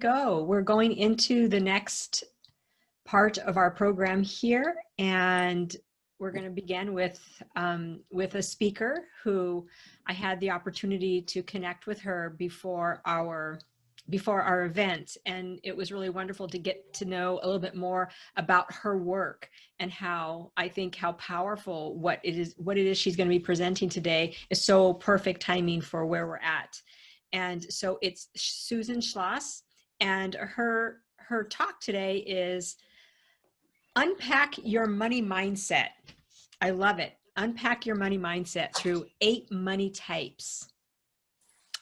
go. We're going into the next part of our program here, and we're going to begin with a speaker who I had the opportunity to connect with her before our event, and it was really wonderful to get to know a little bit more about her work and how powerful what it is she's going to be presenting today is so perfect timing for where we're at. And so it's Susan Schloss, and her talk today is Unpack Your Money Mindset. I love it. Unpack your money mindset through 8 money types.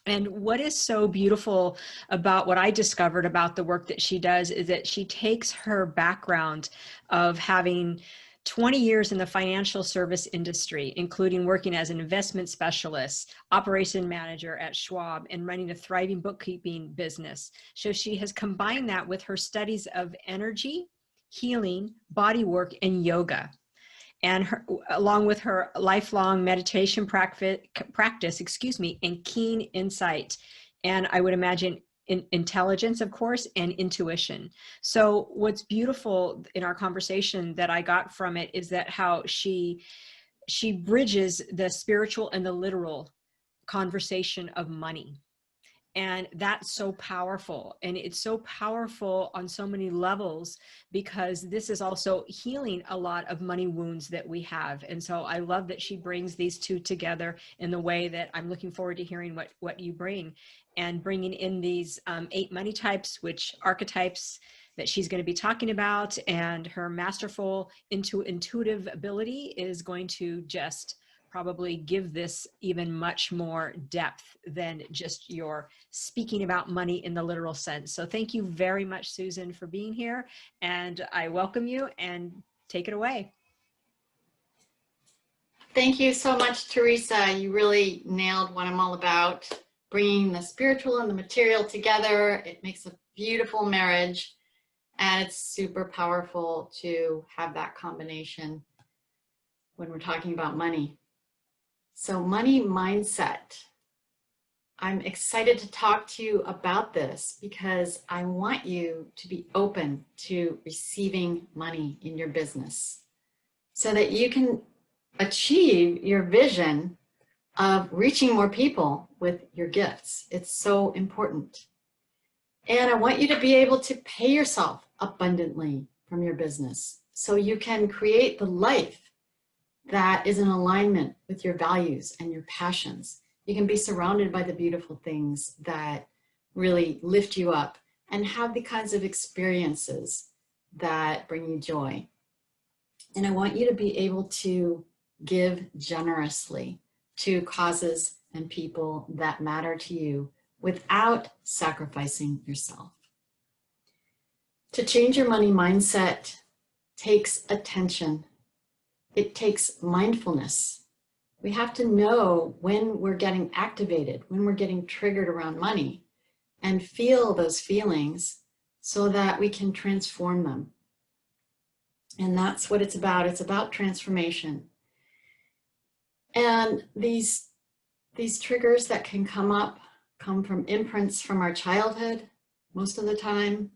And what is so beautiful about what I discovered about the work that she does is that she takes her background of having 20 years in the financial service industry, including working as an investment specialist, operation manager at Schwab, and running a thriving bookkeeping business. So she has combined that with her studies of energy, healing, body work, and yoga, along with her lifelong meditation practice, and keen insight, and I would imagine intelligence, of course, and intuition. So what's beautiful in our conversation that I got from it is that how she bridges the spiritual and the literal conversation of money. And that's so powerful. And it's so powerful on so many levels because this is also healing a lot of money wounds that we have. And so I love that she brings these two together in the way that I'm looking forward to hearing what you bring, and bringing in these 8 money types, which archetypes that she's going to be talking about, and her masterful intuitive ability is going to just probably give this even much more depth than just your speaking about money in the literal sense. So thank you very much, Susan, for being here, and I welcome you, and take it away. Thank you so much, Teresa. You really nailed what I'm all about, bringing the spiritual and the material together. It makes a beautiful marriage, and it's super powerful to have that combination when we're talking about money. So money mindset. I'm excited to talk to you about this because I want you to be open to receiving money in your business so that you can achieve your vision of reaching more people with your gifts. It's so important. And I want you to be able to pay yourself abundantly from your business so you can create the life that is in alignment with your values and your passions. You can be surrounded by the beautiful things that really lift you up and have the kinds of experiences that bring you joy. And I want you to be able to give generously to causes and people that matter to you without sacrificing yourself. To change your money mindset takes attention. It takes mindfulness. We have to know when we're getting activated, when we're getting triggered around money, and feel those feelings so that we can transform them. And that's what it's about. It's about transformation. And these triggers that can come up come from imprints from our childhood most of the time.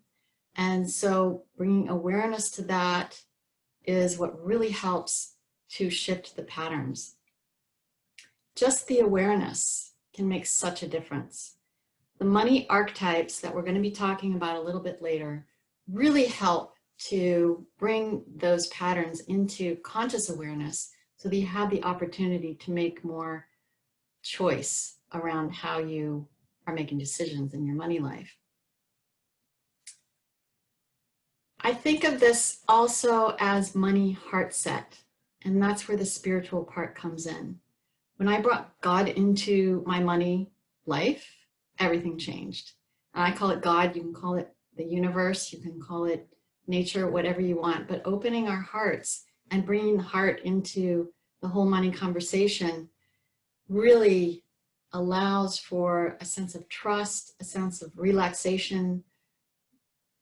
And so bringing awareness to that is what really helps to shift the patterns. Just the awareness can make such a difference. The money archetypes that we're going to be talking about a little bit later really help to bring those patterns into conscious awareness so that you have the opportunity to make more choice around how you are making decisions in your money life. I think of this also as money heart set, and that's where the spiritual part comes in. When I brought God into my money life, everything changed. And I call it God, you can call it the universe, you can call it nature, whatever you want, but opening our hearts and bringing the heart into the whole money conversation really allows for a sense of trust, a sense of relaxation,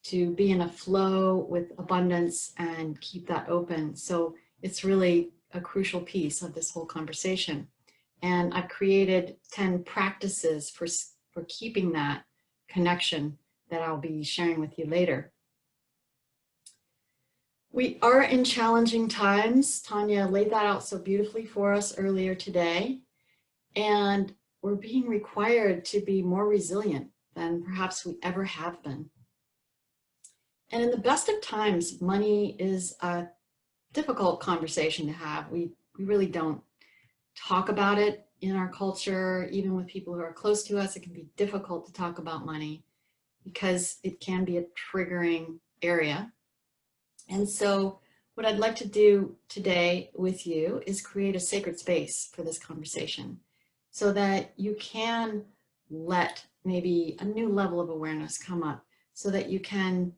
to be in a flow with abundance and keep that open. So it's really a crucial piece of this whole conversation. And I've created 10 practices for keeping that connection that I'll be sharing with you later. We are in challenging times. Tanya laid that out so beautifully for us earlier today. And we're being required to be more resilient than perhaps we ever have been. And in the best of times, money is a difficult conversation to have. We really don't talk about it in our culture. Even with people who are close to us, it can be difficult to talk about money because it can be a triggering area. And so what I'd like to do today with you is create a sacred space for this conversation so that you can let maybe a new level of awareness come up, so that you can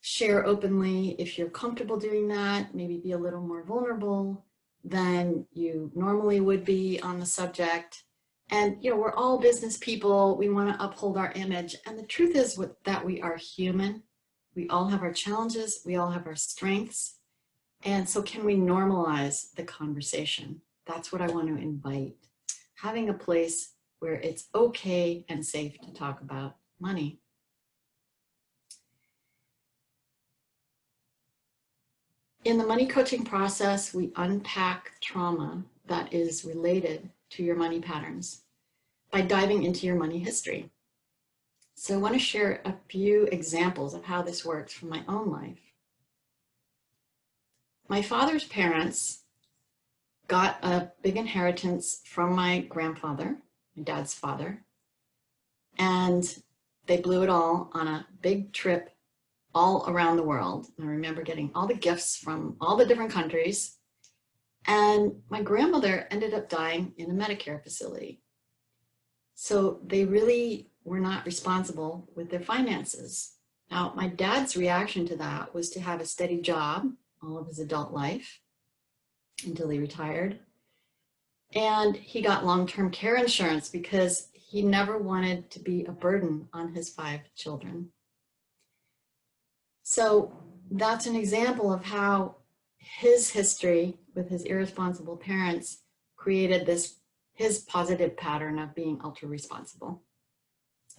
share openly if you're comfortable doing that, maybe be a little more vulnerable than you normally would be on the subject. And we're all business people. We want to uphold our image. And the truth is that we are human. We all have our challenges. We all have our strengths. And so can we normalize the conversation? That's what I want to invite. Having a place where it's okay and safe to talk about money. In the money coaching process, we unpack trauma that is related to your money patterns by diving into your money history. So I want to share a few examples of how this works from my own life. My father's parents got a big inheritance from my grandfather, my dad's father, and they blew it all on a big trip all around the world. I remember getting all the gifts from all the different countries. And my grandmother ended up dying in a Medicare facility. So they really were not responsible with their finances. Now, my dad's reaction to that was to have a steady job all of his adult life until he retired. And he got long-term care insurance because he never wanted to be a burden on his 5 children. So that's an example of how his history with his irresponsible parents created his positive pattern of being ultra responsible.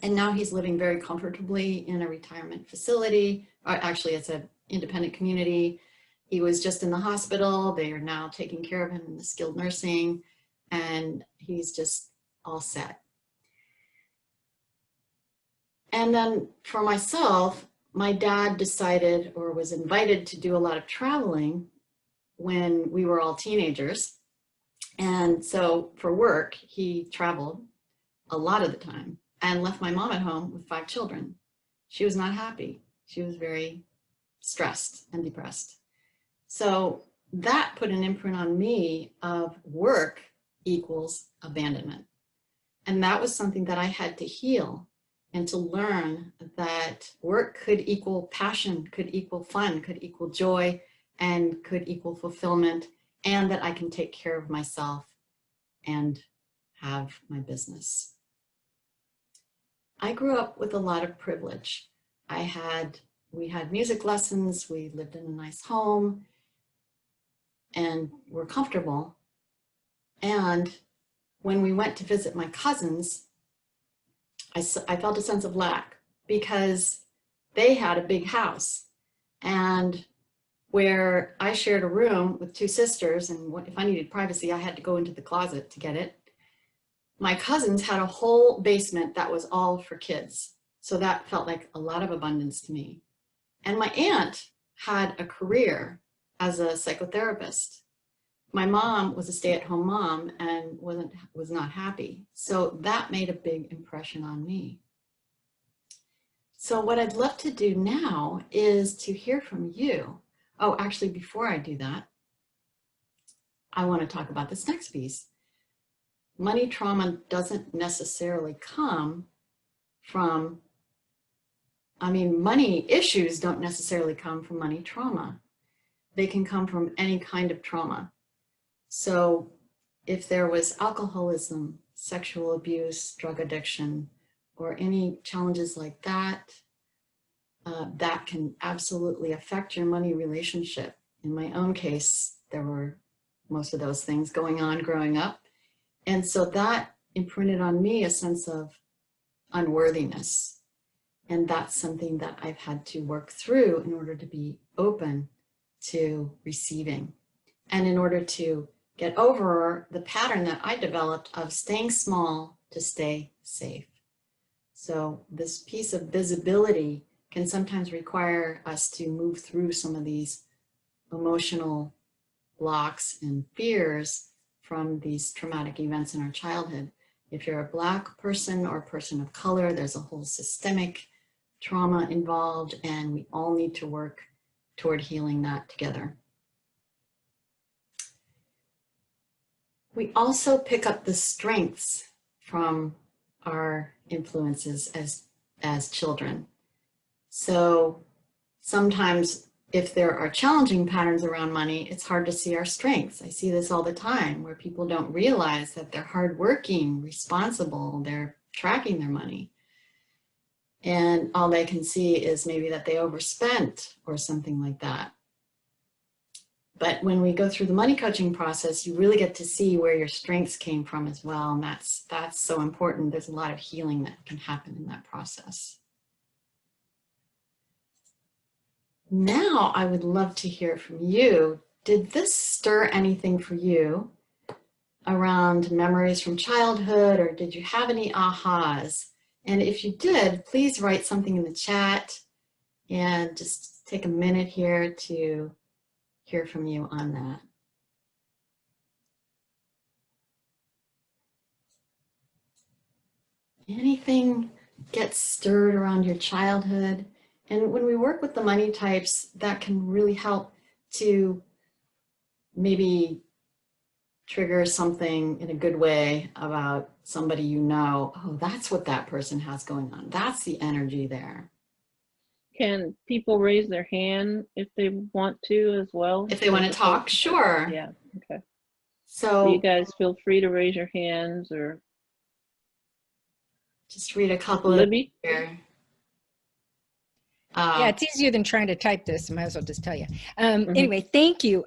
And now he's living very comfortably in a retirement facility, or actually it's an independent community. He was just in the hospital. They are now taking care of him in the skilled nursing, and he's just all set. And then for myself, my dad decided, or was invited, to do a lot of traveling when we were all teenagers. And so for work, he traveled a lot of the time and left my mom at home with 5 children. She was not happy. She was very stressed and depressed. So that put an imprint on me of work equals abandonment. And that was something that I had to heal, and to learn that work could equal passion, could equal fun, could equal joy, and could equal fulfillment, and that I can take care of myself and have my business. I grew up with a lot of privilege. We had music lessons, we lived in a nice home, and were comfortable. And when we went to visit my cousins, I felt a sense of lack because they had a big house, and where I shared a room with 2 sisters, and if I needed privacy, I had to go into the closet to get it. My cousins had a whole basement that was all for kids. So that felt like a lot of abundance to me. And my aunt had a career as a psychotherapist. My mom was a stay-at-home mom and was not happy. So that made a big impression on me. So what I'd love to do now is to hear from you. Oh, actually, before I do that, I want to talk about this next piece. Money trauma doesn't necessarily come from, money issues don't necessarily come from money trauma. They can come from any kind of trauma. So if there was alcoholism, sexual abuse, drug addiction, or any challenges like that, that can absolutely affect your money relationship. In my own case, there were most of those things going on growing up. And so that imprinted on me a sense of unworthiness. And that's something that I've had to work through in order to be open to receiving. And in order to get over the pattern that I developed of staying small to stay safe. So this piece of visibility can sometimes require us to move through some of these emotional blocks and fears from these traumatic events in our childhood. If you're a Black person or a person of color, there's a whole systemic trauma involved, and we all need to work toward healing that together. We also pick up the strengths from our influences as children. So sometimes if there are challenging patterns around money, it's hard to see our strengths. I see this all the time where people don't realize that they're hardworking, responsible, they're tracking their money. And all they can see is maybe that they overspent or something like that. But when we go through the money coaching process, you really get to see where your strengths came from as well. And that's so important. There's a lot of healing that can happen in that process. Now, I would love to hear from you. Did this stir anything for you around memories from childhood, or did you have any ahas? And if you did, please write something in the chat and just take a minute here to hear from you on that. Anything gets stirred around your childhood? And when we work with the money types, that can really help to maybe trigger something in a good way about somebody you know. Oh, that's what that person has going on. That's the energy there. Can people raise their hand if they want to as well? If they want to talk, sure. Yeah, okay. So you guys feel free to raise your hands or just read a couple Libby? of here. Yeah, it's easier than trying to type this. I might as well just tell you. Anyway, thank you.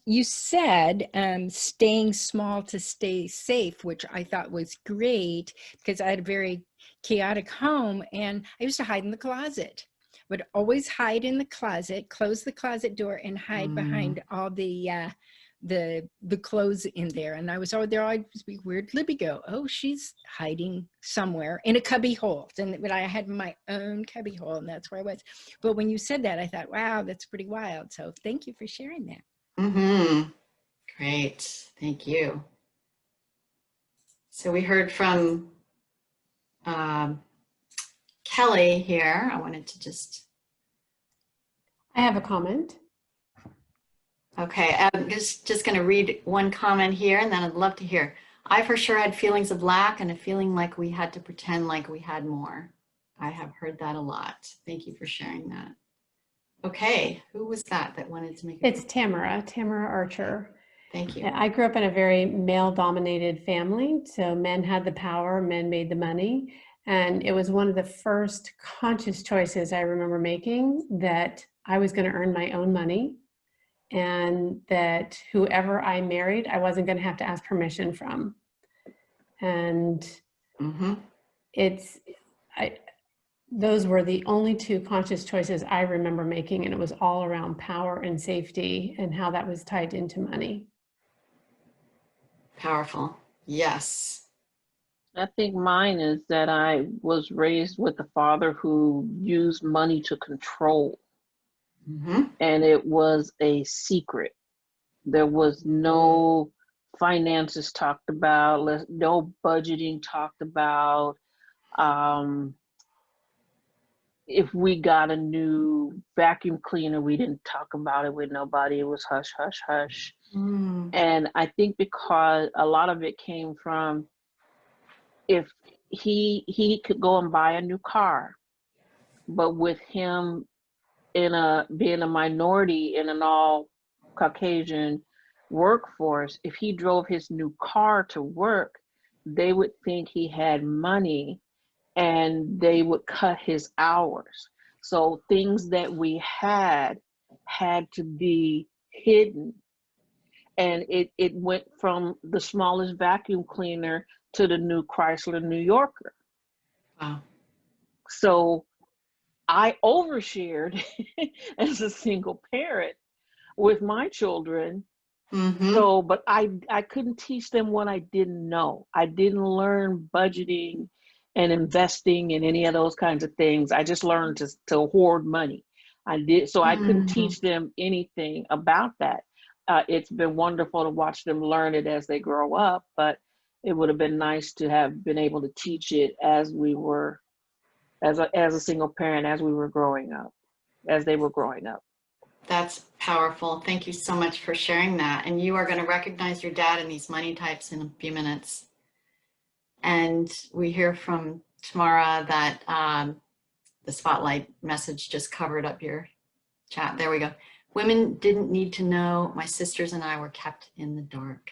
You said staying small to stay safe, which I thought was great because I had a very chaotic home and I used to hide in the closet. Would always hide in the closet, close the closet door, and hide behind all the clothes in there. And I was over there, I'd be, where'd Libby go? Oh, she's hiding somewhere in a cubby hole. And I had my own cubby hole, and that's where I was. But when you said that, I thought, wow, that's pretty wild. So thank you for sharing that. Great, thank you. So we heard from Kelly here. I wanted to just... I have a comment. Okay, I'm just going to read one comment here, and then I'd love to hear. I for sure had feelings of lack and a feeling like we had to pretend like we had more. I have heard that a lot. Thank you for sharing that. Okay, who was that wanted to make a It's Tamara Archer. Thank you. I grew up in a very male-dominated family, so men had the power, men made the money, and it was one of the first conscious choices I remember making that I was going to earn my own money, and that whoever I married, I wasn't going to have to ask permission from. And those were the only two conscious choices I remember making, and it was all around power and safety and how that was tied into money. Powerful. Yes. I think mine is that I was raised with a father who used money to control. And it was a secret. There was no finances talked about, no budgeting talked about. If we got a new vacuum cleaner, we didn't talk about it with nobody. It was hush, hush, hush. And I think because a lot of it came from, if he could go and buy a new car, but with him being a minority in an all Caucasian workforce, if he drove his new car to work, they would think he had money and they would cut his hours. So things that we had to be hidden. And it went from the smallest vacuum cleaner to the new Chrysler New Yorker. Wow. So I overshared as a single parent with my children. Mm-hmm. So, but I couldn't teach them what I didn't know. I didn't learn budgeting and investing and any of those kinds of things. I just learned to hoard money. So I couldn't teach them anything about that. It's been wonderful to watch them learn it as they grow up, but it would have been nice to have been able to teach it as we were, as a single parent, as we were growing up, as they were growing up. That's powerful. Thank you so much for sharing that. And you are going to recognize your dad in these money types in a few minutes. And we hear from Tamara that the spotlight message just covered up your chat. There we go. Women didn't need to know. My sisters and I were kept in the dark.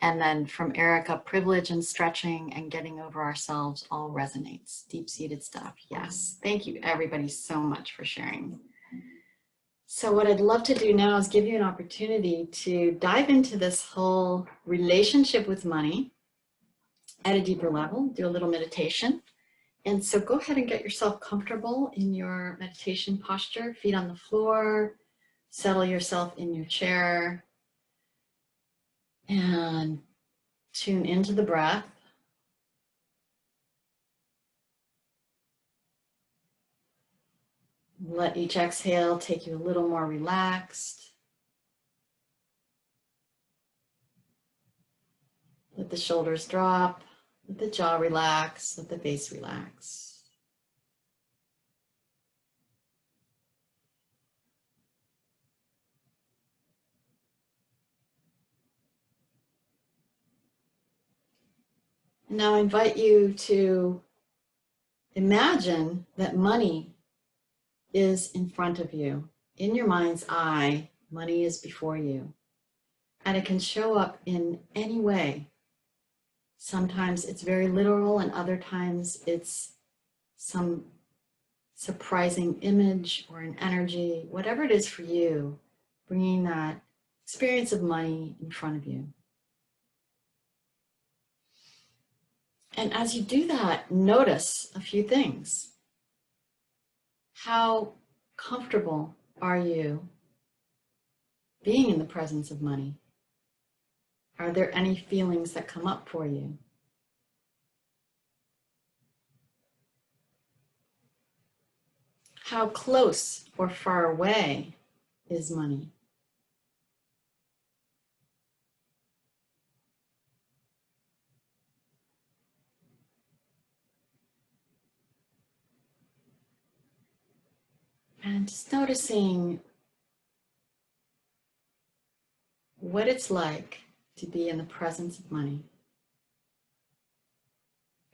And then from Erica, privilege and stretching and getting over ourselves all resonates. Deep-seated stuff. Yes. Thank you, everybody, so much for sharing. So what I'd love to do now is give you an opportunity to dive into this whole relationship with money at a deeper level, do a little meditation. And so go ahead and get yourself comfortable in your meditation posture, feet on the floor, settle yourself in your chair, and tune into the breath. Let each exhale take you a little more relaxed. Let the shoulders drop, let the jaw relax, let the face relax. Now I invite you to imagine that money is in front of you. In your mind's eye, money is before you. And it can show up in any way. Sometimes it's very literal, and other times it's some surprising image or an energy, whatever it is for you, bringing that experience of money in front of you. And as you do that, notice a few things. How comfortable are you being in the presence of money? Are there any feelings that come up for you? How close or far away is money? And just noticing what it's like to be in the presence of money.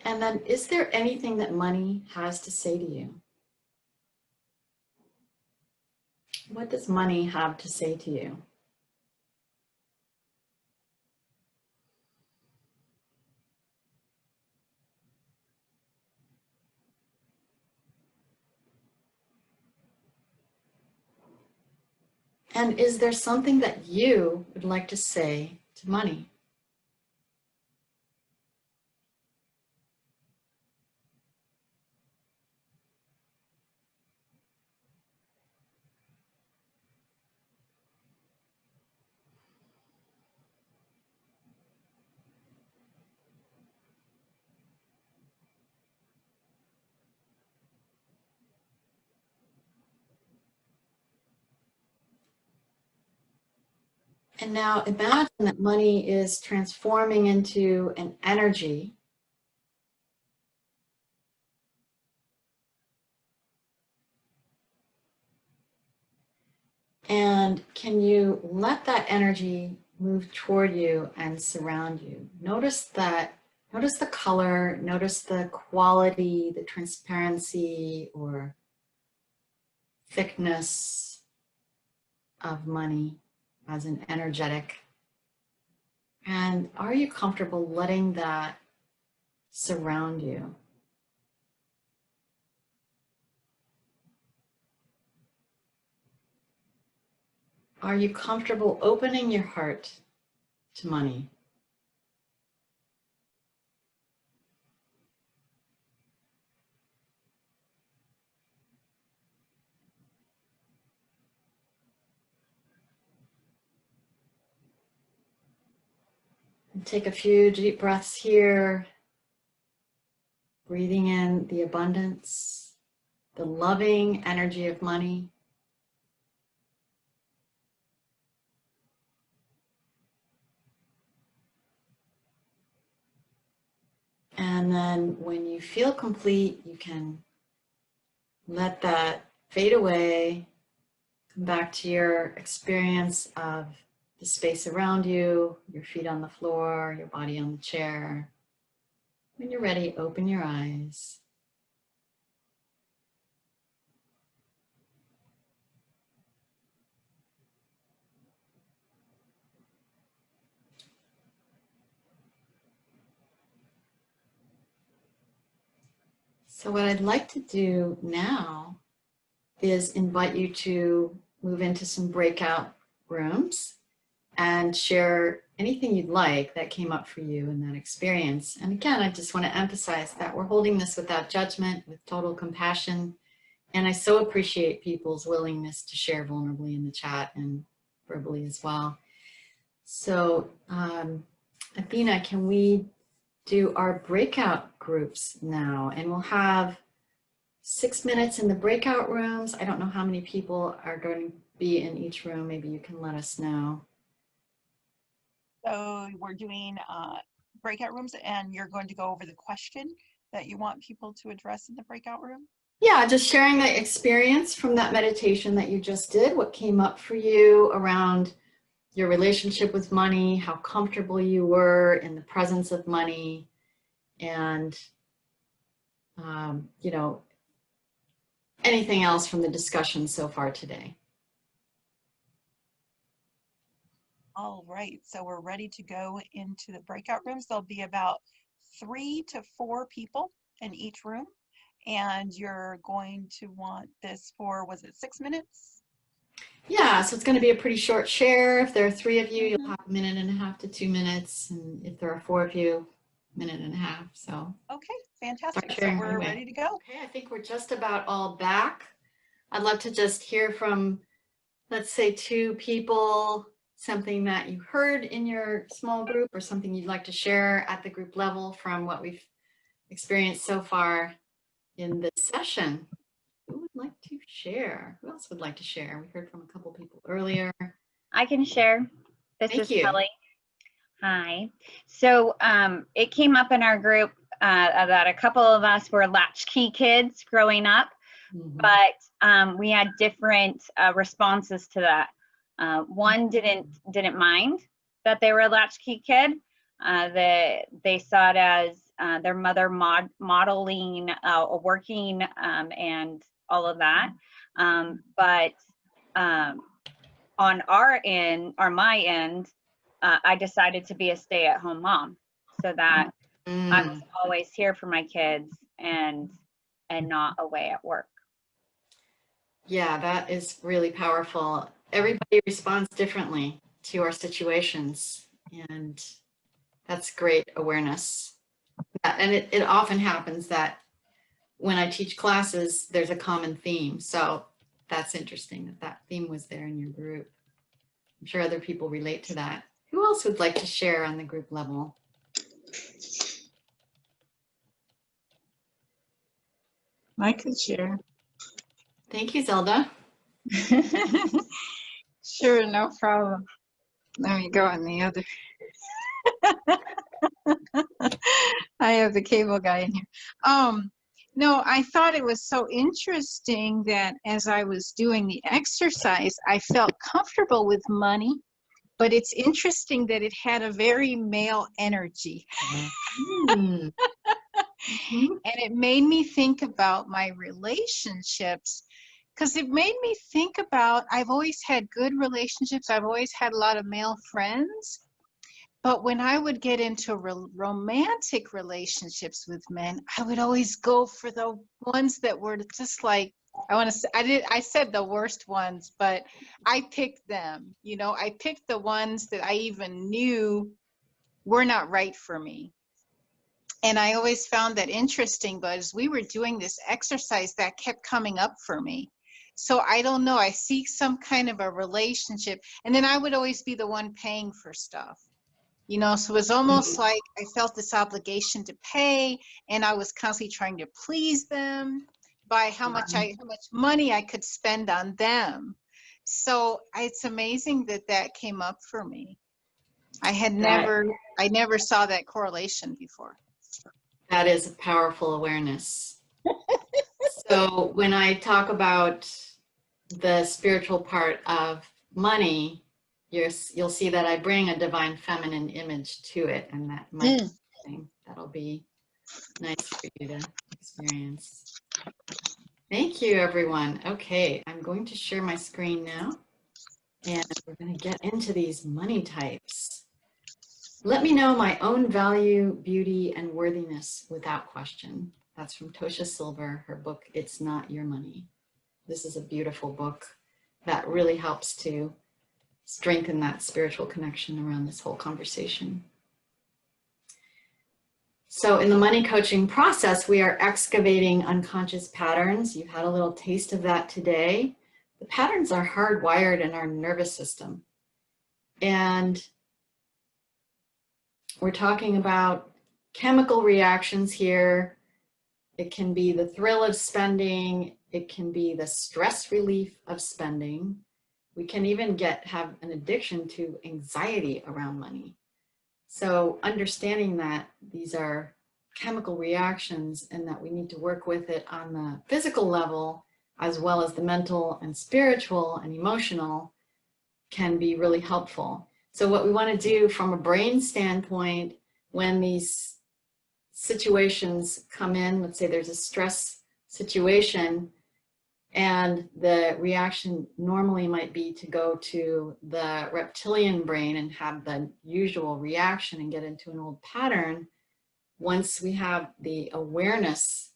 And then, is there anything that money has to say to you? What does money have to say to you? And is there something that you would like to say to money? And now imagine that money is transforming into an energy. And can you let that energy move toward you and surround you? Notice that, notice the color, notice the quality, the transparency or thickness of money as an energetic. And are you comfortable letting that surround you? Are you comfortable opening your heart to money? Take a few deep breaths here, breathing in the abundance, the loving energy of money. And then when you feel complete, you can let that fade away. Come back to your experience of the space around you, your feet on the floor, your body on the chair. When you're ready, open your eyes. So what I'd like to do now is invite you to move into some breakout rooms and share anything you'd like that came up for you in that experience. And again, I just want to emphasize that we're holding this without judgment, with total compassion. And I so appreciate people's willingness to share vulnerably in the chat and verbally as well. So, Athena, can we do our breakout groups now? And we'll have 6 minutes in the breakout rooms. I don't know how many people are going to be in each room. Maybe you can let us know. So we're doing breakout rooms, and you're going to go over the question that you want people to address in the breakout room? Yeah, just sharing the experience from that meditation that you just did, what came up for you around your relationship with money, how comfortable you were in the presence of money, and, you know, anything else from the discussion so far today. All right, so we're ready to go into the breakout rooms. There'll be about 3 to 4 people in each room, and you're going to want this for, was it 6 minutes? Yeah, so it's going to be a pretty short share. If there are 3 of you, you'll have 1.5 to 2 minutes. And if there are 4 of you, 1.5. So Okay, fantastic. So sharing we're right away. ready to go. Okay, I think we're just about all back. I'd love to just hear from, let's say, 2 people, something that you heard in your small group or something you'd like to share at the group level from what we've experienced so far in this session. Who would like to share? Who else would like to share? We heard from a couple people earlier. I can share. This Thank is you. Kelly. Hi. So it came up in our group that a couple of us were latchkey kids growing up, but we had different responses to that. One didn't mind that they were a latchkey kid. They saw it as their mother modeling, working, and all of that. But on our end, or my end, I decided to be a stay-at-home mom, so that I was always here for my kids and not away at work. Yeah, that is really powerful. Everybody responds differently to our situations, and that's great awareness. And it often happens that when I teach classes, there's a common theme. So that's interesting that theme was there in your group. I'm sure other people relate to that. Who else would like to share on the group level? I could share. Thank you, Zelda. Sure, no problem. Let me go on the other. I have the cable guy in here. No, I thought it was so interesting that as I was doing the exercise, I felt comfortable with money, but it's interesting that it had a very male energy. Mm. And it made me think about my relationships, because it made me think about, I've always had good relationships. I've always had a lot of male friends. But when I would get into romantic relationships with men, I would always go for the ones that were just like, I said the worst ones, but I picked them. You know, I picked the ones that I even knew were not right for me. And I always found that interesting, but as we were doing this exercise, that kept coming up for me. So I don't know, I seek some kind of a relationship, and then I would always be the one paying for stuff. You know, so it was almost like I felt this obligation to pay, and I was constantly trying to please them by how much money I could spend on them. So it's amazing that that came up for me. I never saw that correlation before. That is a powerful awareness. So when I talk about the spiritual part of money, you'll see that I bring a divine feminine image to it, and that might be something that'll be nice for you to experience. Thank you, everyone. Okay, I'm going to share my screen now, and we're going to get into these money types. Let me know my own value, beauty, and worthiness without question. That's from Tosha Silver, her book, It's Not Your Money. This is a beautiful book that really helps to strengthen that spiritual connection around this whole conversation. So in the money coaching process, we are excavating unconscious patterns. You had a little taste of that today. The patterns are hardwired in our nervous system. And we're talking about chemical reactions here. It can be the thrill of spending. It can be the stress relief of spending. We can even have an addiction to anxiety around money. So understanding that these are chemical reactions and that we need to work with it on the physical level, as well as the mental and spiritual and emotional, can be really helpful. So what we want to do from a brain standpoint, when these situations come in, let's say there's a stress situation, and the reaction normally might be to go to the reptilian brain and have the usual reaction and get into an old pattern. Once we have the awareness,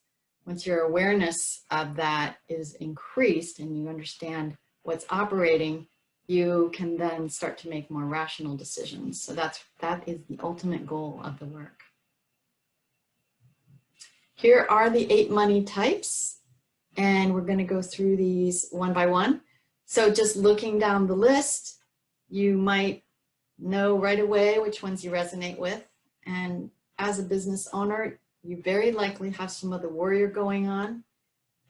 once your awareness of that is increased and you understand what's operating, you can then start to make more rational decisions. So that is the ultimate goal of the work. Here are the 8 money types. And we're going to go through these one by one. So just looking down the list, you might know right away which ones you resonate with. And as a business owner, you very likely have some of the warrior going on.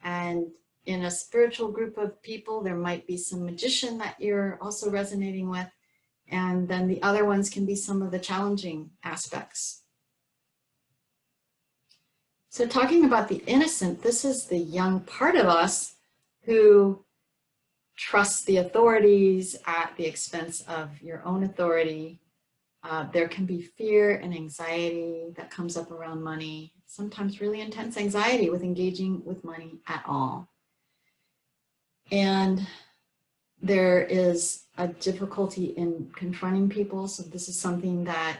And in a spiritual group of people, there might be some magician that you're also resonating with. And then the other ones can be some of the challenging aspects. So talking about the innocent, this is the young part of us who trusts the authorities at the expense of your own authority. There can be fear and anxiety that comes up around money, sometimes really intense anxiety with engaging with money at all. And there is a difficulty in confronting people. So this is something that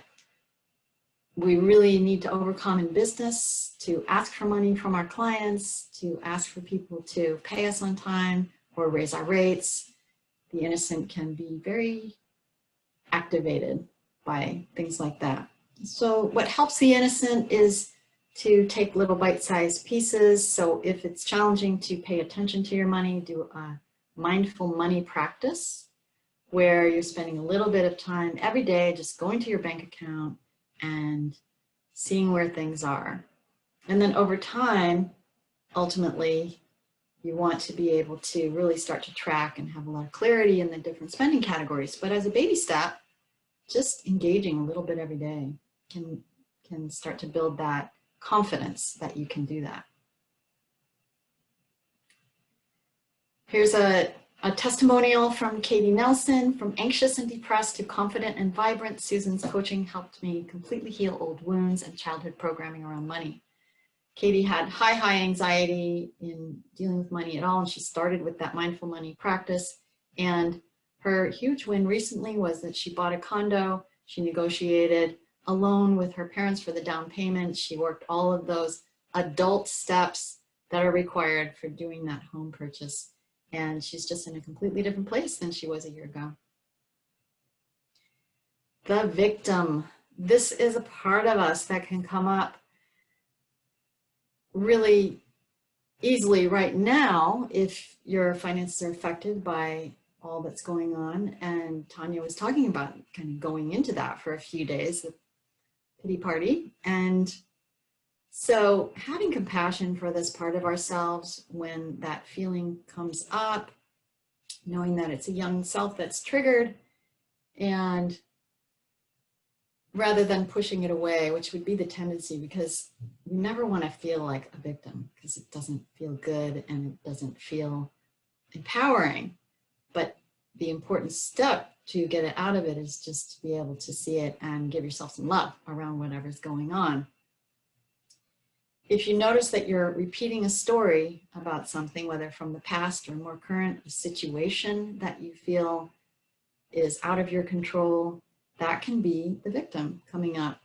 we really need to overcome in business, to ask for money from our clients, to ask for people to pay us on time or raise our rates. The innocent can be very activated by things like that. So what helps the innocent is to take little bite-sized pieces. So if it's challenging to pay attention to your money, do a mindful money practice where you're spending a little bit of time every day just going to your bank account and seeing where things are. And then over time, ultimately, you want to be able to really start to track and have a lot of clarity in the different spending categories. But as a baby step, just engaging a little bit every day can start to build that confidence that you can do that. Here's a testimonial from Katie Nelson. From anxious and depressed to confident and vibrant, Susan's coaching helped me completely heal old wounds and childhood programming around money. Katie had high anxiety in dealing with money at all, and she started with that mindful money practice. And her huge win recently was that she bought a condo. She negotiated a loan with her parents for the down payment. She worked all of those adult steps that are required for doing that home purchase. And she's just in a completely different place than she was a year ago. The victim. This is a part of us that can come up really easily right now if your finances are affected by all that's going on. And Tanya was talking about kind of going into that for a few days, the pity party. And so having compassion for this part of ourselves when that feeling comes up, knowing that it's a young self that's triggered, and rather than pushing it away, which would be the tendency, because you never want to feel like a victim because it doesn't feel good and it doesn't feel empowering. But the important step to get it out of it is just to be able to see it and give yourself some love around whatever's going on. If you notice that you're repeating a story about something, whether from the past or more current, a situation that you feel is out of your control, that can be the victim coming up.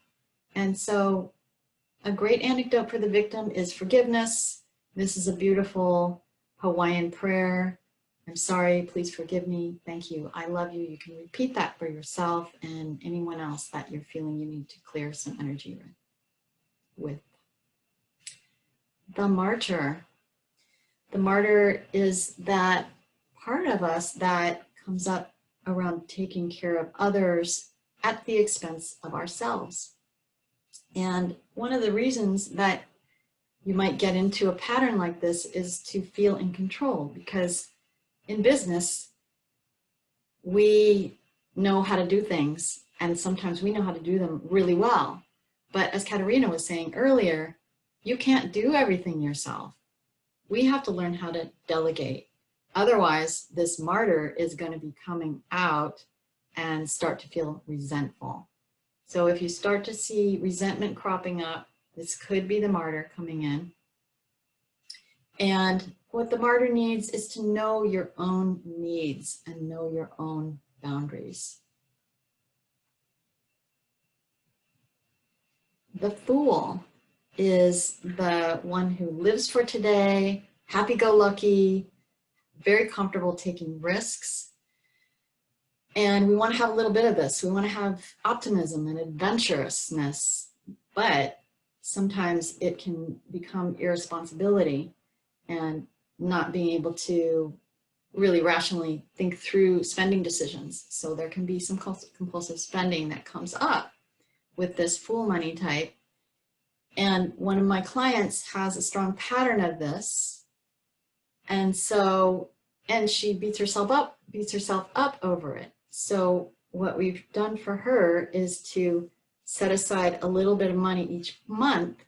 And so a great antidote for the victim is forgiveness. This is a beautiful Hawaiian prayer. I'm sorry, please forgive me, thank you, I love you. You can repeat that for yourself and anyone else that you're feeling you need to clear some energy with. The martyr. The martyr is that part of us that comes up around taking care of others at the expense of ourselves. And one of the reasons that you might get into a pattern like this is to feel in control, because in business, we know how to do things, and sometimes we know how to do them really well. But as Katerina was saying earlier, you can't do everything yourself. We have to learn how to delegate. Otherwise, this martyr is going to be coming out and start to feel resentful. So if you start to see resentment cropping up, this could be the martyr coming in. And what the martyr needs is to know your own needs and know your own boundaries. The fool is the one who lives for today, happy-go-lucky, very comfortable taking risks. And we want to have a little bit of this. We want to have optimism and adventurousness, but sometimes it can become irresponsibility and not being able to really rationally think through spending decisions. So there can be some compulsive spending that comes up with this fool money type. And one of my clients has a strong pattern of this. And so, and she beats herself up over it. So what we've done for her is to set aside a little bit of money each month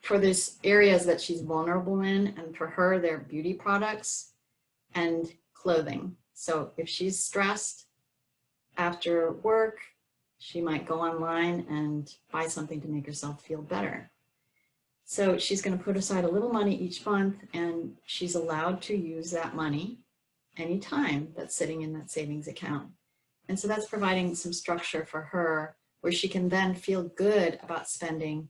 for these areas that she's vulnerable in, and for her, they're beauty products and clothing. So if she's stressed after work, she might go online and buy something to make herself feel better. So she's going to put aside a little money each month, and she's allowed to use that money anytime that's sitting in that savings account. And so that's providing some structure for her where she can then feel good about spending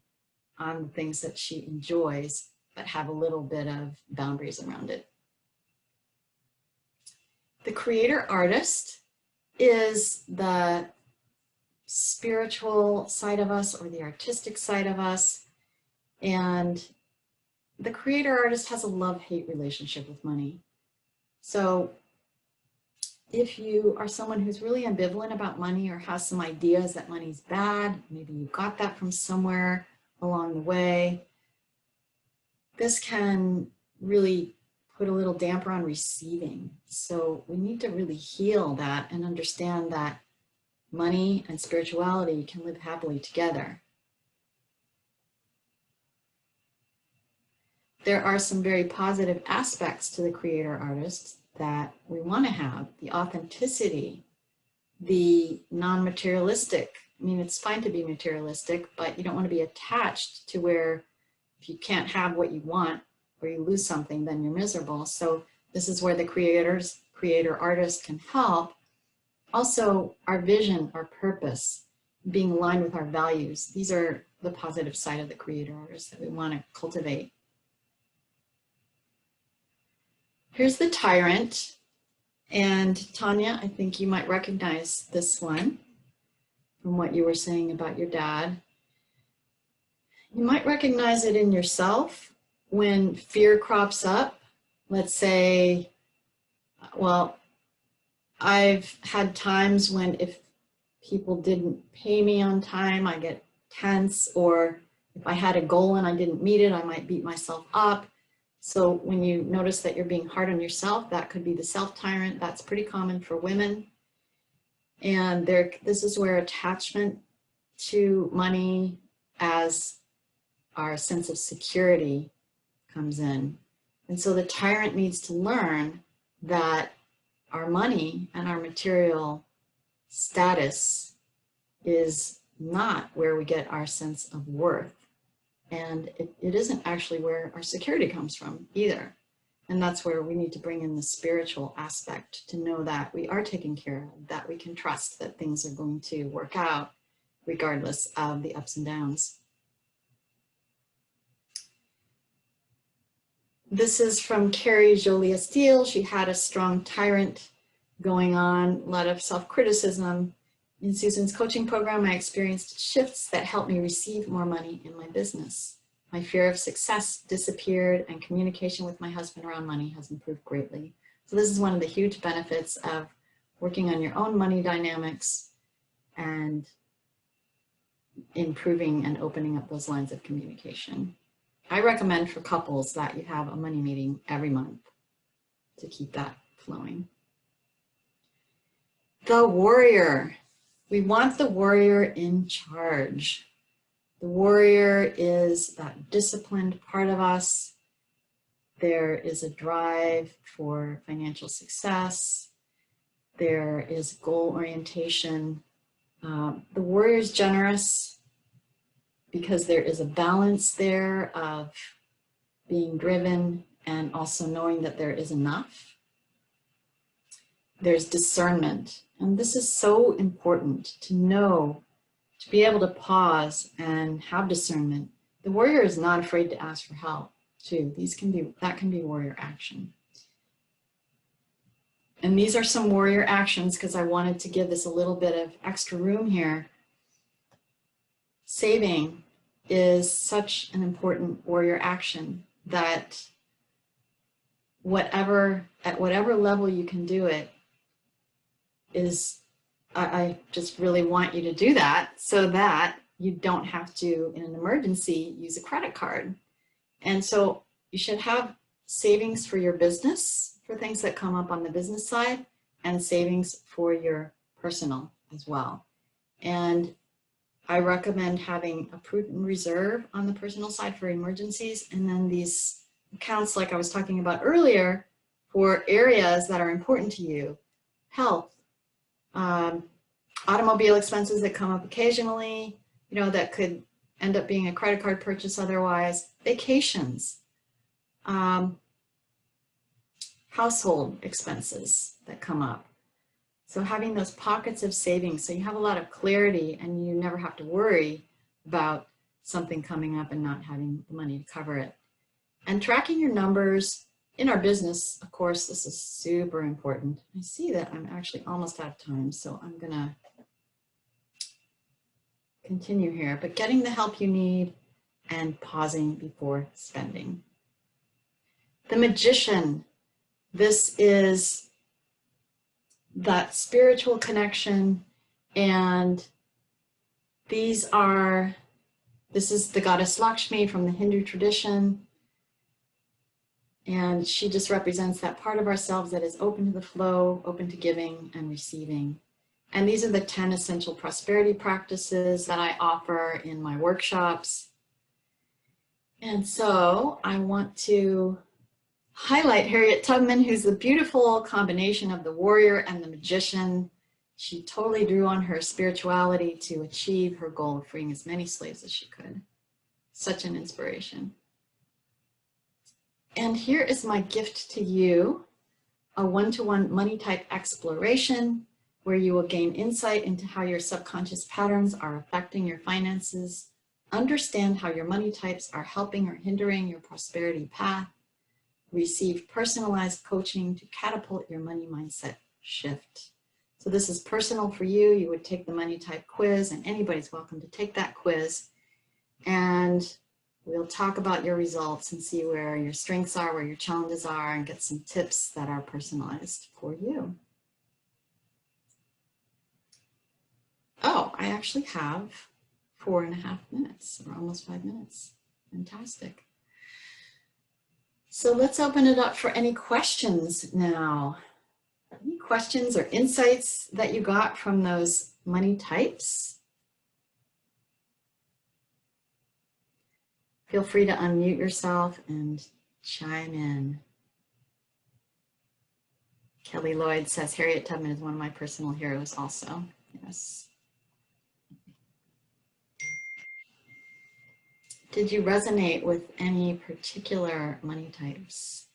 on the things that she enjoys, but have a little bit of boundaries around it. The creator artist is the spiritual side of us or the artistic side of us. And the creator artist has a love-hate relationship with money. So if you are someone who's really ambivalent about money or has some ideas that money's bad, maybe you got that from somewhere along the way, this can really put a little damper on receiving. So we need to really heal that and understand that money and spirituality can live happily together. There are some very positive aspects to the creator artist that we want to have: the authenticity, the non-materialistic. I mean, it's fine to be materialistic, but you don't want to be attached to where if you can't have what you want or you lose something, then you're miserable. So this is where the creator artist can help. Also, our vision, our purpose, being aligned with our values. These are the positive side of the creator artist that we want to cultivate. Here's the tyrant. And Tanya, I think you might recognize this one from what you were saying about your dad. You might recognize it in yourself when fear crops up. Let's say Well, I've had times when if people didn't pay me on time, I get tense, or if I had a goal and I didn't meet it, I might beat myself up. So when you notice that you're being hard on yourself, that could be the self-tyrant. That's pretty common for women. And this is where attachment to money as our sense of security comes in. And so the tyrant needs to learn that our money and our material status is not where we get our sense of worth. And it isn't actually where our security comes from either. And that's where we need to bring in the spiritual aspect to know that we are taken care of, that we can trust that things are going to work out regardless of the ups and downs. This is from Carrie Jolia Steele. She had a strong tyrant going on, a lot of self-criticism. In Susan's coaching program, I experienced shifts that helped me receive more money in my business. My fear of success disappeared, and communication with my husband around money has improved greatly. So this is one of the huge benefits of working on your own money dynamics and improving and opening up those lines of communication. I recommend for couples that you have a money meeting every month to keep that flowing. The warrior. We want the warrior in charge. The warrior is that disciplined part of us. There is a drive for financial success. There is goal orientation. The warrior is generous because there is a balance there of being driven and also knowing that there is enough. There's discernment. And this is so important to know, to be able to pause and have discernment. The warrior is not afraid to ask for help too. That can be warrior action. And these are some warrior actions because I wanted to give this a little bit of extra room here. Saving is such an important warrior action that at whatever level you can do it is, I just really want you to do that so that you don't have to, in an emergency, use a credit card. And so you should have savings for your business, for things that come up on the business side, and savings for your personal as well. And I recommend having a prudent reserve on the personal side for emergencies, and then these accounts like I was talking about earlier for areas that are important to you: health, automobile expenses that come up occasionally, that could end up being a credit card purchase otherwise, vacations, household expenses that come up. So having those pockets of savings so you have a lot of clarity and you never have to worry about something coming up and not having the money to cover it. And tracking your numbers in our business, of course, this is super important. I see that I'm actually almost out of time, so I'm gonna continue here, but getting the help you need and pausing before spending. The magician. This is that spiritual connection, and this is the goddess Lakshmi from the Hindu tradition, and she just represents that part of ourselves that is open to the flow, open to giving and receiving. And these are the 10 essential prosperity practices that I offer in my workshops. And so I want to highlight Harriet Tubman, who's the beautiful combination of the warrior and the magician. She totally drew on her spirituality to achieve her goal of freeing as many slaves as she could. Such an inspiration. And here is my gift to you, a one-to-one money type exploration where you will gain insight into how your subconscious patterns are affecting your finances, understand how your money types are helping or hindering your prosperity path, receive personalized coaching to catapult your money mindset shift. So this is personal for you. You would take the money type quiz, and anybody's welcome to take that quiz. And we'll talk about your results and see where your strengths are, where your challenges are, and get some tips that are personalized for you. Oh, I actually have 4.5 minutes, or almost 5 minutes. Fantastic. So let's open it up for any questions now. Any questions or insights that you got from those money types? Feel free to unmute yourself and chime in. Kelly Lloyd says Harriet Tubman is one of my personal heroes also. Yes. Did you resonate with any particular money types?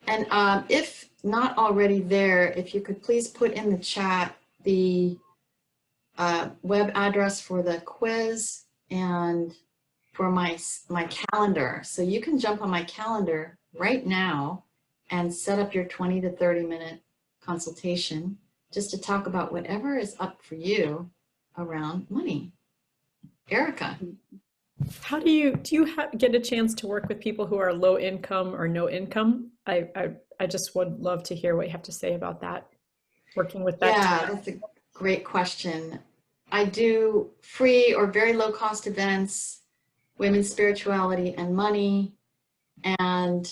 And if not already there, if you could please put in the chat the web address for the quiz and for my calendar. So you can jump on my calendar right now and set up your 20 to 30 minute consultation just to talk about whatever is up for you around money. Erica. How do you get a chance to work with people who are low income or no income? I just would love to hear what you have to say about that. Working with that. Yeah, that's a great question. I do free or very low cost events, women's spirituality and money, and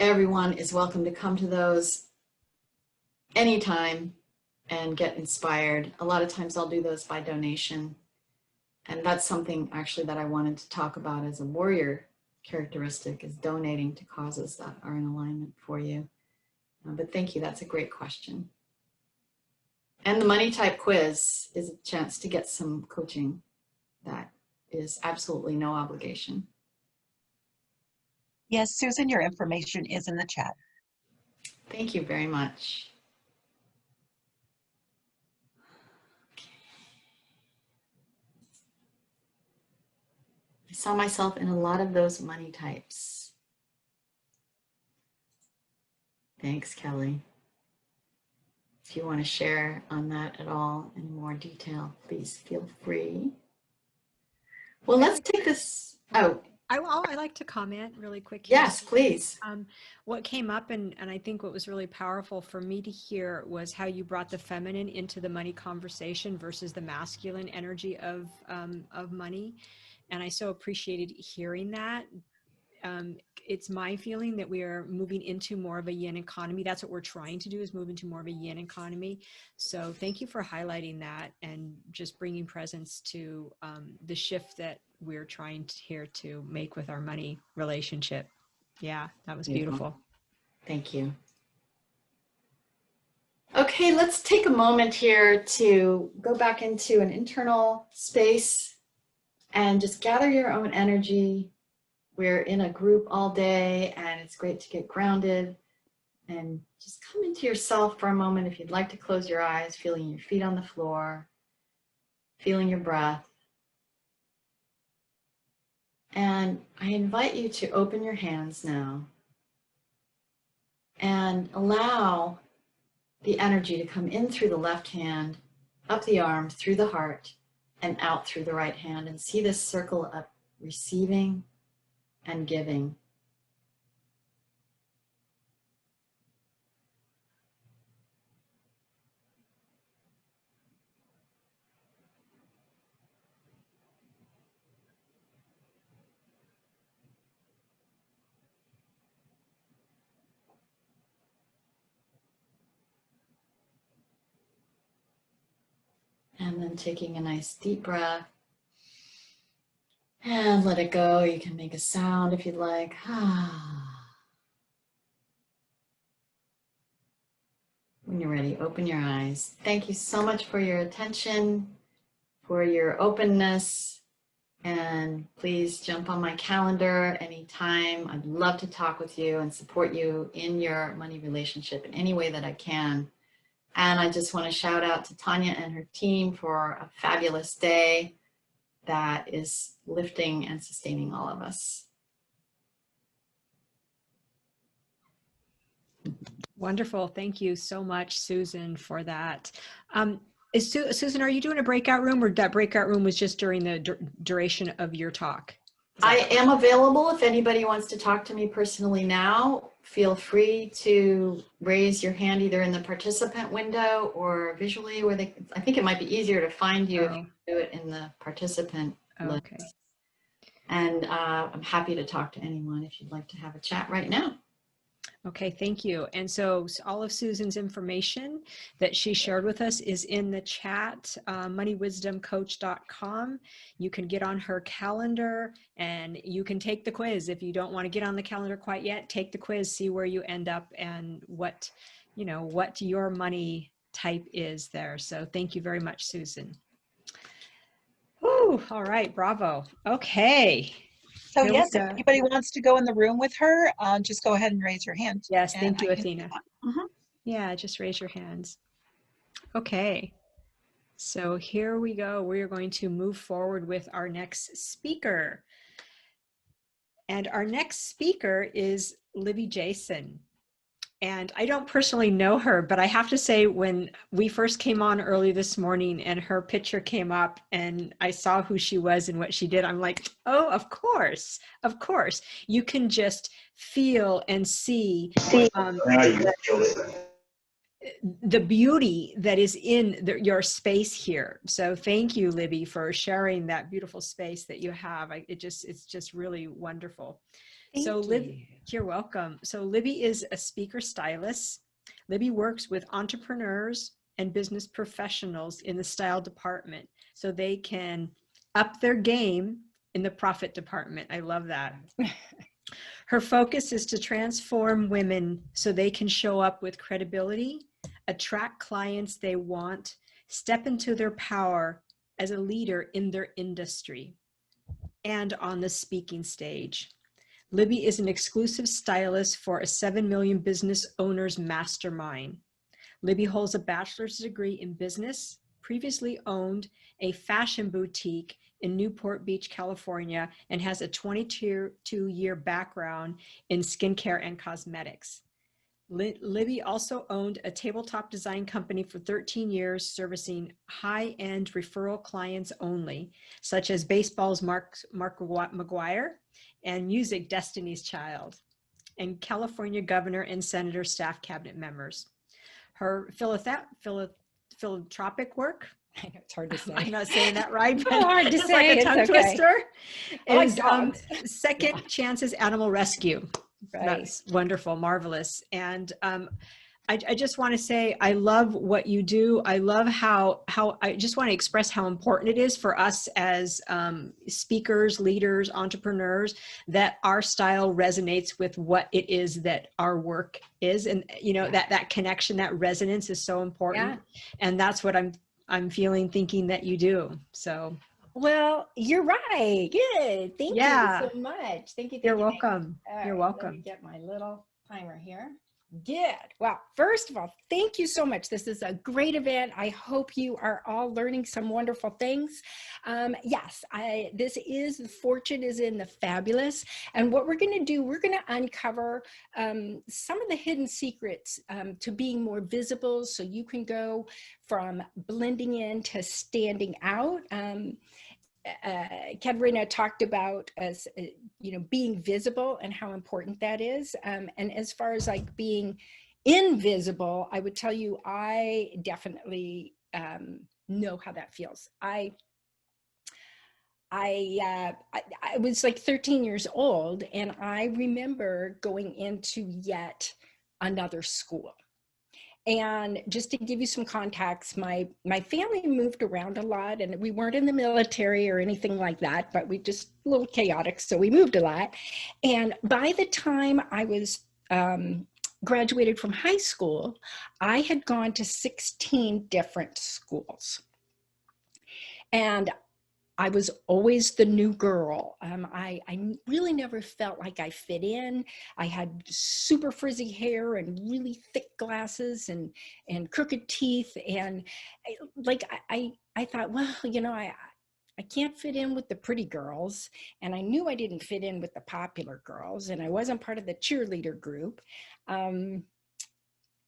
everyone is welcome to come to those anytime and get inspired. A lot of times I'll do those by donation. And that's something actually that I wanted to talk about as a warrior characteristic, is donating to causes that are in alignment for you. But thank you, that's a great question. And the money type quiz is a chance to get some coaching that is absolutely no obligation. Yes, Susan, your information is in the chat. Thank you very much. I saw myself in a lot of those money types. Thanks, Kelly. If you want to share on that at all in more detail, please feel free. Well, let's take this. Oh, I'd like to comment really quick. Yes, please. What came up, and I think what was really powerful for me to hear, was how you brought the feminine into the money conversation versus the masculine energy of money. And I so appreciated hearing that. It's my feeling that we are moving into more of a yin economy. That's what we're trying to do, is move into more of a yin economy. So thank you for highlighting that and just bringing presence to the shift that we're trying here to make with our money relationship. Yeah, that was beautiful. Thank you. Okay, let's take a moment here to go back into an internal space and just gather your own energy. We're in a group all day and it's great to get grounded and just come into yourself for a moment. If you'd like to close your eyes, feeling your feet on the floor, feeling your breath. And I invite you to open your hands now and allow the energy to come in through the left hand, up the arm, through the heart, and out through the right hand. And see this circle of receiving and giving. And then taking a nice deep breath and let it go. You can make a sound if you'd like. When you're ready, open your eyes. Thank you so much for your attention, for your openness, and please jump on my calendar anytime. I'd love to talk with you and support you in your money relationship in any way that I can. And I just want to shout out to Tanya and her team for a fabulous day that is lifting and sustaining all of us. Wonderful. Thank you so much, Susan, for that. Susan, are you doing a breakout room, or that breakout room was just during the duration of your talk? I am available if anybody wants to talk to me personally now. Feel free to raise your hand either in the participant window or visually, where I think it might be easier to find you if you do it in the participant list. Okay. And I'm happy to talk to anyone if you'd like to have a chat right now. Okay, thank you. And so all of Susan's information that she shared with us is in the chat, moneywisdomcoach.com. You can get on her calendar and you can take the quiz. If you don't want to get on the calendar quite yet, take the quiz, see where you end up and what your money type is there. So thank you very much, Susan. Ooh, all right, bravo. Okay. So Here yes, we if go. anybody wants to go in the room with her, just go ahead and raise your hand. Yes, and thank you, I can do Athena. that. Mhm. Yeah, just raise your hands. Okay, so here we go. We are going to move forward with our next speaker. And our next speaker is Libby Jason. And I don't personally know her, but I have to say, when we first came on early this morning and her picture came up and I saw who she was and what she did, I'm like, oh, of course. You can just feel and see the beauty that is in your space here. So thank you, Libby, for sharing that beautiful space that you have. It's just really wonderful. So Libby, you're welcome. So Libby is a speaker stylist. Libby works with entrepreneurs and business professionals in the style department so they can up their game in the profit department. I love that. Her focus is to transform women so they can show up with credibility, attract clients they want, step into their power as a leader in their industry and on the speaking stage. Libby is an exclusive stylist for a 7 million business owners mastermind. Libby holds a bachelor's degree in business, previously owned a fashion boutique in Newport Beach, California, and has a 22-year background in skincare and cosmetics. Libby also owned a tabletop design company for 13 years, servicing high-end referral clients only, such as baseball's Mark McGwire and music Destiny's Child, and California governor and senator staff cabinet members. Her philanthropic work, I know it's hard to say. I'm not saying that right, but hard to it's say, like a it's tongue okay. twister, I is don't. Second Chances Animal Rescue. Right. That's wonderful, marvelous. And I just want to say, I love what you do. I love how I just want to express how important it is for us as speakers, leaders, entrepreneurs, that our style resonates with what it is that our work is. And, that connection, that resonance is so important. Yeah. And that's what I'm feeling, thinking that you do. So. Well, you're right. Good. Thank you so much. Thank you. You're welcome. You're welcome. Let me get my little timer here. Good. Well, first of all, thank you so much. This is a great event. I hope you are all learning some wonderful things. Yes, the fortune is in the fabulous. And what we're going to do, we're going to uncover some of the hidden secrets to being more visible, so you can go from blending in to standing out. Katerina talked about being visible and how important that is. And as far as like being invisible, I would tell you, I definitely know how that feels. I was like 13 years old, and I remember going into yet another school. And just to give you some context, my family moved around a lot, and we weren't in the military or anything like that, but we just a little chaotic, so we moved a lot. And by the time I was graduated from high school, I had gone to 16 different schools. And I was always the new girl. I really never felt like I fit in. I had super frizzy hair and really thick glasses and crooked teeth. And I thought, well, I can't fit in with the pretty girls. And I knew I didn't fit in with the popular girls. And I wasn't part of the cheerleader group.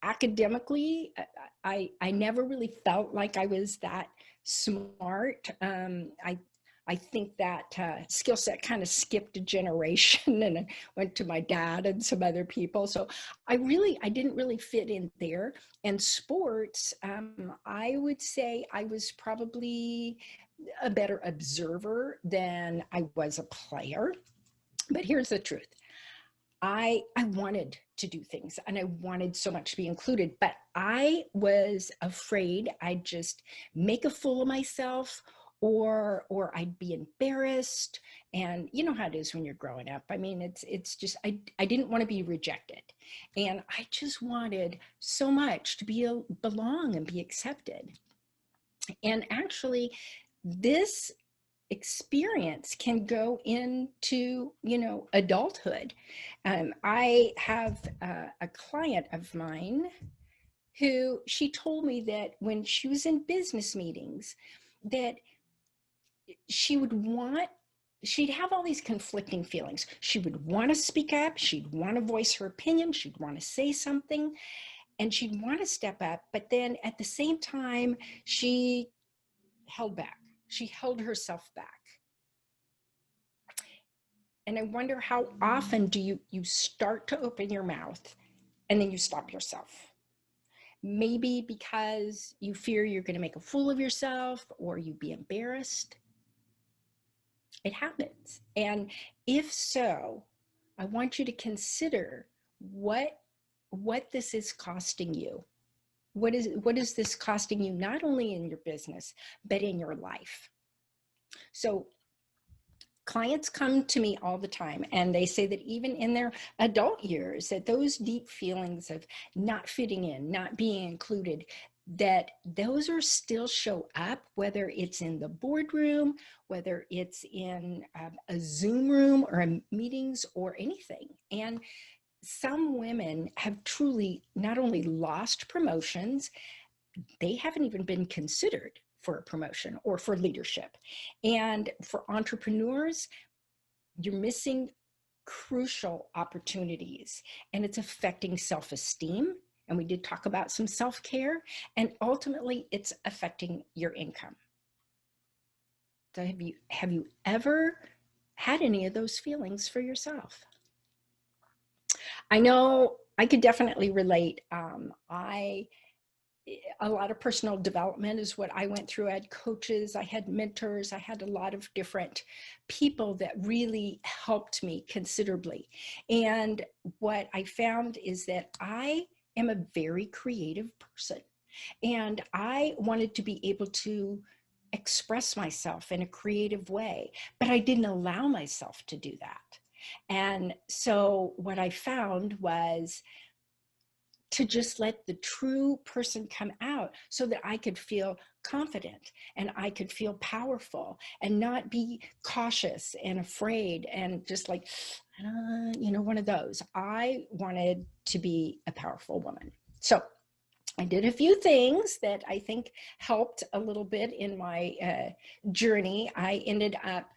academically, I never really felt like I was that smart. I think that skill set kind of skipped a generation and it went to my dad and some other people. So I didn't really fit in there. And sports, I would say I was probably a better observer than I was a player. But here's the truth. I wanted to do things and I wanted so much to be included, but I was afraid I'd just make a fool of myself or I'd be embarrassed. And you know how it is when you're growing up. I mean, it's just, I didn't want to be rejected. And I just wanted so much to belong and be accepted. And actually, this experience can go into, adulthood. I have a client of mine who she told me that when she was in business meetings, that she'd have all these conflicting feelings. She would want to speak up. She'd want to voice her opinion. She'd want to say something and she'd want to step up. But then at the same time, she held back. She held herself back. And I wonder how often do you start to open your mouth and then you stop yourself? Maybe because you fear you're going to make a fool of yourself or you'd be embarrassed. It happens. And if so, I want you to consider what this is costing you. What is this costing you, not only in your business, but in your life? So clients come to me all the time and they say that even in their adult years, that those deep feelings of not fitting in, not being included, that those are still show up, whether it's in the boardroom, whether it's in a Zoom room or a meetings or anything. And some women have truly not only lost promotions, they haven't even been considered for a promotion or for leadership. And for entrepreneurs, you're missing crucial opportunities and it's affecting self-esteem. And we did talk about some self-care, and ultimately it's affecting your income. So have you ever had any of those feelings for yourself? I know I could definitely relate. A lot of personal development is what I went through. I had coaches, I had mentors, I had a lot of different people that really helped me considerably. And what I found is that I am a very creative person. And I wanted to be able to express myself in a creative way, but I didn't allow myself to do that. And so what I found was to just let the true person come out so that I could feel confident and I could feel powerful and not be cautious and afraid and just like, one of those. I wanted to be a powerful woman. So I did a few things that I think helped a little bit in my journey. I ended up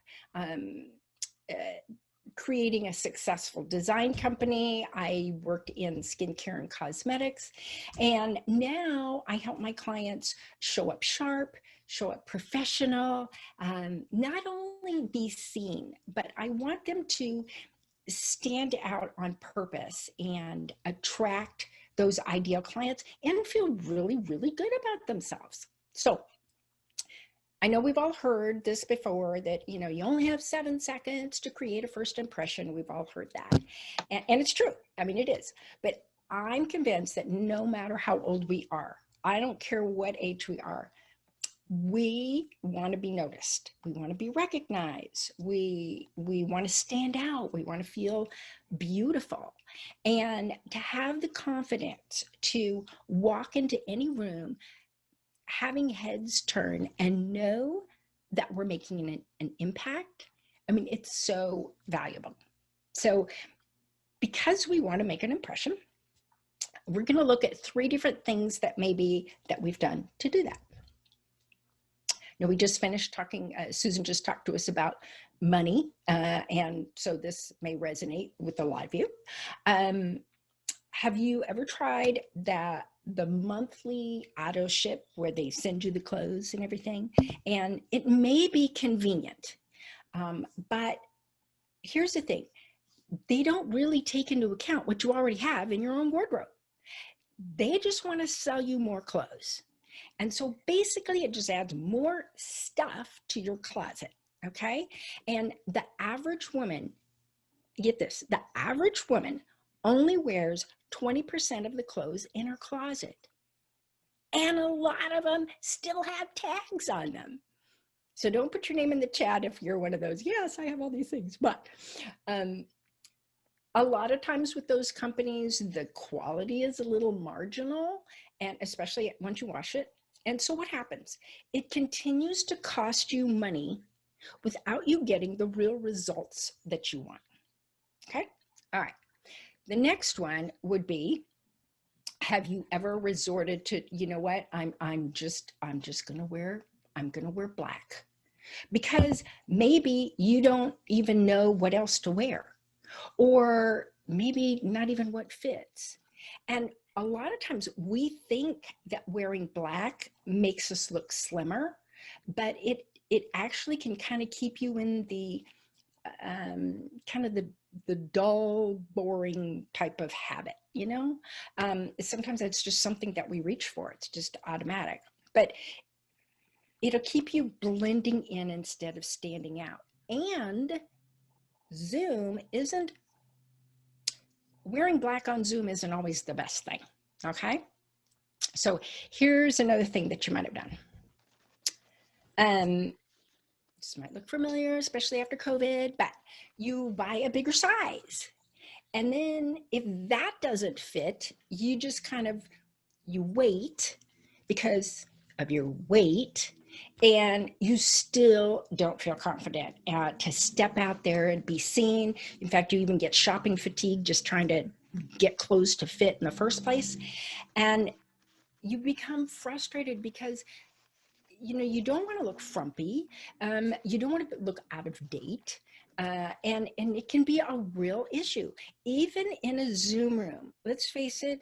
creating a successful design company. I worked in skincare and cosmetics. And now I help my clients show up sharp, show up professional, not only be seen, but I want them to stand out on purpose and attract those ideal clients and feel really, really good about themselves. So I know we've all heard this before that, you only have 7 seconds to create a first impression. We've all heard that. And it's true. I mean, it is. But I'm convinced that no matter how old we are, I don't care what age we are, we want to be noticed. We want to be recognized. We want to stand out. We want to feel beautiful. And to have the confidence to walk into any room, having heads turn and know that we're making an impact, I mean, it's so valuable. So because we want to make an impression, we're going to look at 3 different things that we've done to do that. Now, we just finished talking, Susan just talked to us about money, and so this may resonate with a lot of you. have you ever tried the monthly auto ship where they send you the clothes and everything? And it may be convenient, but here's the thing. They don't really take into account what you already have in your own wardrobe. They just want to sell you more clothes. And so basically it just adds more stuff to your closet, okay? And the average woman, get this, the average woman only wears 20% of the clothes in her closet. And a lot of them still have tags on them. So don't put your name in the chat if you're one of those, yes, I have all these things. But a lot of times with those companies, the quality is a little marginal, and especially once you wash it. And so what happens? It continues to cost you money without you getting the real results that you want. Okay? All right. The next one would be, have you ever resorted to, you know what, I'm just gonna wear black, because maybe you don't even know what else to wear, or maybe not even what fits. And a lot of times we think that wearing black makes us look slimmer, but it actually can kind of keep you in the kind of the dull, boring type of habit, you know? Sometimes it's just something that we reach for. It's just automatic, but it'll keep you blending in instead of standing out. And wearing black on Zoom isn't always the best thing, okay? So here's another thing that you might have done. This might look familiar, especially after COVID, but you buy a bigger size. And then if that doesn't fit, you just you wait because of your weight, and you still don't feel confident to step out there and be seen. In fact, you even get shopping fatigue just trying to get clothes to fit in the first place. And you become frustrated because you don't want to look frumpy. You don't want to look out of date. And it can be a real issue. Even in a Zoom room, let's face it,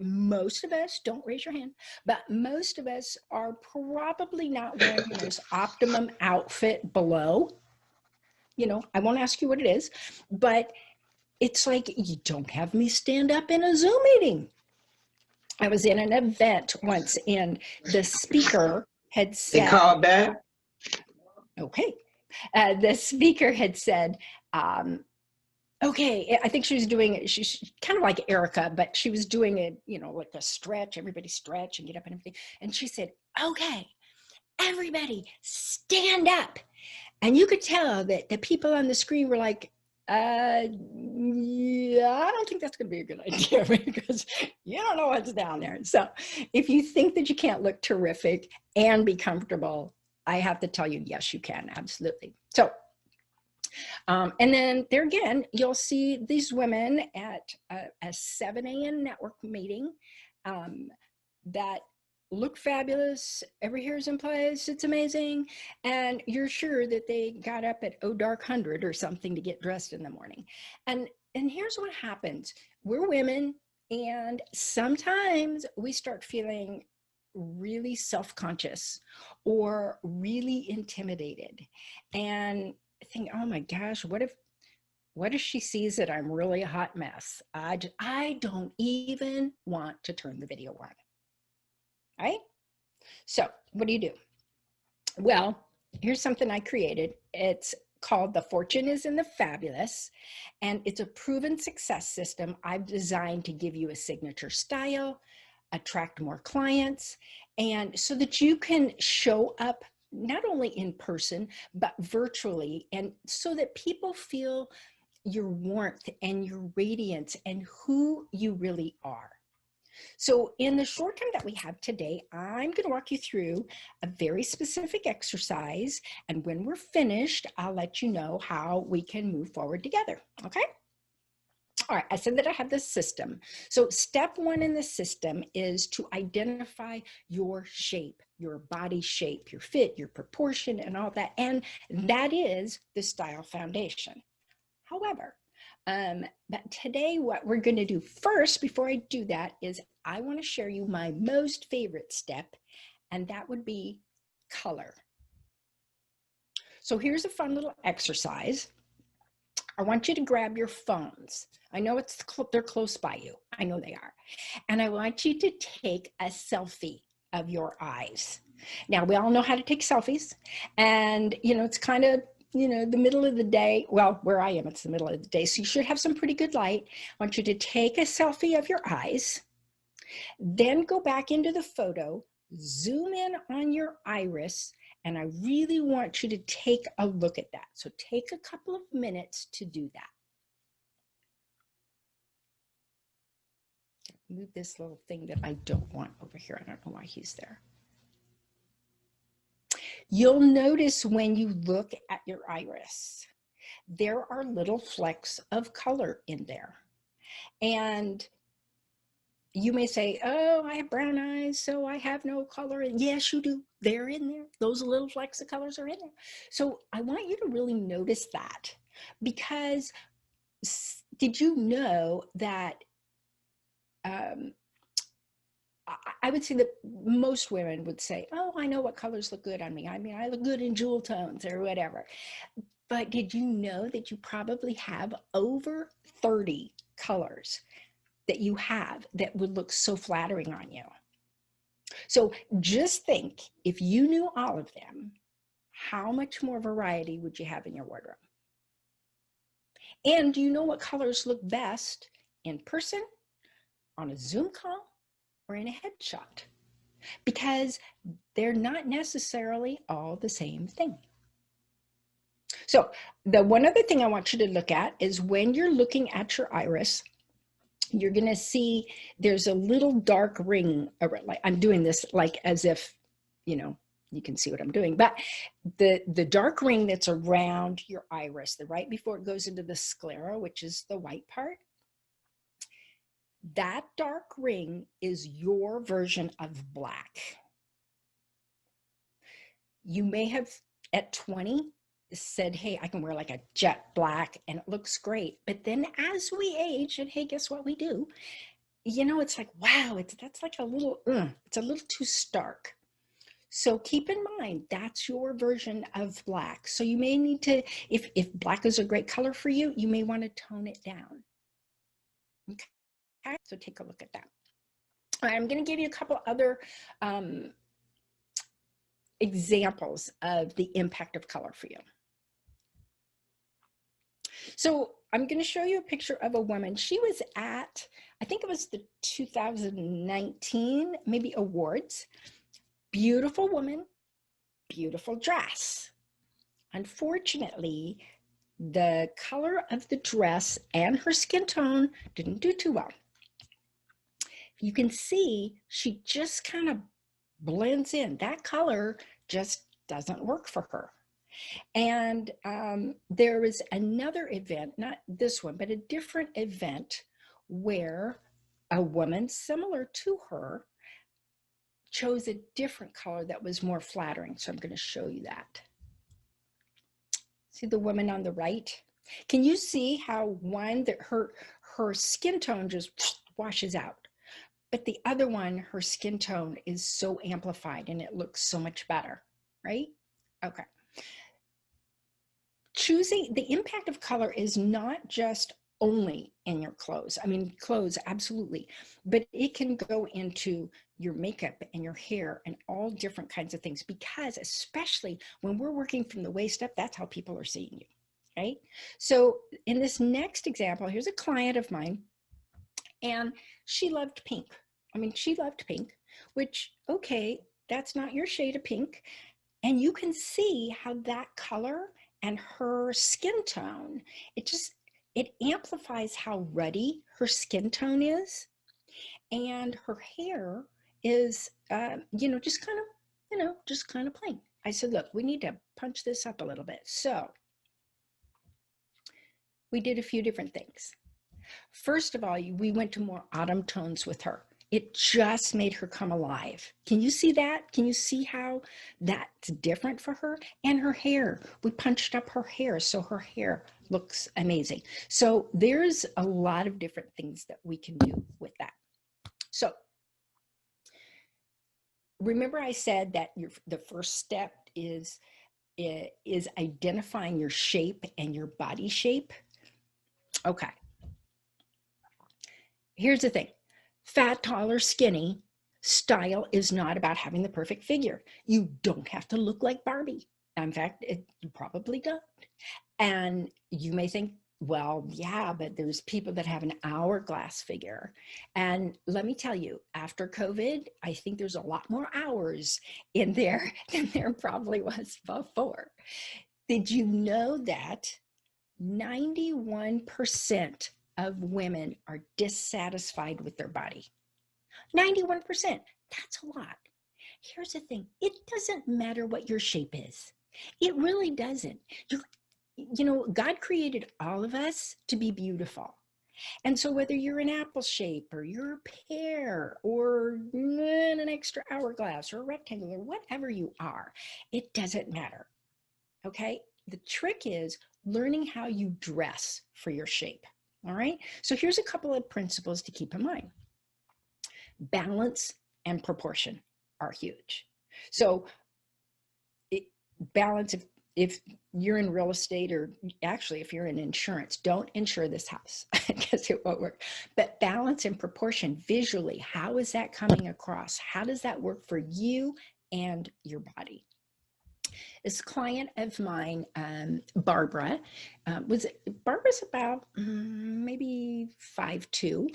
most of us, don't raise your hand, but most of us are probably not wearing the most optimum outfit below. I won't ask you what it is, but it's like, you don't have me stand up in a Zoom meeting. I was in an event once and the speaker had said, they called back. Okay. The speaker had said, okay, I think she's kind of like Erica, but she was doing it, like a stretch, everybody stretch and get up and everything. And she said, okay, everybody stand up. And you could tell that the people on the screen were like, yeah, I don't think that's going to be a good idea because you don't know what's down there. So if you think that you can't look terrific and be comfortable, I have to tell you, yes, you can. Absolutely. So, and then there again, you'll see these women at a 7 a.m. network meeting that look fabulous. Every hair's in place. It's amazing. And you're sure that they got up at dark 100 or something to get dressed in the morning. And here's what happens. We're women, and sometimes we start feeling really self-conscious or really intimidated and think, oh my gosh, what if she sees that I'm really a hot mess? I don't even want to turn the video on. Right? So what do? Well, here's something I created. It's called The Fortune is in the Fabulous, and it's a proven success system I've designed to give you a signature style, attract more clients, and so that you can show up not only in person, but virtually, and so that people feel your warmth and your radiance and who you really are. So in the short time that we have today, I'm going to walk you through a very specific exercise. And when we're finished, I'll let you know how we can move forward together. Okay? All right, I said that I have this system. So step 1 in the system is to identify your shape, your body shape, your fit, your proportion, and all that. And that is the style foundation. However, But today, what we're going to do first, before I do that, is I want to share you my most favorite step, and that would be color. So here's a fun little exercise. I want you to grab your phones. I know they're close by you. I know they are. And I want you to take a selfie of your eyes. Now, we all know how to take selfies. And, it's kind of, the middle of the day. Well, where I am, it's the middle of the day. So you should have some pretty good light. I want you to take a selfie of your eyes. Then go back into the photo, zoom in on your iris, and I really want you to take a look at that. So take a couple of minutes to do that. Move this little thing that I don't want over here. I don't know why he's there. You'll notice when you look at your iris, there are little flecks of color in there. And you may say, oh, I have brown eyes, so I have no color. And yes, you do. They're in there. Those little flecks of colors are in there. So I want you to really notice that, because did you know that I would say that most women would say, oh, I know what colors look good on me. I mean, I look good in jewel tones or whatever. But did you know that you probably have over 30 colors that you have that would look so flattering on you? So just think, if you knew all of them, how much more variety would you have in your wardrobe? And do you know what colors look best in person, on a Zoom call, or in a headshot? Because they're not necessarily all the same thing. So the one other thing I want you to look at is when you're looking at your iris, you're going to see there's a little dark ring around. Like I'm doing this like as if, you can see what I'm doing, but the dark ring that's around your iris, right before it goes into the sclera, which is the white part, that dark ring is your version of black. You may have at 20 said, hey, I can wear like a jet black and it looks great. But then as we age, and hey, guess what we do? It's like, wow, that's like a little, it's a little too stark. So keep in mind, that's your version of black. So you may need to, if black is a great color for you, you may want to tone it down. Okay, so take a look at that. All right, I'm going to give you a couple other examples of the impact of color for you. So I'm going to show you a picture of a woman. She was at, I think it was the 2019, maybe awards. Beautiful woman, beautiful dress. Unfortunately, the color of the dress and her skin tone didn't do too well. You can see she just kind of blends in. That color just doesn't work for her. And there was another event, not this one, but a different event where a woman similar to her chose a different color that was more flattering. So I'm going to show you that. See the woman on the right? Can you see how one that her skin tone just washes out, but the other one, her skin tone is so amplified and it looks so much better, right? Okay. Choosing the impact of color is not just only in your clothes. I mean, clothes, absolutely, but it can go into your makeup and your hair and all different kinds of things, because especially when we're working from the waist up, that's how people are seeing you, right? So in this next example, here's a client of mine, and she loved pink. I mean, she loved pink, which, okay, that's not your shade of pink. And you can see how that color and her skin tone, it amplifies how ruddy her skin tone is. And her hair is, just kind of plain. I said, look, we need to punch this up a little bit. So we did a few different things. First of all, we went to more autumn tones with her. It just made her come alive. Can you see that? Can you see how that's different for her? And her hair, we punched up her hair, so her hair looks amazing. So there's a lot of different things that we can do with that. So remember I said that the first step is identifying your shape and your body shape. Okay. Here's the thing. Fat, tall, or skinny, style is not about having the perfect figure. You don't have to look like Barbie. In fact, you probably don't. And you may think, well, yeah, but there's people that have an hourglass figure. And let me tell you, after COVID, I think there's a lot more hours in there than there probably was before. Did you know that 91% of women are dissatisfied with their body? 91%. That's a lot. Here's the thing. It doesn't matter what your shape is. It really doesn't. You know, God created all of us to be beautiful. And so whether you're an apple shape or you're a pear or an extra hourglass or a rectangle or whatever you are, it doesn't matter. Okay? The trick is learning how you dress for your shape. All right? So here's a couple of principles to keep in mind. Balance and proportion are huge. So balance, if you're in real estate, or actually if you're in insurance, don't insure this house because it won't work. But balance and proportion visually, how is that coming across? How does that work for you and your body? This client of mine, Barbara, Barbara's about maybe 5'2".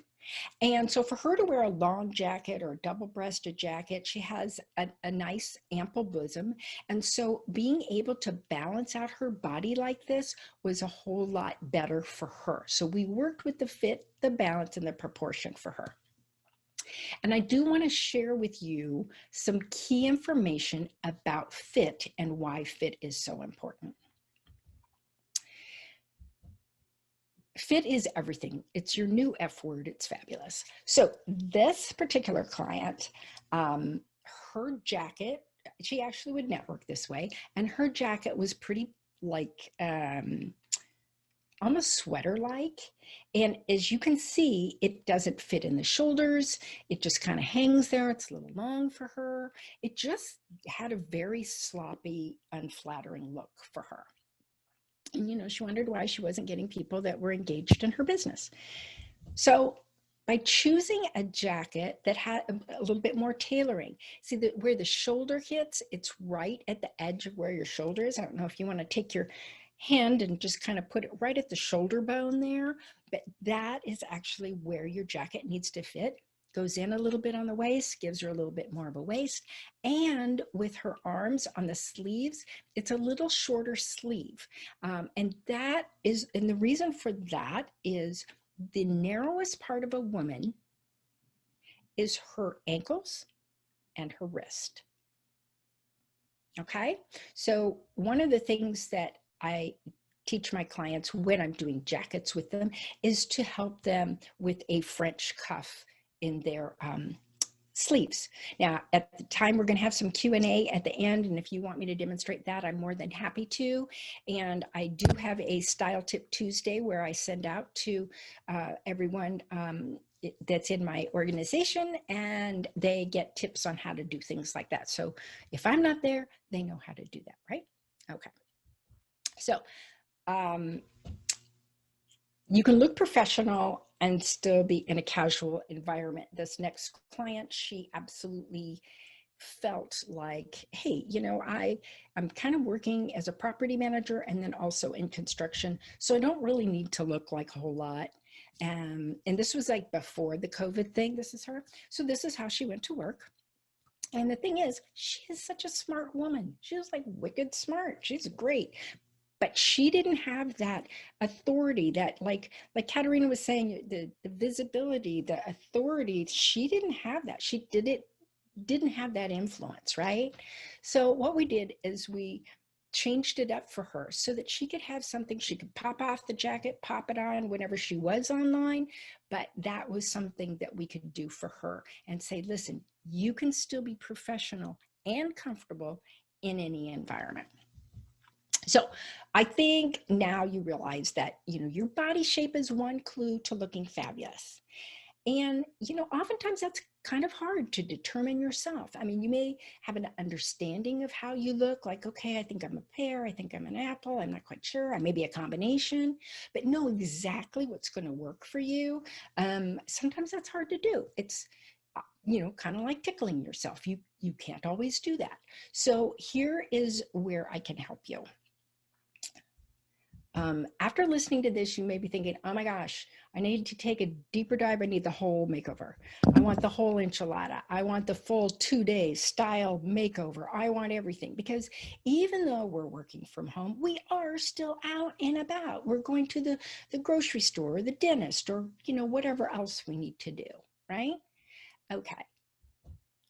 And so for her to wear a long jacket or a double-breasted jacket, she has a nice ample bosom. And so being able to balance out her body like this was a whole lot better for her. So we worked with the fit, the balance, and the proportion for her. And I do want to share with you some key information about fit and why fit is so important. Fit is everything. It's your new F word. It's fabulous. So this particular client, her jacket, she actually would network this way, and her jacket was pretty like almost sweater-like. And as you can see, it doesn't fit in the shoulders. It just kind of hangs there. It's a little long for her. It just had a very sloppy, unflattering look for her. And, you know, she wondered why she wasn't getting people that were engaged in her business. So by choosing a jacket that had a little bit more tailoring, see that where the shoulder hits, it's right at the edge of where your shoulder is. I don't know if you want to take your hand and just kind of put it right at the shoulder bone there, but that is actually where your jacket needs to fit. Goes in a little bit on the waist, gives her a little bit more of a waist. And with her arms on the sleeves, it's a little shorter sleeve. And the reason for that is the narrowest part of a woman is her ankles and her wrist. Okay, so one of the things that I teach my clients when I'm doing jackets with them is to help them with a French cuff in their sleeves. Now, at the time, we're going to have some Q&A at the end, and if you want me to demonstrate that, I'm more than happy to. And I do have a Style Tip Tuesday where I send out to everyone that's in my organization, and they get tips on how to do things like that. So if I'm not there, they know how to do that, right? Okay. So you can look professional and still be in a casual environment. This next client, she absolutely felt like, hey, you know, I'm kind of working as a property manager and then also in construction, so I don't really need to look like a whole lot. And this was like before the COVID thing. This is her. So this is how she went to work. And the thing is, she is such a smart woman. She was like wicked smart. She's great. But she didn't have that authority, that like Katerina was saying, the visibility, the authority. She didn't have that. She didn't have that influence, right? So what we did is we changed it up for her so that she could have something she could pop off the jacket, pop it on whenever she was online. But that was something that we could do for her and say, listen, you can still be professional and comfortable in any environment. So I think now you realize that, your body shape is one clue to looking fabulous. And, oftentimes that's kind of hard to determine yourself. I mean, you may have an understanding of how you look, like, okay, I think I'm a pear, I think I'm an apple, I'm not quite sure, I may be a combination, but know exactly what's going to work for you. Sometimes that's hard to do. It's, kind of like tickling yourself. You can't always do that. So here is where I can help you. After listening to this, you may be thinking, oh my gosh, I need to take a deeper dive. I need the whole makeover. I want the whole enchilada. I want the full 2-day style makeover. I want everything. Because even though we're working from home, we are still out and about. We're going to the grocery store or the dentist or, whatever else we need to do, right? Okay.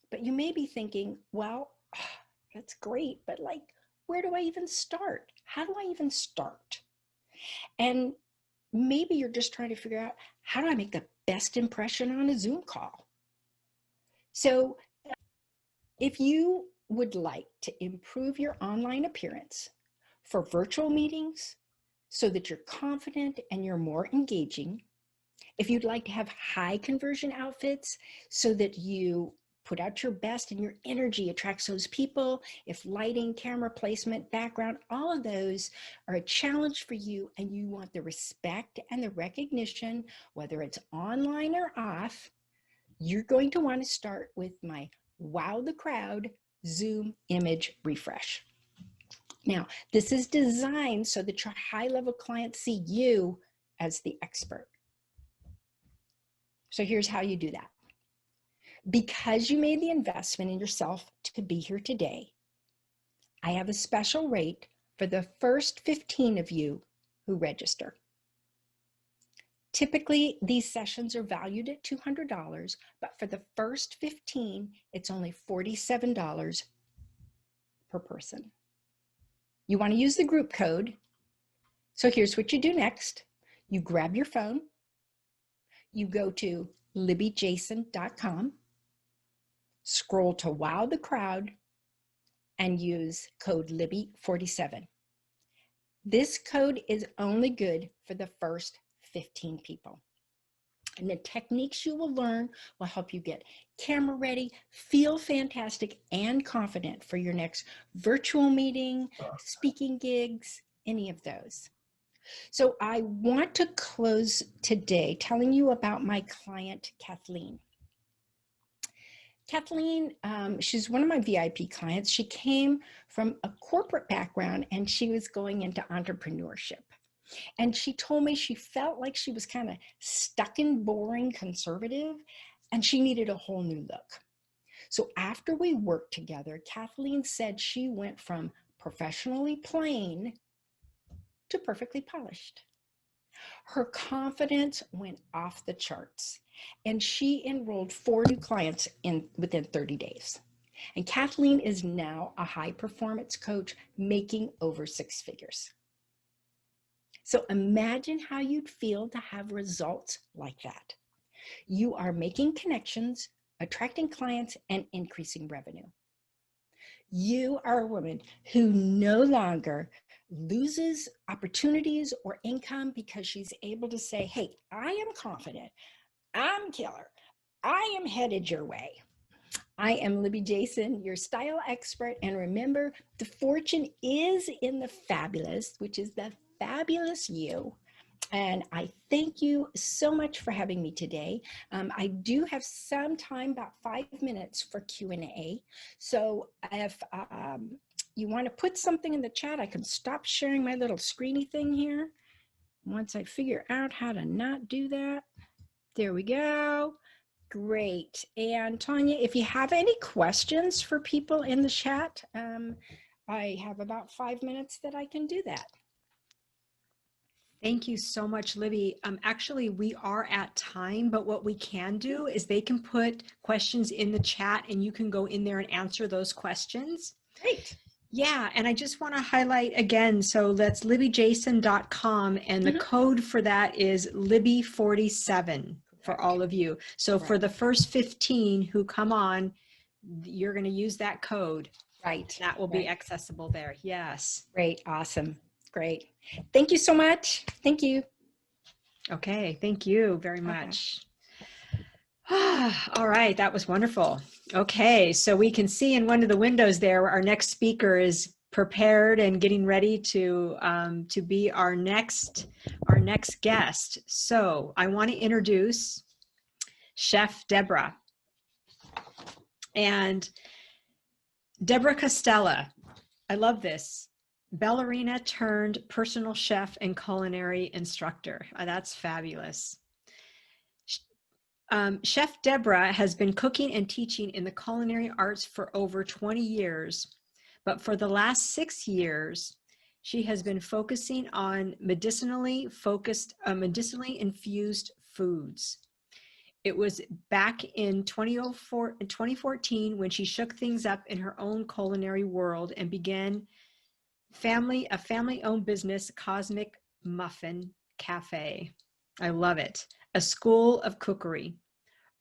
But you may be thinking, well, that's great, but where do I even start? How do I even start? And maybe you're just trying to figure out, how do I make the best impression on a Zoom call? So if you would like to improve your online appearance for virtual meetings so that you're confident and you're more engaging, if you'd like to have high conversion outfits so that you put out your best and your energy attracts those people, if lighting, camera placement, background, all of those are a challenge for you and you want the respect and the recognition, whether it's online or off, you're going to want to start with my Wow the Crowd Zoom image refresh. Now, this is designed so that your high-level clients see you as the expert. So here's how you do that. Because you made the investment in yourself to be here today, I have a special rate for the first 15 of you who register. Typically, these sessions are valued at $200, but for the first 15, it's only $47 per person. You want to use the group code. So here's what you do next. You grab your phone, you go to libbyjason.com, scroll to Wow the Crowd, and use code Libby47. This code is only good for the first 15 people. And the techniques you will learn will help you get camera ready, feel fantastic and confident for your next virtual meeting, speaking gigs, any of those. So I want to close today telling you about my client, Kathleen. Kathleen, she's one of my VIP clients. She came from a corporate background and she was going into entrepreneurship. And she told me she felt like she was kind of stuck in boring conservative and she needed a whole new look. So after we worked together, Kathleen said she went from professionally plain to perfectly polished. Her confidence went off the charts and she enrolled 4 new clients within 30 days. And Kathleen is now a high performance coach making over 6 figures. So imagine how you'd feel to have results like that. You are making connections, attracting clients, and increasing revenue. You are a woman who no longer loses opportunities or income because she's able to say, hey, I am confident, I'm killer, I am headed your way. I am Libby Jason, your style expert. And remember, the fortune is in the fabulous, which is the fabulous you. And I thank you so much for having me today. I do have some time, about 5 minutes for Q&A. So if you want to put something in the chat, I can stop sharing my little screeny thing here. Once I figure out how to not do that, there we go. Great. And Tanya, if you have any questions for people in the chat, I have about 5 minutes that I can do that. Thank you so much, Libby. Actually, we are at time, but what we can do is they can put questions in the chat and you can go in there and answer those questions. Great. Yeah, and I just want to highlight again, so that's libbyjason.com, and the code for that is Libby47 for all of you. So for the first 15 who come on, you're going to use that code. Right. That will be accessible there. Yes. Great. Awesome. Great. Thank you so much. Thank you. Okay. Thank you very much. All right. That was wonderful. Okay. So we can see in one of the windows there, our next speaker is prepared and getting ready to be our next guest. So I want to introduce Chef Deborah. And Deborah Costella, I love this. Ballerina turned personal chef and culinary instructor. That's fabulous. Chef Deborah has been cooking and teaching in the culinary arts for over 20 years, but for the last 6 years, she has been focusing on medicinally infused foods. It was back in 2014 when she shook things up in her own culinary world and began a family-owned business, Cosmic Muffin Cafe. I love it. A school of cookery.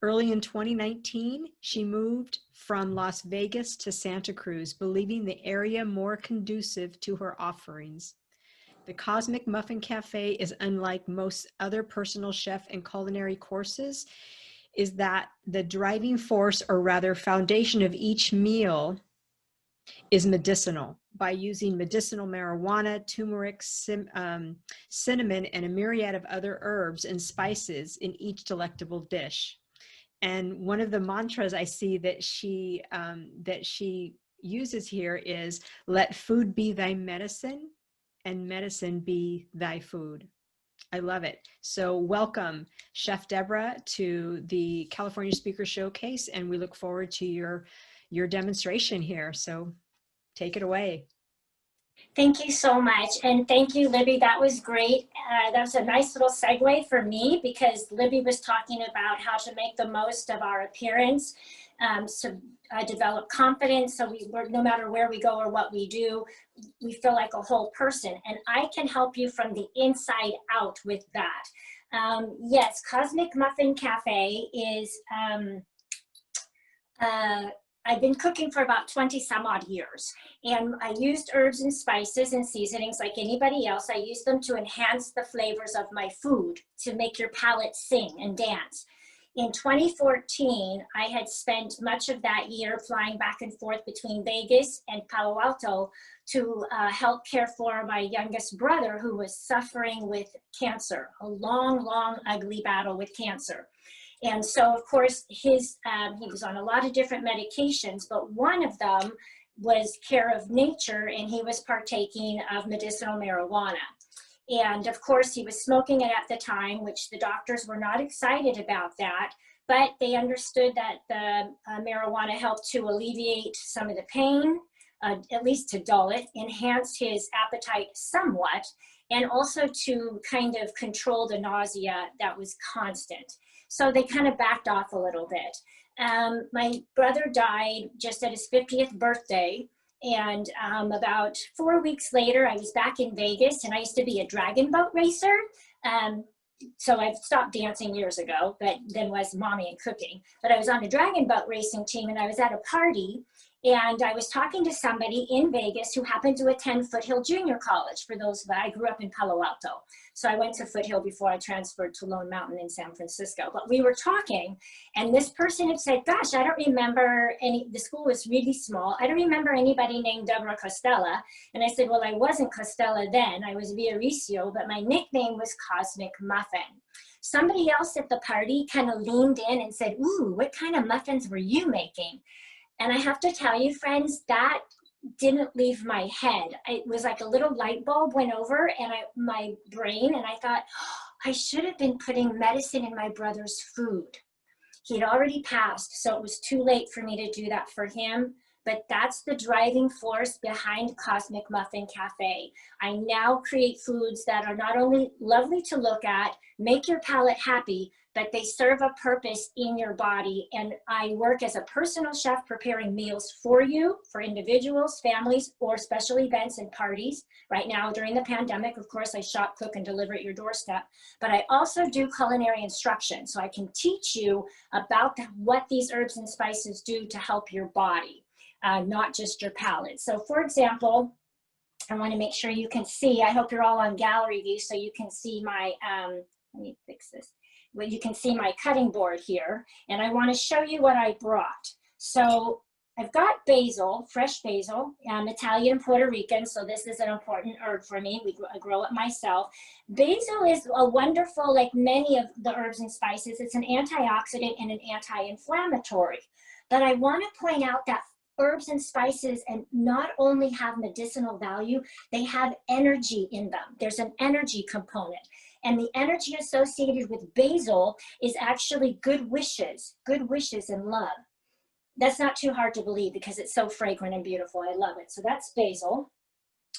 Early in 2019, she moved from Las Vegas to Santa Cruz, believing the area more conducive to her offerings. The Cosmic Muffin Cafe is unlike most other personal chef and culinary courses, is that the driving force, or rather foundation, of each meal is medicinal, by using medicinal marijuana, turmeric, cinnamon, and a myriad of other herbs and spices in each delectable dish. And one of the mantras I see that she uses here is, "Let food be thy medicine, and medicine be thy food." I love it. So welcome, Chef Deborah, to the California Speaker Showcase, and we look forward to your demonstration here. So take it away. Thank you so much. And thank you, Libby. That was great. That was a nice little segue for me, because Libby was talking about how to make the most of our appearance, develop confidence. So no matter where we go or what we do, we feel like a whole person. And I can help you from the inside out with that. Yes, Cosmic Muffin Cafe is, I've been cooking for about 20 some odd years, and I used herbs and spices and seasonings like anybody else. I use them to enhance the flavors of my food, to make your palate sing and dance. In 2014, I had spent much of that year flying back and forth between Vegas and Palo Alto to help care for my youngest brother, who was suffering with cancer, a long, long, ugly battle with cancer. And so, of course, he was on a lot of different medications, but one of them was Care of Nature, and he was partaking of medicinal marijuana. And of course, he was smoking it at the time, which the doctors were not excited about that, but they understood that the marijuana helped to alleviate some of the pain, at least to dull it, enhance his appetite somewhat, and also to kind of control the nausea that was constant. So they kind of backed off a little bit. My brother died just at his 50th birthday. And about 4 weeks later, I was back in Vegas, and I used to be a dragon boat racer. So I stopped dancing years ago, but then was mommy and cooking. But I was on a dragon boat racing team, and I was at a party, and I was talking to somebody in Vegas who happened to attend Foothill Junior College. For those I grew up in Palo Alto. So I went to Foothill before I transferred to Lone Mountain in San Francisco. But we were talking, and this person had said, gosh, I don't remember the school was really small. I don't remember anybody named Deborah Costella. And I said, well, I wasn't Costella then. I was Villaricio, but my nickname was Cosmic Muffin. Somebody else at the party kind of leaned in and said, ooh, what kind of muffins were you making? And I have to tell you, friends, that didn't leave my head. It was like a little light bulb went over my brain, and I thought, oh, I should have been putting medicine in my brother's food. He'd already passed, so it was too late for me to do that for him. but that's the driving force behind Cosmic Muffin Cafe. I now create foods that are not only lovely to look at, make your palate happy, but they serve a purpose in your body. And I work as a personal chef preparing meals for you, for individuals, families, or special events and parties. Right now, during the pandemic, of course, I shop, cook, and deliver at your doorstep. But I also do culinary instruction, so I can teach you about what these herbs and spices do to help your body, not just your palate. So for example, I want to make sure you can see, I hope you're all on gallery view so you can see my, let me fix this. Well, you can see my cutting board here, and I want to show you what I brought. So I've got basil, fresh basil. I'm Italian and Puerto Rican, so this is an important herb for me. I grow it myself. Basil is a wonderful, like many of the herbs and spices, it's an antioxidant and an anti-inflammatory. But I want to point out that herbs and spices and not only have medicinal value, they have energy in them. There's an energy component. And the energy associated with basil is actually good wishes and love. That's not too hard to believe because it's so fragrant and beautiful. I love it. So that's basil.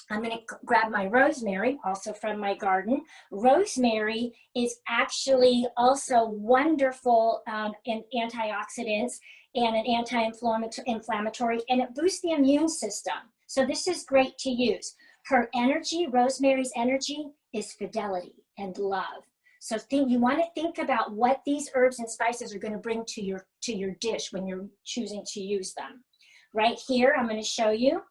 I'm going to grab my rosemary, also from my garden. Rosemary is actually also wonderful in antioxidants and an anti-inflammatory, and it boosts the immune system. So this is great to use. Her energy, Rosemary's energy, is fidelity and love. So you want to think about what these herbs and spices are going to bring to your dish when you're choosing to use them. Right here, I'm going to show you.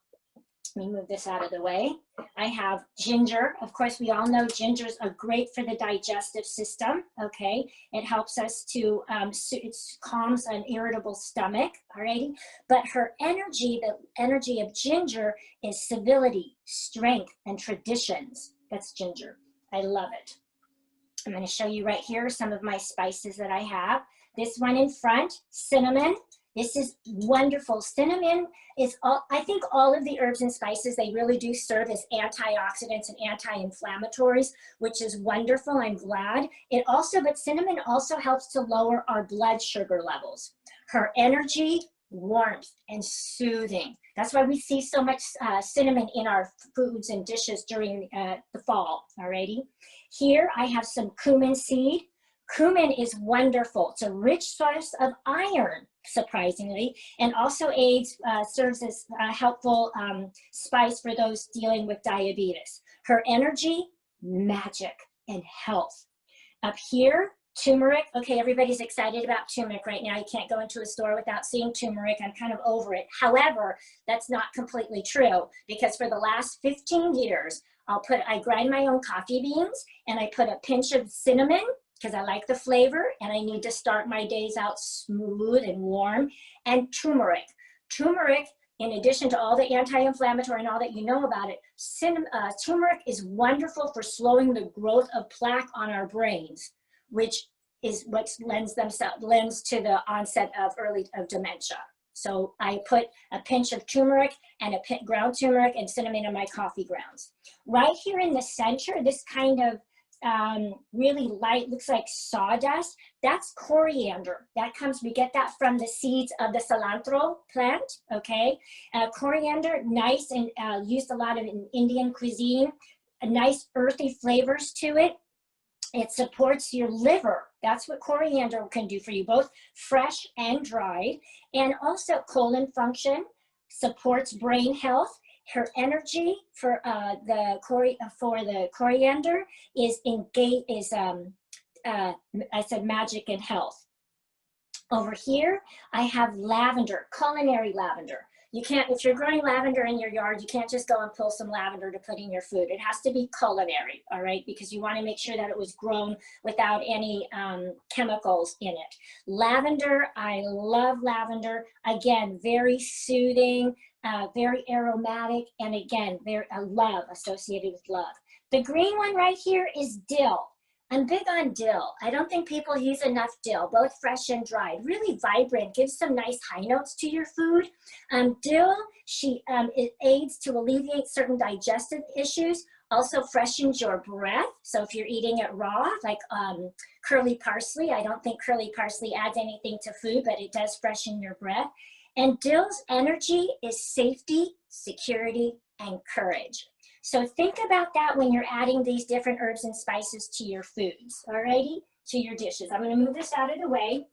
Let me move this out of the way. I have ginger. Of course, we all know gingers are great for the digestive system, okay? It helps us to, it calms an irritable stomach, alrighty? But her energy, the energy of ginger is civility, strength, and traditions. That's ginger. I love it. I'm going to show you right here some of my spices that I have. This one in front, cinnamon. This is wonderful. Cinnamon is I think all of the herbs and spices, they really do serve as antioxidants and anti-inflammatories, which is wonderful. I'm glad. But cinnamon also helps to lower our blood sugar levels. Her energy, warmth, and soothing. That's why we see so much cinnamon in our foods and dishes during the fall, alrighty? Here I have some cumin seed. Cumin is wonderful. It's a rich source of iron, surprisingly, and also serves as a helpful spice for those dealing with diabetes. Her energy, magic, and health. Up here, turmeric. Okay, everybody's excited about turmeric right now. You can't go into a store without seeing turmeric. I'm kind of over it. However, that's not completely true because for the last 15 years, I grind my own coffee beans and I put a pinch of cinnamon because I like the flavor and I need to start my days out smooth and warm, and turmeric. Turmeric, in addition to all the anti-inflammatory and all that you know about it, turmeric is wonderful for slowing the growth of plaque on our brains, which is what lends to the onset of dementia. So I put a pinch of turmeric and ground turmeric and cinnamon in my coffee grounds. Right here in the center, this kind of really light, looks like sawdust, that's coriander. We get that from the seeds of the cilantro plant, okay? Coriander, nice and used a lot in Indian cuisine, a nice earthy flavors to it. It supports your liver. That's what coriander can do for you, both fresh and dried. And also colon function, supports brain health. Her energy for the coriander is I said magic and health. Over here, I have lavender, culinary lavender. You can't, if you're growing lavender in your yard, you can't just go and pull some lavender to put in your food. It has to be culinary, all right? Because you want to make sure that it was grown without any chemicals in it. Lavender, I love lavender. Again, very soothing, very aromatic, and again, a love associated with love. The green one right here is dill. I'm big on dill. I don't think people use enough dill, both fresh and dried. Really vibrant, gives some nice high notes to your food. Dill, it aids to alleviate certain digestive issues, also freshens your breath. So if you're eating it raw, like curly parsley, I don't think curly parsley adds anything to food, but it does freshen your breath. And dill's energy is safety, security, and courage. So think about that when you're adding these different herbs and spices to your foods, alrighty, to your dishes. I'm gonna move this out of the way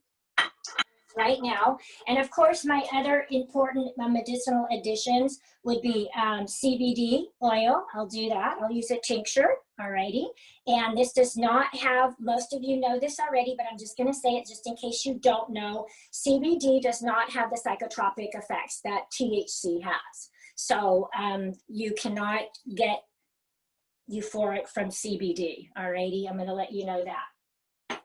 right now. And of course, my other important medicinal additions would be CBD oil. I'll do that. I'll use a tincture, alrighty. And this does not have, most of you know this already, but I'm just gonna say it just in case you don't know. CBD does not have the psychotropic effects that THC has. So you cannot get euphoric from CBD, alrighty? I'm gonna let you know that.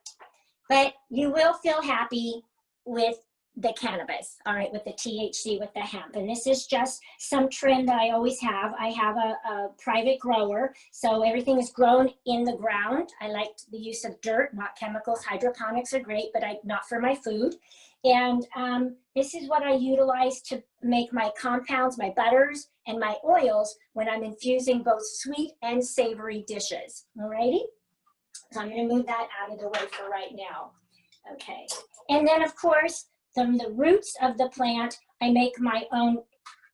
But you will feel happy with the cannabis, all right, with the THC, with the hemp. And this is just some trim that I always have. I have a private grower, so everything is grown in the ground. I like the use of dirt, not chemicals. Hydroponics are great, but not for my food. And this is what I utilize to make my compounds, my butters, and my oils when I'm infusing both sweet and savory dishes, all righty? So I'm gonna move that out of the way for right now. Okay, and then of course, from the roots of the plant, I make my own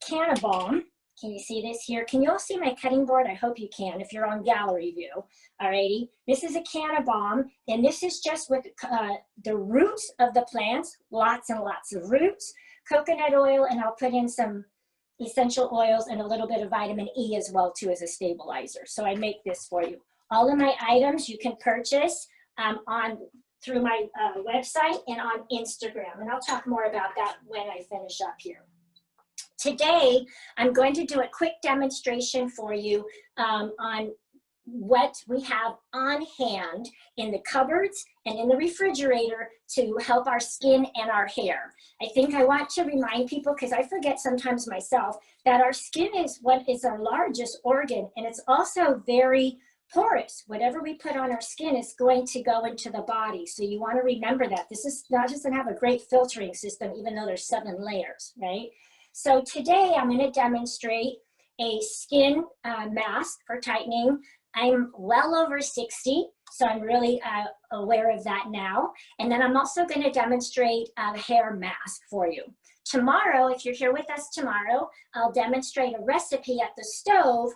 canna balm. Can you see this here? Can you all see my cutting board? I hope you can if you're on gallery view. Alrighty, this is a canna balm, and this is just with the roots of the plants, lots and lots of roots, coconut oil, and I'll put in some essential oils and a little bit of vitamin E as well too as a stabilizer. So I make this for you. All of my items you can purchase through my website and on Instagram. And I'll talk more about that when I finish up here. Today, I'm going to do a quick demonstration for you on what we have on hand in the cupboards and in the refrigerator to help our skin and our hair. I think I want to remind people, because I forget sometimes myself, that our skin is what is our largest organ, and it's also very porous. Whatever we put on our skin is going to go into the body. So you want to remember that. This is not just going to have a great filtering system, even though there's 7 layers, right? So today I'm going to demonstrate a skin mask for tightening. I'm well over 60, so I'm really aware of that now. And then I'm also going to demonstrate a hair mask for you. Tomorrow, if you're here with us tomorrow, I'll demonstrate a recipe at the stove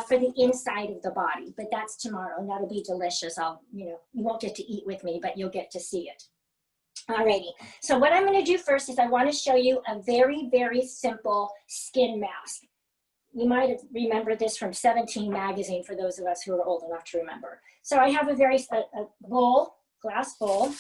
for the inside of the body, but that's tomorrow, and that'll be delicious. You won't get to eat with me, but you'll get to see it. Alrighty, so what I'm gonna do first is I wanna show you a very, very simple skin mask. You might have remembered this from 17 magazine for those of us who are old enough to remember. So I have a bowl, glass bowl,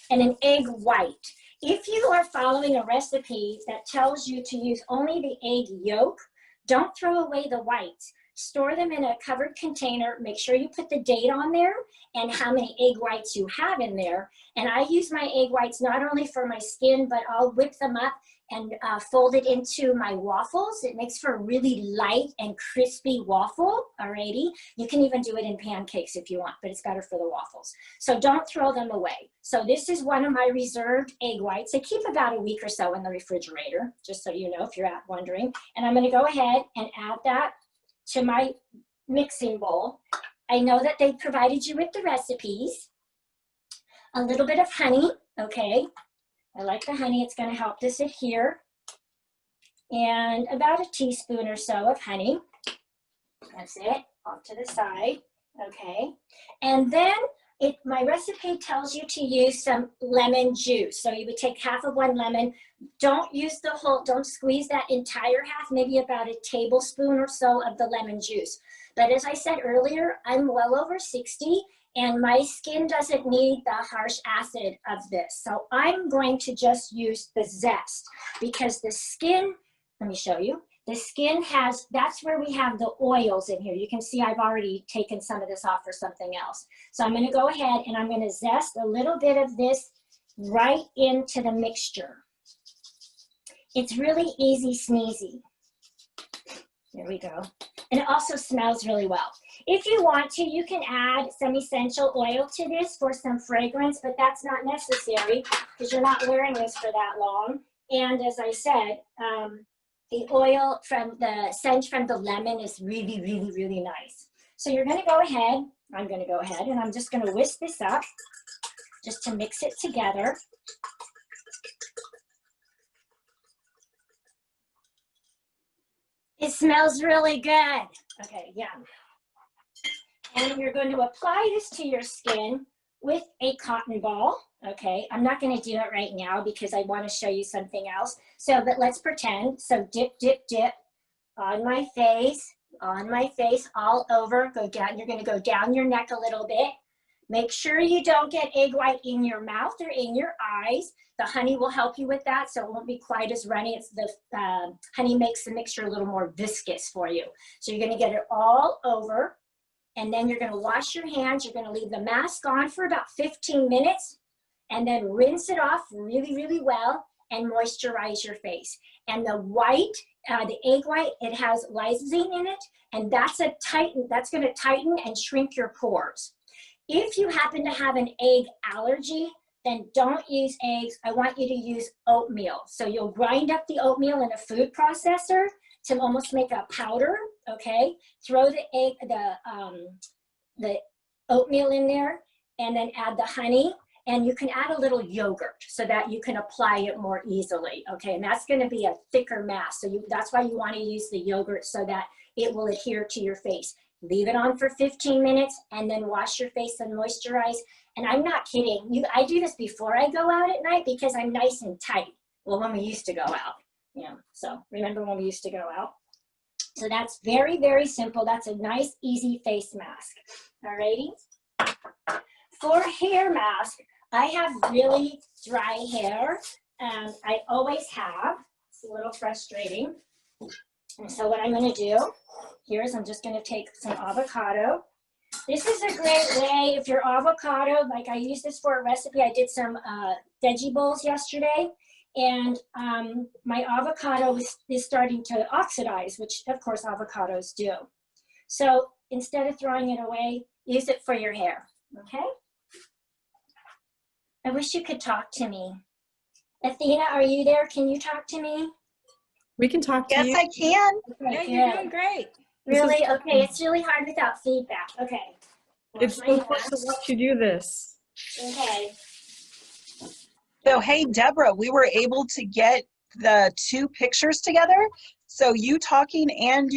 and an egg white. If you are following a recipe that tells you to use only the egg yolk, don't throw away the whites. Store them in a covered container. Make sure you put the date on there and how many egg whites you have in there. And I use my egg whites not only for my skin, but I'll whip them up and fold it into my waffles. It makes for a really light and crispy waffle, alrighty? You can even do it in pancakes if you want, but it's better for the waffles. So don't throw them away. So this is one of my reserved egg whites. They keep about a week or so in the refrigerator, just so you know if you're wondering. And I'm gonna go ahead and add that to my mixing bowl. I know that they provided you with the recipes. A little bit of honey, okay? I like the honey, it's gonna help this adhere. And about a teaspoon or so of honey. That's it, off to the side, okay? And then my recipe tells you to use some lemon juice. So you would take half of one lemon. Don't use the whole, don't squeeze that entire half, maybe about a tablespoon or so of the lemon juice. But as I said earlier, I'm well over 60 and my skin doesn't need the harsh acid of this. So I'm going to just use the zest because the skin, let me show you. The skin has, that's where we have the oils in here. You can see I've already taken some of this off for something else. So I'm gonna go ahead and I'm gonna zest a little bit of this right into the mixture. It's really easy sneezy. There we go. And it also smells really well. If you want to, you can add some essential oil to this for some fragrance, but that's not necessary because you're not wearing this for that long. And as I said, the oil from the scent from the lemon is really, really, really nice. So you're gonna go ahead, I'm gonna go ahead and I'm just gonna whisk this up just to mix it together. It smells really good. Okay, yeah. And you're going to apply this to your skin with a cotton ball. Okay, I'm not going to do it right now because I want to show you something else. So, but let's pretend. So dip, dip, dip on my face, all over. Go down. You're going to go down your neck a little bit. Make sure you don't get egg white in your mouth or in your eyes. The honey will help you with that, so it won't be quite as runny. It's the honey makes the mixture a little more viscous for you. So you're going to get it all over, and then you're going to wash your hands. You're going to leave the mask on for about 15 minutes, and then rinse it off really, really well and moisturize your face. And the white, the egg white, it has lysine in it, and that's going to tighten and shrink your pores. If you happen to have an egg allergy, then don't use eggs. I want you to use oatmeal. So you'll grind up the oatmeal in a food processor to almost make a powder, okay? Throw the oatmeal in there and then add the honey, and you can add a little yogurt so that you can apply it more easily, okay? And that's gonna be a thicker mask. So that's why you wanna use the yogurt so that it will adhere to your face. Leave it on for 15 minutes and then wash your face and moisturize. And I'm not kidding. I do this before I go out at night because I'm nice and tight. Well, when we used to go out, so remember when we used to go out? So that's very, very simple. That's a nice, easy face mask. Alrighty. For hair mask, I have really dry hair. I always have. It's a little frustrating. And so what I'm going to do here is I'm just going to take some avocado. This is a great way if your avocado, like I use this for a recipe. I did some veggie bowls yesterday, and my avocado is starting to oxidize, which of course avocados do. So instead of throwing it away, use it for your hair, okay? I wish you could talk to me. Athena, are you there? Can you talk to me? We can talk to you. Yes, I can. Okay, Yeah, you're doing great. Really? Okay, it's really hard without feedback. Okay. It's so fun to watch you do this. Okay. So, hey, Deborah, we were able to get the two pictures together. So you talking and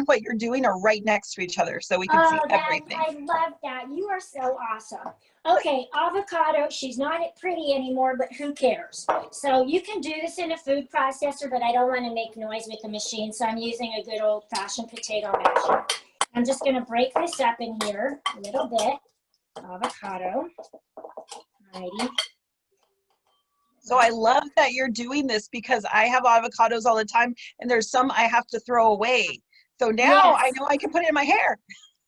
what you're doing are right next to each other, so we can see everything. I love that. You are so awesome. Okay, avocado, she's not pretty anymore, but who cares? So you can do this in a food processor, but I don't want to make noise with the machine, so I'm using a good old-fashioned potato masher. I'm just going to break this up in here a little bit. Avocado. Alrighty. So I love that you're doing this because I have avocados all the time, and there's some I have to throw away. So now I know I can put it in my hair.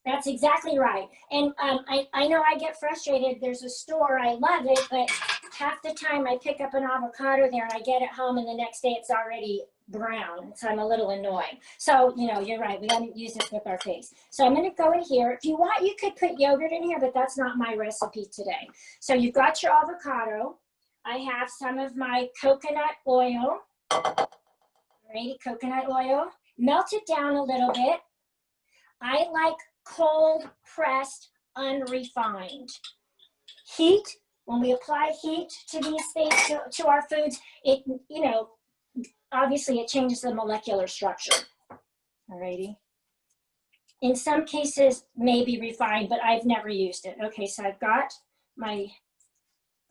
That's exactly right. And I know I get frustrated. There's a store, I love it, but half the time I pick up an avocado there and I get it home and the next day it's already brown. So I'm a little annoyed. So, you're right. We gotta use this with our face. So I'm gonna go in here. If you want, you could put yogurt in here, but that's not my recipe today. So you've got your avocado. I have some of my coconut oil. Alrighty, coconut oil. Melt it down a little bit. I like cold pressed, unrefined. Heat, when we apply heat to these things, to our foods, it, obviously it changes the molecular structure. Alrighty. In some cases, maybe refined, but I've never used it. Okay, so I've got my,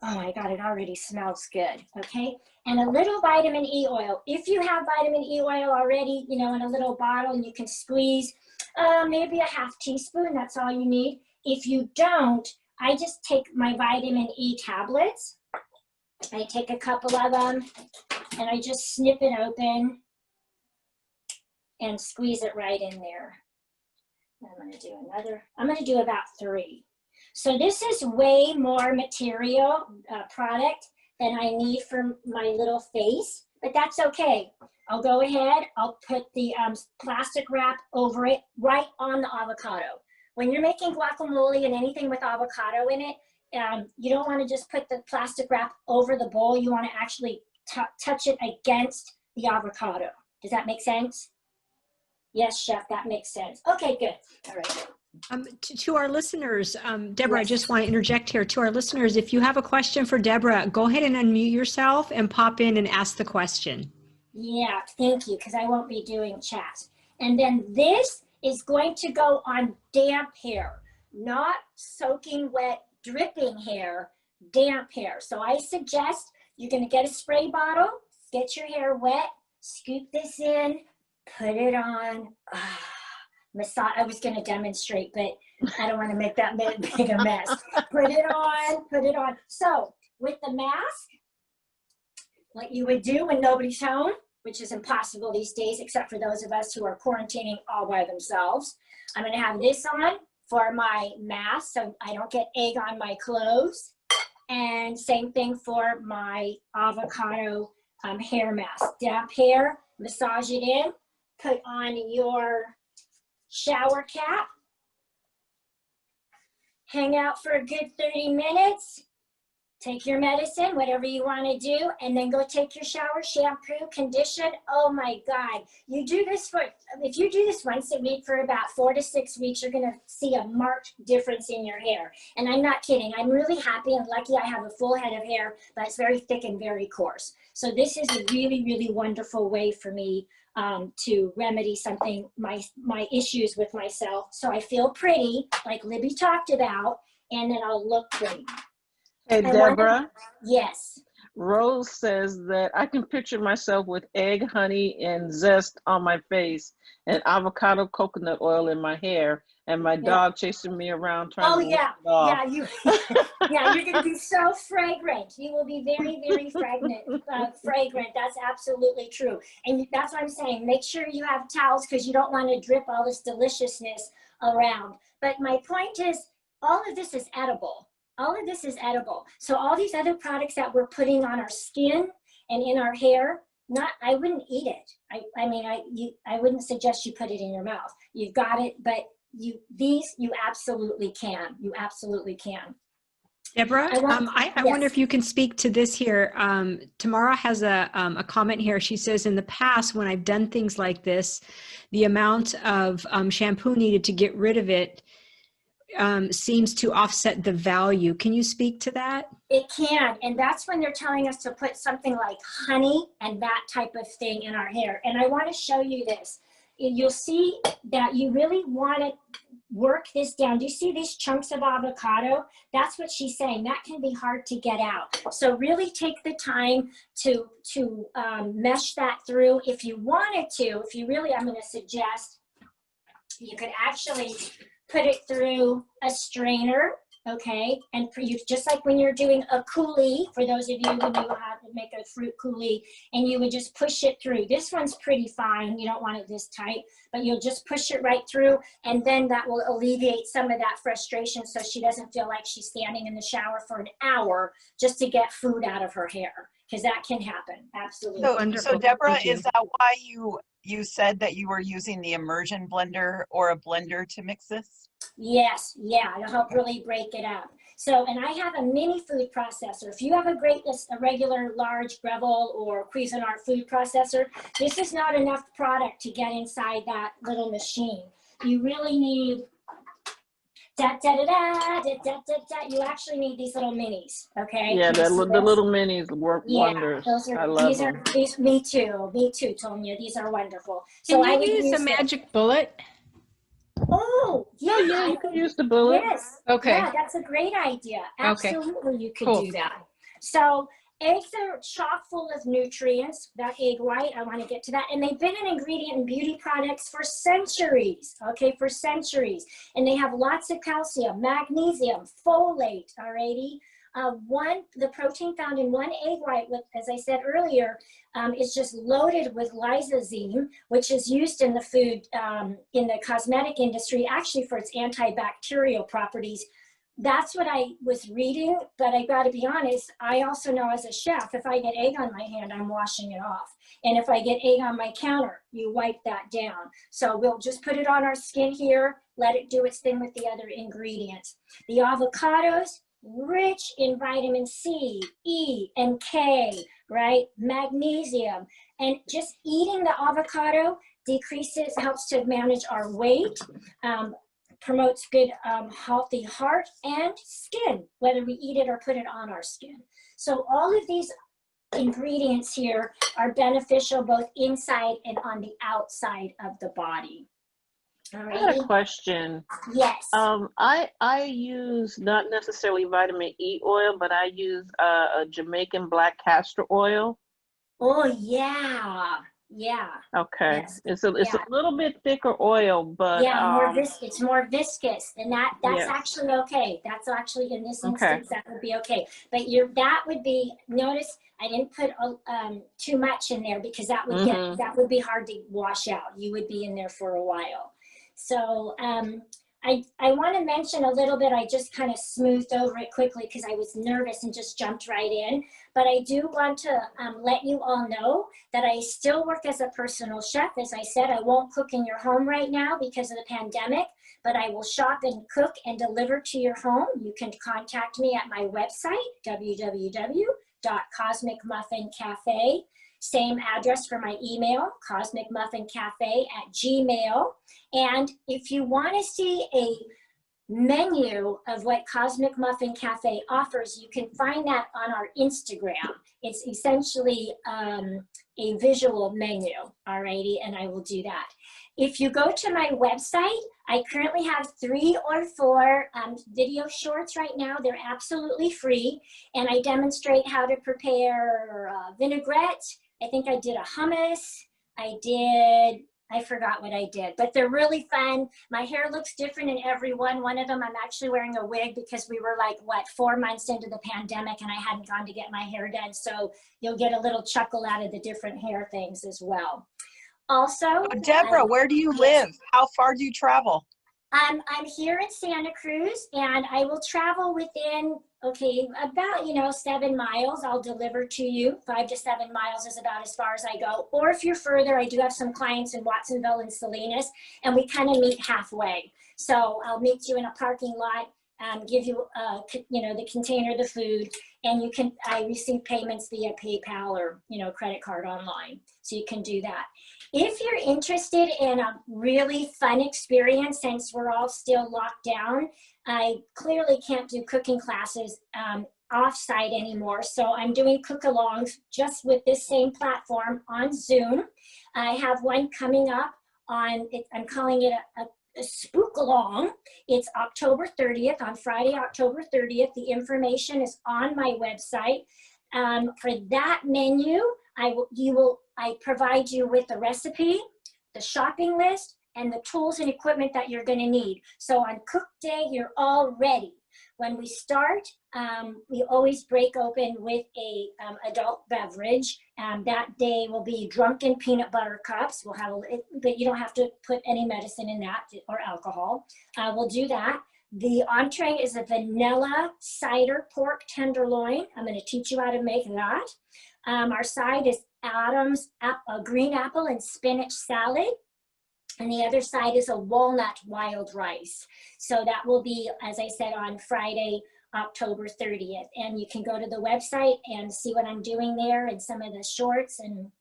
oh my God, it already smells good, okay? And a little vitamin E oil. If you have vitamin E oil already, in a little bottle and you can squeeze, maybe a half teaspoon, that's all you need. If you don't, I just take my vitamin E tablets. I take a couple of them and I just snip it open and squeeze it right in there. I'm gonna do about 3. So this is way more material, product than I need for my little face, but that's okay. I'll go ahead, I'll put the plastic wrap over it right on the avocado. When you're making guacamole and anything with avocado in it, you don't want to just put the plastic wrap over the bowl. You want to actually touch it against the avocado. Does that make sense? Yes, Chef, that makes sense. Okay, good. All right. To our listeners, Deborah, yes. I just want to interject here. To our listeners, if you have a question for Deborah, go ahead and unmute yourself and pop in and ask the question. Yeah, thank you, because I won't be doing chat. And then this is going to go on damp hair, not soaking wet, dripping hair, damp hair. So I suggest you're going to get a spray bottle, get your hair wet, scoop this in, put it on. Massage. I was going to demonstrate, but I don't want to make that big a mess. Put it on. So with the mask, what you would do when nobody's home, which is impossible these days, except for those of us who are quarantining all by themselves. I'm going to have this on for my mask so I don't get egg on my clothes. And same thing for my avocado hair mask. Damp hair, massage it in, put on your shower cap, hang out for a good 30 minutes, take your medicine, whatever you want to do, and then go take your shower, shampoo, condition. Oh my God. You do this if you do this once a week for about 4 to 6 weeks, you're going to see a marked difference in your hair. And I'm not kidding. I'm really happy and lucky I have a full head of hair, but it's very thick and very coarse. So this is a really, really wonderful way for me to remedy something, my issues with myself. So I feel pretty, like Libby talked about, and then I'll look pretty. Hey, Deborah. Yes. Rose says that I can picture myself with egg, honey, and zest on my face, and avocado coconut oil in my hair, and my dog chasing me around trying to lick it off. Yeah, you're going to be so fragrant. You will be very, very fragrant. That's absolutely true. And that's what I'm saying. Make sure you have towels because you don't want to drip all this deliciousness around. But my point is, all of this is edible. All of this is edible. So all these other products that we're putting on our skin and in our hair, I wouldn't eat it. I wouldn't suggest you put it in your mouth. You've got it, but you absolutely can. You absolutely can. Deborah, I wonder if you can speak to this here. Tamara has a comment here. She says, in the past, when I've done things like this, the amount of shampoo needed to get rid of it seems to offset the value. Can you speak to that? It can, and that's when they're telling us to put something like honey and that type of thing in our hair. And I want to show you this. You'll see that you really want to work this down. Do you see these chunks of avocado? That's what she's saying. That can be hard to get out. So really take the time to mesh that through. If you wanted to, I'm going to suggest you could actually put it through a strainer, okay? And for you, just like when you're doing a coulis, for those of you who know how to make a fruit coulis, and you would just push it through. This one's pretty fine. You don't want it this tight, but you'll just push it right through, and then that will alleviate some of that frustration so she doesn't feel like she's standing in the shower for an hour just to get food out of her hair, because that can happen. Absolutely. So Deborah, is that why you said that you were using the immersion blender or a blender to mix this? Yes, yeah, it'll help really break it up. So, and I have a mini food processor. If you have a regular large Breville or Cuisinart food processor, this is not enough product to get inside that little machine. You really need you actually need these little minis, okay? Yeah, the little minis work wonders. I love them. Me too, Tonya. These are wonderful. So I use a magic bullet. Oh, yeah. You can use the bullet. Yes. Okay. Yeah, that's a great idea. Absolutely, you could do that. So eggs are chock full of nutrients. That egg white, I want to get to that. And they've been an ingredient in beauty products for centuries, okay, for centuries. And they have lots of calcium, magnesium, folate, alrighty. The protein found in one egg white, as I said earlier, is just loaded with lysosine, which is used in the food, in the cosmetic industry, actually for its antibacterial properties. That's what I was reading, but I gotta be honest, I also know as a chef, if I get egg on my hand, I'm washing it off. And if I get egg on my counter, you wipe that down. So we'll just put it on our skin here, let it do its thing with the other ingredients. The avocados, rich in vitamin C, E, and K, right? Magnesium. And just eating the avocado helps to manage our weight, promotes good, healthy heart and skin, whether we eat it or put it on our skin. So all of these ingredients here are beneficial both inside and on the outside of the body. I had a Alrighty? question. Yes. I use not necessarily vitamin E oil, but I use a Jamaican black castor oil. Oh yeah. Yeah. Okay, Yes. it's a Yeah. little bit thicker oil, but Yeah, it's more viscous, and that's yes. actually okay. That's actually, in this Okay. instance, that would be okay. But that would be, notice I didn't put too much in there, because that would that would be hard to wash out. You would be in there for a while. So I want to mention a little bit, I just kind of smoothed over it quickly because I was nervous and just jumped right in. But I do want to let you all know that I still work as a personal chef. As I said, I won't cook in your home right now because of the pandemic, but I will shop and cook and deliver to your home. You can contact me at my website, www.cosmicmuffincafe. Same address for my email, cosmicmuffincafe@gmail. And if you want to see a menu of what Cosmic Muffin Cafe offers, you can find that on our Instagram. It's essentially a visual menu, alrighty, and I will do that. If you go to my website, I currently have 3 or 4 video shorts right now. They're absolutely free, and I demonstrate how to prepare vinaigrette. I think I did a hummus. I forgot what I did, but they're really fun. My hair looks different in every one. One of them, I'm actually wearing a wig because we were like, 4 months into the pandemic and I hadn't gone to get my hair done. So you'll get a little chuckle out of the different hair things as well. Also, Deborah, where do you live? How far do you travel? I'm here in Santa Cruz, and I will travel within, about, 7 miles. I'll deliver to you. 5 to 7 miles is about as far as I go. Or if you're further, I do have some clients in Watsonville and Salinas, and we kind of meet halfway. So I'll meet you in a parking lot, give you, the container, the food, and I receive payments via PayPal or, credit card online. So you can do that. If you're interested in a really fun experience, since we're all still locked down, I clearly can't do cooking classes off-site anymore. So I'm doing cook-alongs just with this same platform on Zoom. I have one coming up I'm calling it a spook-along. It's October 30th, on Friday, October 30th. The information is on my website. For that menu, I provide you with the recipe, the shopping list, and the tools and equipment that you're going to need. So on cook day, you're all ready. When we start, we always break open with a adult beverage. That day will be drunken peanut butter cups. We'll have, but you don't have to put any medicine in that or alcohol. We'll do that. The entree is a vanilla cider pork tenderloin. I'm going to teach you how to make that. Our side is Adam's green apple and spinach salad. And the other side is a walnut wild rice. So that will be, as I said, on Friday, October 30th. And you can go to the website and see what I'm doing there and some of the shorts and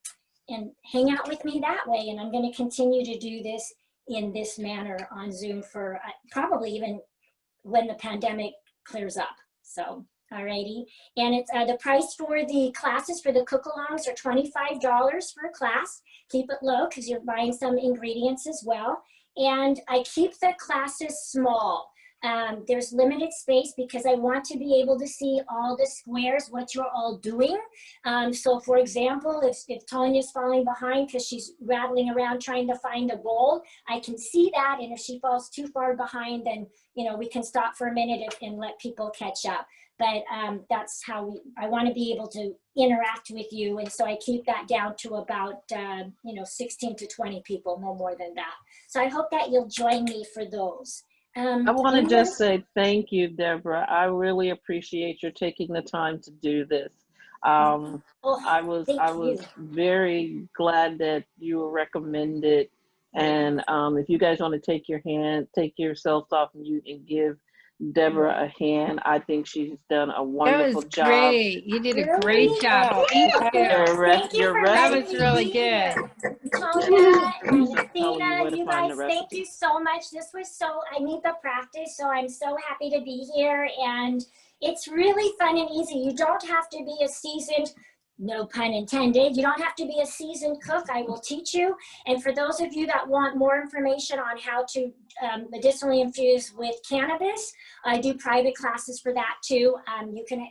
hang out with me that way. And I'm going to continue to do this in this manner on Zoom for probably even when the pandemic clears up. So, alrighty. And it's the price for the classes for the cook-alongs are $25 for a class. Keep it low because you're buying some ingredients as well. And I keep the classes small. There's limited space because I want to be able to see all the squares, what you're all doing. So for example, if Tanya's falling behind because she's rattling around trying to find a bowl, I can see that. And if she falls too far behind, then, we can stop for a minute and let people catch up. But that's how I want to be able to interact with you. And so I keep that down to about, 16 to 20 people, no more than that. So I hope that you'll join me for those. I want to just say thank you, Deborah. I really appreciate your taking the time to do this. I was very glad that you were recommended. And if you guys want to take yourselves off and give Deborah a hand, I think she's done a wonderful job. That was great. You did a great job. Thank you. That was really good. Tonya and Athena, you guys, thank you so much. This was I need the practice, so I'm so happy to be here. And it's really fun and easy. You don't have to be a seasoned no pun intended. You don't have to be a seasoned cook. I will teach you. And for those of you that want more information on how to medicinally infuse with cannabis, I do private classes for that too. You can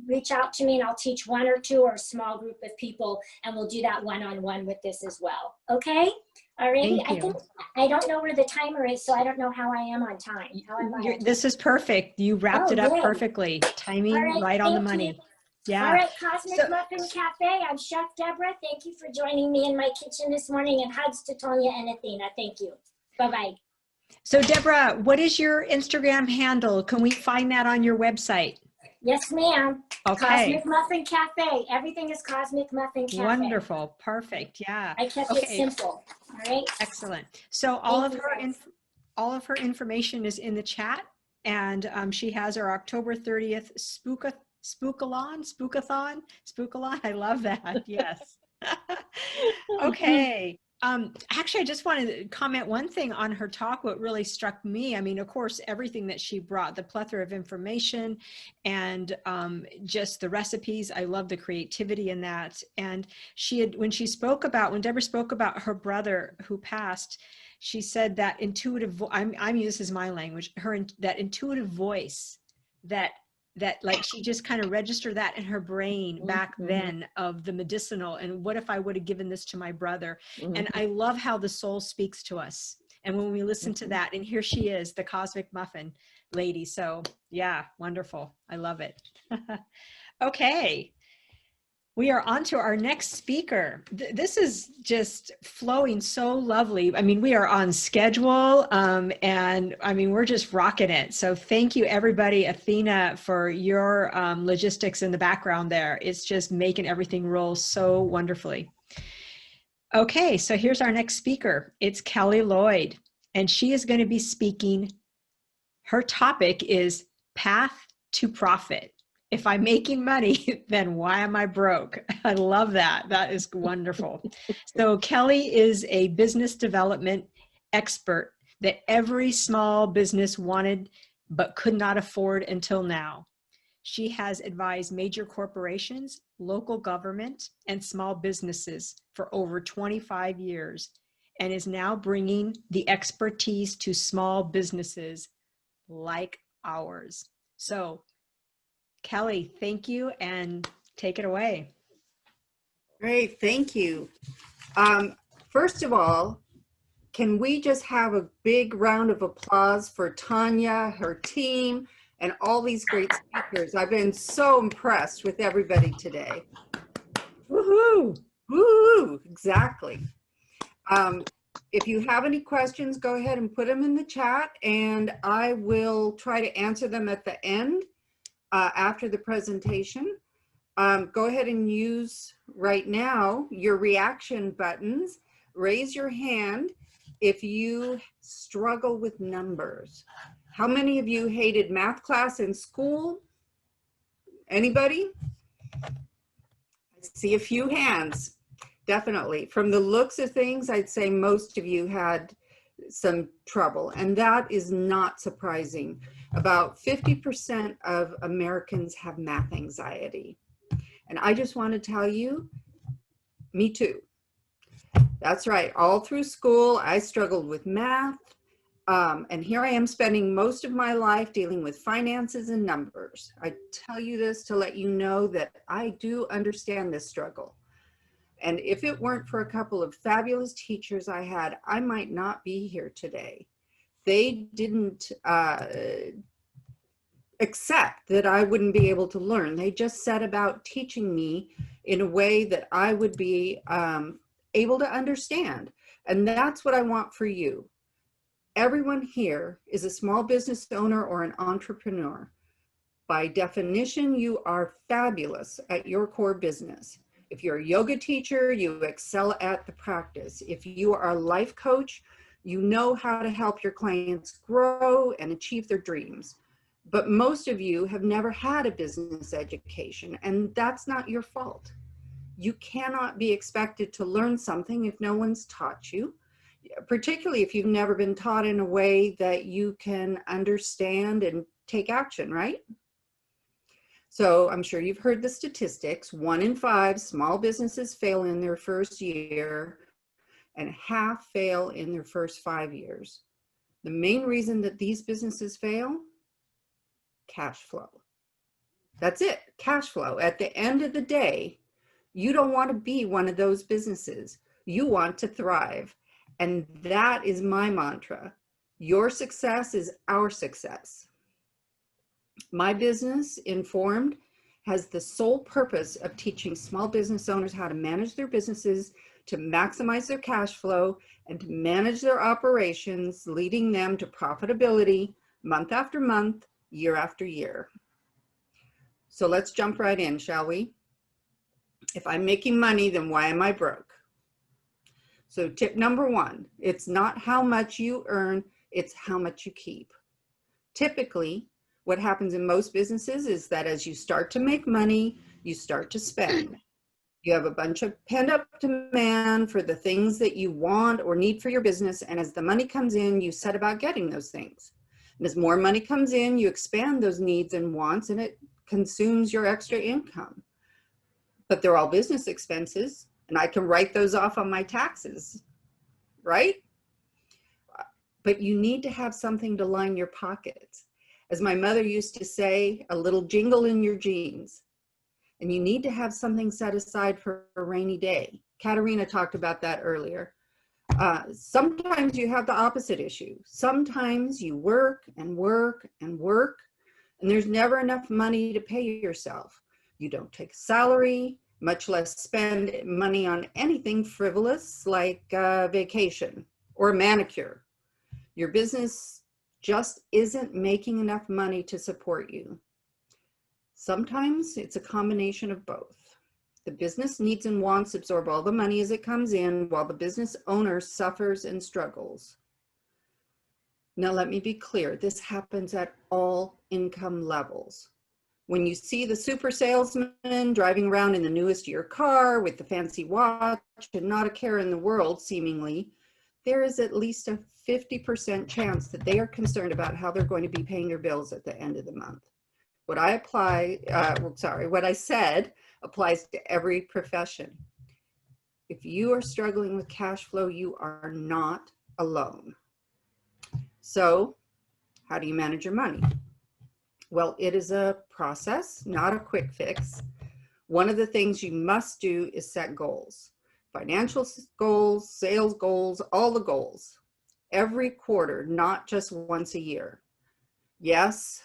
reach out to me and I'll teach one or two or a small group of people, and we'll do that one-on-one with this as well. Okay? All right. Thank you. I don't know where the timer is, so I don't know how I am on time. How am I? This is perfect. You wrapped it up yay. perfectly. Timing All right on the thank money. you. Yeah. All right, Cosmic Muffin Cafe. I'm Chef Deborah. Thank you for joining me in my kitchen this morning, and hugs to Tonya and Athena. Thank you. Bye-bye. So Deborah, what is your Instagram handle? Can we find that on your website? Yes, ma'am. Okay. Cosmic Muffin Cafe. Everything is Cosmic Muffin Cafe. Wonderful. Perfect. Yeah. I kept it simple. All right. Excellent. So all of her information is in the chat, and she has her October 30th spookathon. I love that. Yes. Okay. Actually, I just wanted to comment one thing on her talk. What really struck me, I mean, of course, everything that she brought, the plethora of information and just the recipes. I love the creativity in that. And when Deborah spoke about her brother who passed, she said that intuitive, this is my language, that intuitive voice that like she just kind of registered that in her brain back then of the medicinal, and what if I would have given this to my brother? And I love how the soul speaks to us. And when we listen to that, and here she is, the Cosmic Muffin lady. So yeah, wonderful. I love it. Okay. We are on to our next speaker. This is just flowing so lovely. I mean, we are on schedule, and I mean, we're just rocking it. So thank you, everybody. Athena, for your logistics in the background there. It's just making everything roll so wonderfully. Okay, so here's our next speaker. It's Kelly Lloyd, and she is going to be speaking. Her topic is Path to Profit. If I'm making money, then why am I broke? I love that. That is wonderful. So Kelly is a business development expert that every small business wanted but could not afford until now. She has advised major corporations, local government, and small businesses for over 25 years and is now bringing the expertise to small businesses like ours. So Kelly, thank you, and take it away. Great, thank you. First of all, can we just have a big round of applause for Tanya, her team, and all these great speakers? I've been so impressed with everybody today. Woohoo! Woohoo! Exactly. If you have any questions, go ahead and put them in the chat, and I will try to answer them at the end. After the presentation. Go ahead and use right now your reaction buttons. Raise your hand if you struggle with numbers. How many of you hated math class in school? Anybody? I see a few hands, definitely. From the looks of things, I'd say most of you had some trouble, and that is not surprising. About 50% of Americans have math anxiety. And I just want to tell you, me too. That's right. All through school, I struggled with math. And here I am spending most of my life dealing with finances and numbers. I tell you this to let you know that I do understand this struggle. And if it weren't for a couple of fabulous teachers I had, I might not be here today. They didn't accept that I wouldn't be able to learn. They just set about teaching me in a way that I would be able to understand. And that's what I want for you. Everyone here is a small business owner or an entrepreneur. By definition, you are fabulous at your core business. If you're a yoga teacher, you excel at the practice. If you are a life coach, you know how to help your clients grow and achieve their dreams. But most of you have never had a business education, and that's not your fault. You cannot be expected to learn something if no one's taught you, particularly if you've never been taught in a way that you can understand and take action, right? So I'm sure you've heard the statistics. 1 in 5 small businesses fail in their first year, and half fail in their first 5 years. The main reason that these businesses fail, cash flow. That's it, cash flow. At the end of the day, you don't want to be one of those businesses. You want to thrive. And that is my mantra. Your success is our success. My business, Informed, has the sole purpose of teaching small business owners how to manage their businesses, to maximize their cash flow, and to manage their operations, leading them to profitability month after month, year after year. So let's jump right in, shall we? If I'm making money, then why am I broke? So tip number 1, it's not how much you earn, it's how much you keep. Typically, what happens in most businesses is that as you start to make money, you start to spend. You have a bunch of pent up demand for the things that you want or need for your business. And as the money comes in, you set about getting those things. And as more money comes in, you expand those needs and wants, and it consumes your extra income. But they're all business expenses, and I can write those off on my taxes, right? But you need to have something to line your pockets. As my mother used to say, a little jingle in your jeans. And you need to have something set aside for a rainy day. Katerina talked about that earlier. Sometimes you have the opposite issue. Sometimes you work and work and work, and there's never enough money to pay yourself. You don't take a salary, much less spend money on anything frivolous like vacation or a manicure. Your business just isn't making enough money to support you. Sometimes it's a combination of both. The business needs and wants absorb all the money as it comes in, while the business owner suffers and struggles. Now, let me be clear, this happens at all income levels. When you see the super salesman driving around in the newest of your car with the fancy watch and not a care in the world, seemingly, there is at least a 50% chance that they are concerned about how they're going to be paying their bills at the end of the month. What I said applies to every profession. If you are struggling with cash flow, you are not alone. So, how do you manage your money? Well, it is a process, not a quick fix. One of the things you must do is set goals. Financial goals, sales goals, all the goals. Every quarter, not just once a year. Yes,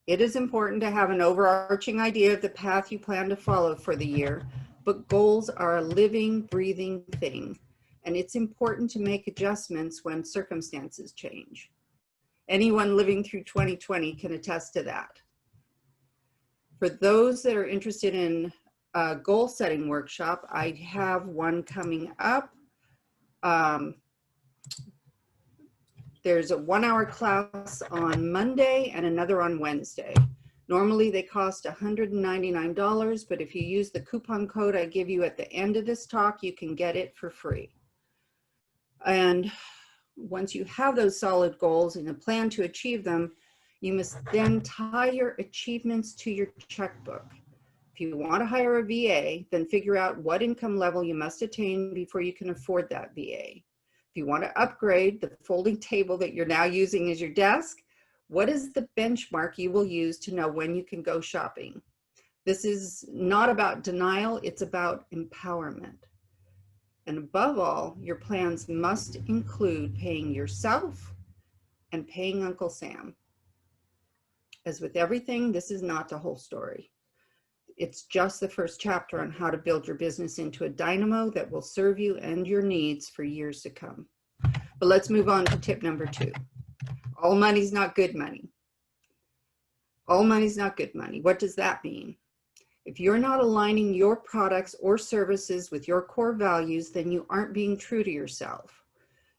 it is important to have an overarching idea of the path you plan to follow for the year, but goals are a living, breathing thing, and it's important to make adjustments when circumstances change. Anyone living through 2020 can attest to that. For those that are interested in a goal setting workshop, I have one coming up. There's a 1-hour class on Monday and another on Wednesday. Normally they cost $199, but if you use the coupon code I give you at the end of this talk, you can get it for free. And once you have those solid goals and a plan to achieve them, you must then tie your achievements to your checkbook. If you want to hire a VA, then figure out what income level you must attain before you can afford that VA. If you want to upgrade the folding table that you're now using as your desk, what is the benchmark you will use to know when you can go shopping? This is not about denial, it's about empowerment. And above all, your plans must include paying yourself and paying Uncle Sam. As with everything, this is not the whole story. It's just the first chapter on how to build your business into a dynamo that will serve you and your needs for years to come. But let's move on to tip number 2. All money's not good money. All money's not good money. What does that mean? If you're not aligning your products or services with your core values, then you aren't being true to yourself.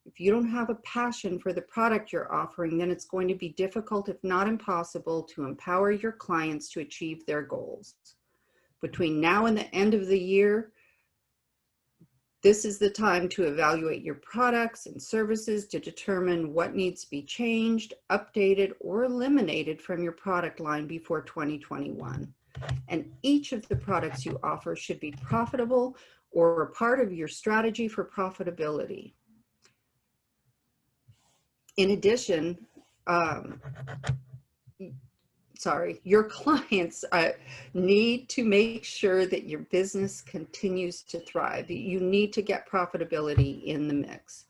If you don't have a passion for the product you're offering, then it's going to be difficult, if not impossible, to empower your clients to achieve their goals. Between now and the end of the year, this is the time to evaluate your products and services to determine what needs to be changed, updated, or eliminated from your product line before 2021. And each of the products you offer should be profitable or a part of your strategy for profitability. In addition, your clients need to make sure that your business continues to thrive. You need to get profitability in the mix.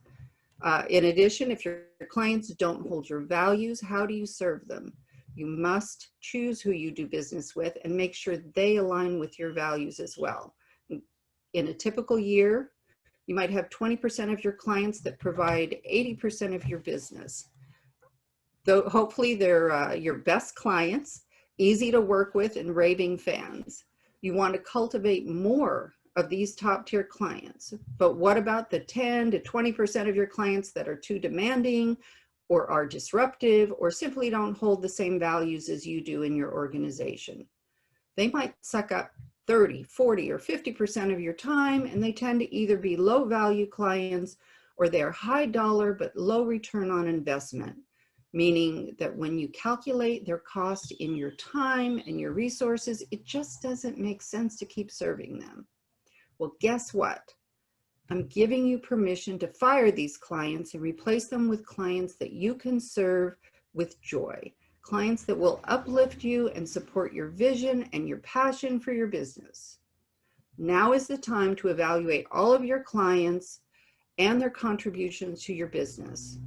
In addition, if your clients don't hold your values, how do you serve them? You must choose who you do business with and make sure they align with your values as well. In a typical year, you might have 20% of your clients that provide 80% of your business. Though hopefully they're your best clients, easy to work with, and raving fans. You want to cultivate more of these top tier clients. But what about the 10 to 20% of your clients that are too demanding or are disruptive or simply don't hold the same values as you do in your organization? They might suck up 30, 40, or 50% of your time, and they tend to either be low value clients or they're high dollar but low return on investment, meaning that when you calculate their cost in your time and your resources, it just doesn't make sense to keep serving them. Well, guess what? I'm giving you permission to fire these clients and replace them with clients that you can serve with joy, clients that will uplift you and support your vision and your passion for your business. Now is the time to evaluate all of your clients and their contributions to your business.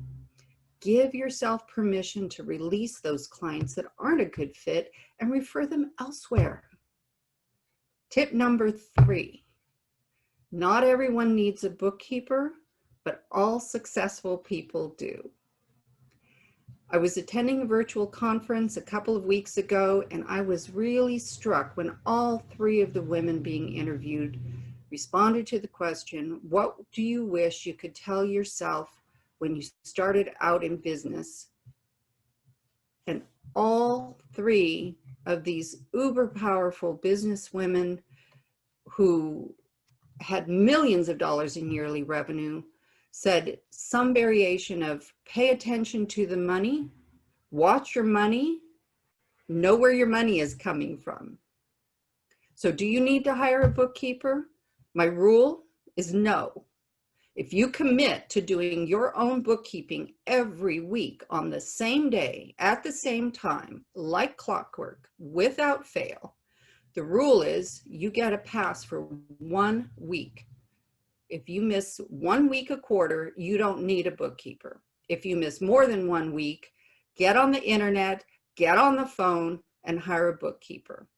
Give yourself permission to release those clients that aren't a good fit and refer them elsewhere. Tip number 3. Not everyone needs a bookkeeper, but all successful people do. I was attending a virtual conference a couple of weeks ago, and I was really struck when all 3 of the women being interviewed responded to the question, what do you wish you could tell yourself when you started out in business? And all 3 of these uber powerful business women who had millions of dollars in yearly revenue said some variation of pay attention to the money, watch your money, know where your money is coming from. So do you need to hire a bookkeeper? My rule is no. If you commit to doing your own bookkeeping every week on the same day, at the same time, like clockwork, without fail, the rule is you get a pass for 1 week. If you miss 1 week a quarter, you don't need a bookkeeper. If you miss more than 1 week, get on the internet, get on the phone, and hire a bookkeeper.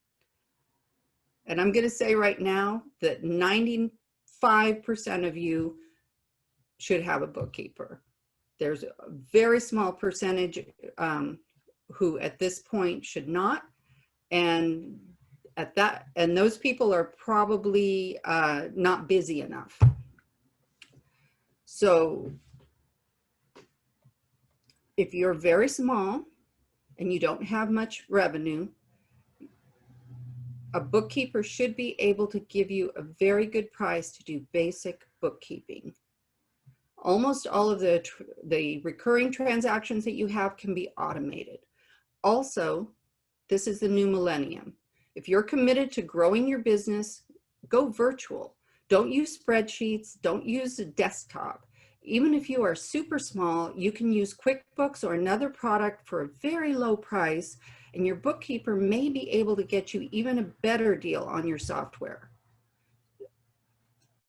And I'm going to say right now that 95% of you should have a bookkeeper. There's a very small percentage who at this point should not. And those people are probably not busy enough. So if you're very small and you don't have much revenue, a bookkeeper should be able to give you a very good price to do basic bookkeeping. Almost all of the recurring transactions that you have can be automated. Also, this is the new millennium. If you're committed to growing your business, go virtual. Don't use spreadsheets, don't use a desktop. Even if you are super small, you can use QuickBooks or another product for a very low price, and your bookkeeper may be able to get you even a better deal on your software.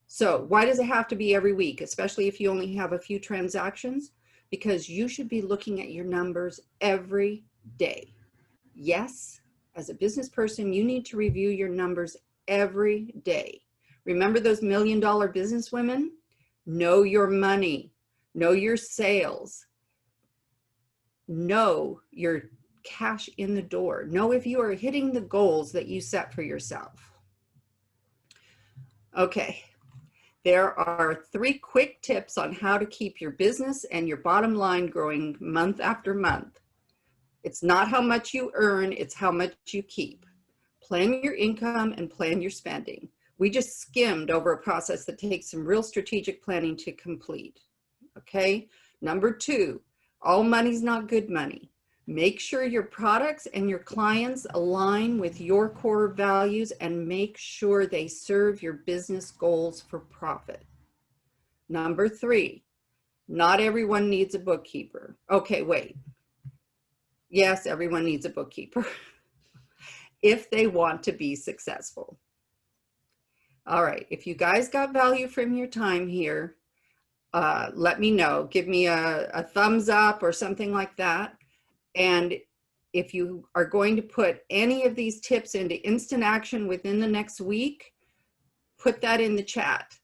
So why does it have to be every week, especially if you only have a few transactions? Because you should be looking at your numbers every day. Yes, as a business person, you need to review your numbers every day. Remember those $1 million business women? Know your money, know your sales, know your cash in the door, know if you are hitting the goals that you set for yourself. Okay, there are 3 quick tips on how to keep your business and your bottom line growing month after month. It's not how much you earn, it's how much you keep. Plan your income and plan your spending. We just skimmed over a process that takes some real strategic planning to complete. Okay, number 2, all money's not good money. Make sure your products and your clients align with your core values and make sure they serve your business goals for profit. Number 3, not everyone needs a bookkeeper. Okay, wait. Yes, everyone needs a bookkeeper if they want to be successful. All right, if you guys got value from your time here, let me know. Give me a thumbs up or something like that. And if you are going to put any of these tips into instant action within the next week, put that in the chat.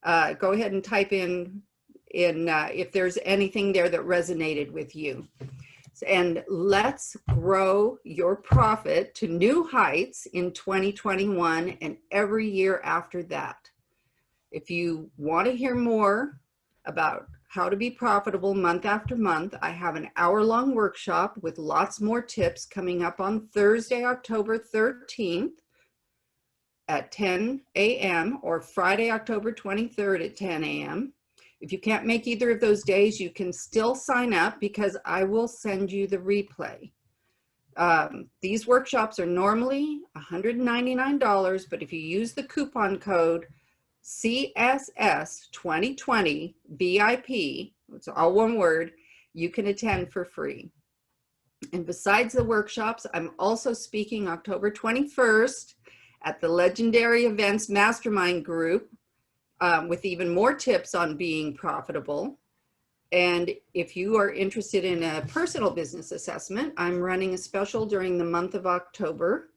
Go ahead and type in if there's anything there that resonated with you. And let's grow your profit to new heights in 2021 and every year after that. If you want to hear more about how to be profitable month after month, I have an hour-long workshop with lots more tips coming up on Thursday, October 13th at 10 a.m. or Friday, October 23rd at 10 a.m. If you can't make either of those days, you can still sign up because I will send you the replay. These workshops are normally $199, but if you use the coupon code CSS 2020 VIP, it's all one word, you can attend for free. And besides the workshops, I'm also speaking October 21st at the Legendary Events Mastermind Group with even more tips on being profitable. And if you are interested in a personal business assessment, I'm running a special during the month of October.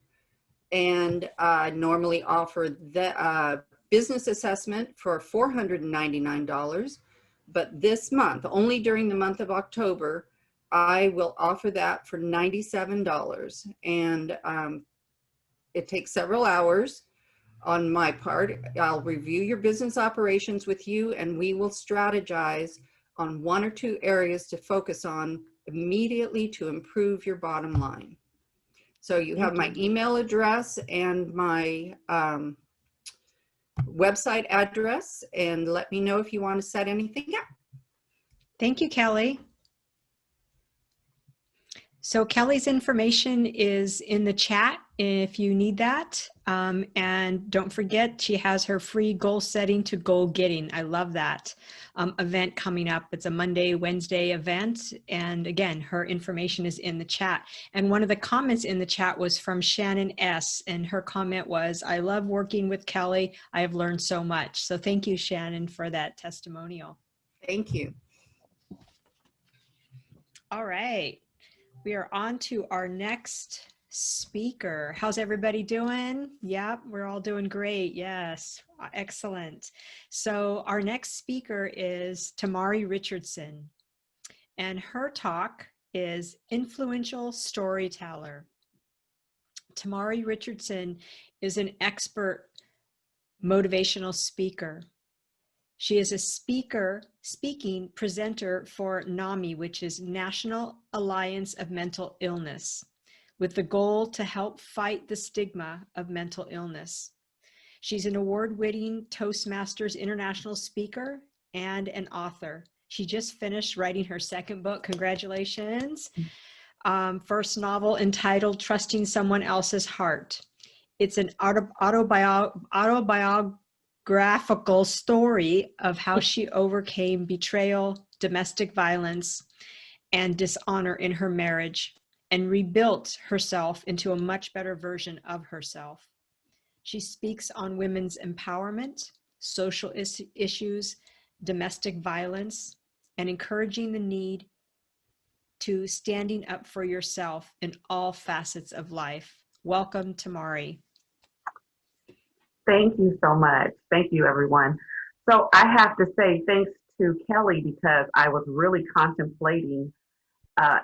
And I normally offer the business assessment for $499. But this month, only during the month of October, I will offer that for $97. And it takes several hours on my part. I'll review your business operations with you, and we will strategize on 1 or 2 areas to focus on immediately to improve your bottom line. So you have my email address and my website address, and let me know if you want to set anything up. Thank you, Kelly. So Kelly's information is in the chat if you need that. And don't forget, she has her free goal setting to goal getting. I love that event coming up. It's a Monday, Wednesday event. And again, her information is in the chat. And one of the comments in the chat was from Shannon S. And her comment was, I love working with Kelly. I have learned so much. So thank you, Shannon, for that testimonial. Thank you. All right. We are on to our next speaker. How's everybody doing? Yeah, we're all doing great. Yes, excellent. So our next speaker is Tamari Richardson, and her talk is Influential Storyteller. Tamari Richardson is an expert motivational speaker. She is a speaking presenter for NAMI, which is National Alliance of Mental Illness, with the goal to help fight the stigma of mental illness. She's an award-winning Toastmasters International speaker and an author. She just finished writing her second book. Congratulations. First novel entitled Trusting Someone Else's Heart. It's an autobiographical story of how she overcame betrayal, domestic violence, and dishonor in her marriage and rebuilt herself into a much better version of herself. She speaks on women's empowerment, social issues, domestic violence, and encouraging the need to standing up for yourself in all facets of life. Welcome, Tamari. Thank you so much. Thank you, everyone. So I have to say thanks to Kelly because I was really contemplating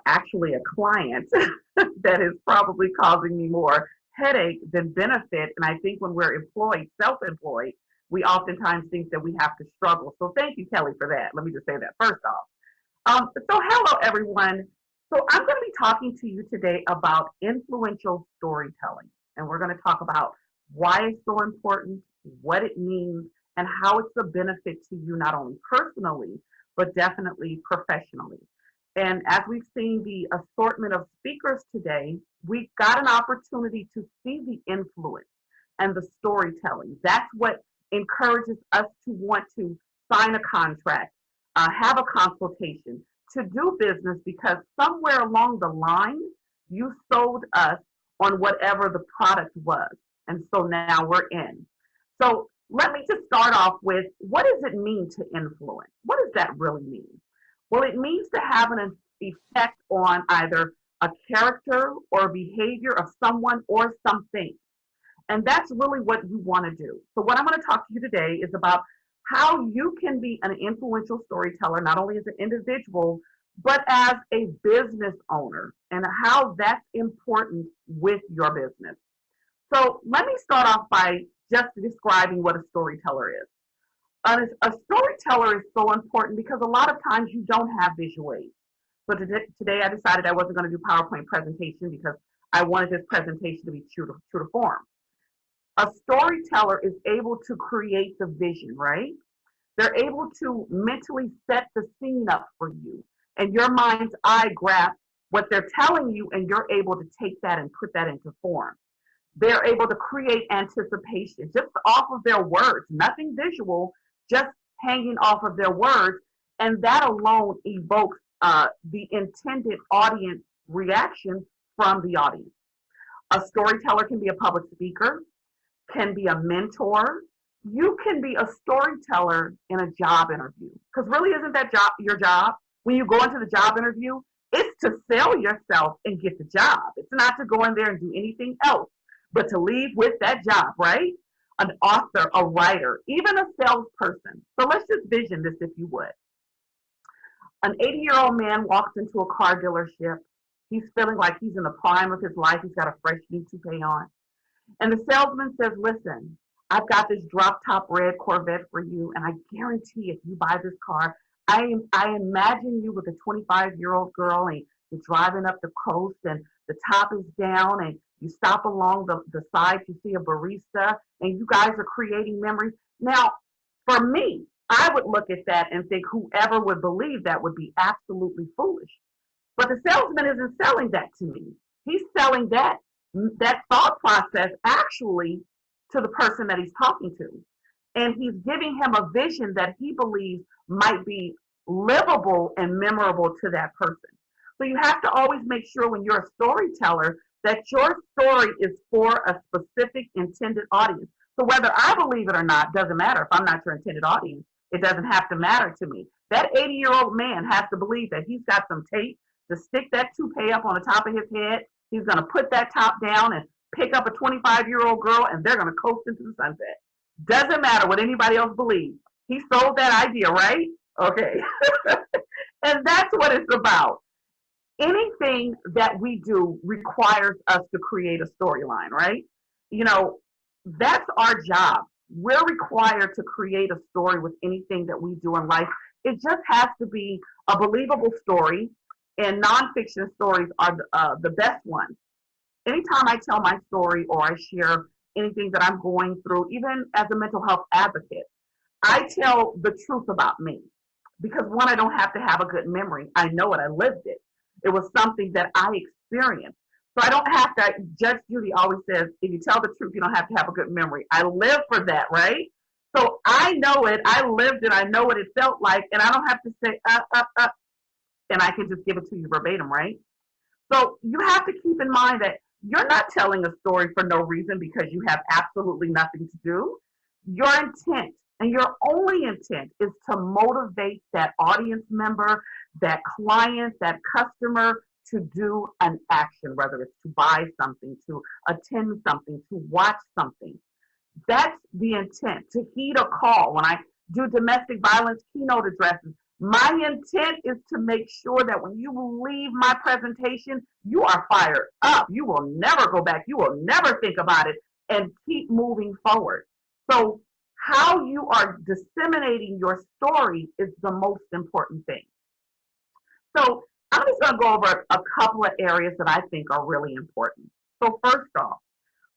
actually a client that is probably causing me more headache than benefit. And I think when we're employed, self-employed, we oftentimes think that we have to struggle. So thank you, Kelly, for that. Let me just say that first off. So hello, everyone. So I'm going to be talking to you today about influential storytelling. And we're going to talk about why it's so important, what it means, and how it's a benefit to you not only personally, but definitely professionally. And as we've seen the assortment of speakers today, we've got an opportunity to see the influence and the storytelling. That's what encourages us to want to sign a contract, have a consultation, to do business, because somewhere along the line, you sold us on whatever the product was. And so now we're in. So let me just start off with, what does it mean to influence? What does that really mean? Well, it means to have an effect on either a character or behavior of someone or something. And that's really what you want to do. So what I'm going to talk to you today is about how you can be an influential storyteller, not only as an individual, but as a business owner, and how that's important with your business. So let me start off by just describing what a storyteller is. A storyteller is so important because a lot of times you don't have visual aids. So today I decided I wasn't going to do PowerPoint presentation because I wanted this presentation to be true to form. A storyteller is able to create the vision, right? They're able to mentally set the scene up for you, and your mind's eye grasps what they're telling you, and you're able to take that and put that into form. They're able to create anticipation just off of their words, nothing visual, just hanging off of their words, and that alone evokes the intended audience reaction from the audience. A storyteller can be a public speaker, can be a mentor. You can be a storyteller in a job interview, because really, isn't that job your job? When you go into the job interview, it's to sell yourself and get the job. It's not to go in there and do anything else, but to leave with that job, right? An author, a writer, even a salesperson. So let's just vision this, if you would. An 80-year-old man walks into a car dealership. He's feeling like he's in the prime of his life. He's got a fresh new toupee on. And the salesman says, listen, I've got this drop top red Corvette for you, and I guarantee if you buy this car, I imagine you with a 25-year-old girl, and you're driving up the coast, and the top is down, and you stop along the side, you see a barista, and you guys are creating memories. Now, for me, I would look at that and think whoever would believe that would be absolutely foolish. But the salesman isn't selling that to me. He's selling that thought process actually to the person that he's talking to. And he's giving him a vision that he believes might be livable and memorable to that person. So you have to always make sure when you're a storyteller that your story is for a specific intended audience. So whether I believe it or not doesn't matter. If I'm not your intended audience, it doesn't have to matter to me. That 80-year-old man has to believe that he's got some tape to stick that toupee up on the top of his head. He's going to put that top down and pick up a 25-year-old girl, and they're going to coast into the sunset. Doesn't matter what anybody else believes. He sold that idea, right? Okay. And that's what it's about. Anything that we do requires us to create a storyline, right? You know, that's our job. We're required to create a story with anything that we do in life. It just has to be a believable story, and nonfiction stories are the best ones. Anytime I tell my story or I share anything that I'm going through, even as a mental health advocate, I tell the truth about me. Because one, I don't have to have a good memory. I know it, I lived it. It was something that I experienced. So I don't have to, Judge Judy always says, if you tell the truth, you don't have to have a good memory. I live for that, right? So I know it, I lived it, I know what it felt like, and I don't have to say, and I can just give it to you verbatim, right? So you have to keep in mind that you're not telling a story for no reason because you have absolutely nothing to do. Your intent, and your only intent, is to motivate that audience member, that client, that customer to do an action, whether it's to buy something, to attend something, to watch something. That's the intent, to heed a call. When I do domestic violence keynote addresses, my intent is to make sure that when you leave my presentation, you are fired up. You will never go back. You will never think about it, and keep moving forward. So how you are disseminating your story is the most important thing. So I'm just going to go over a couple of areas that I think are really important. So first off,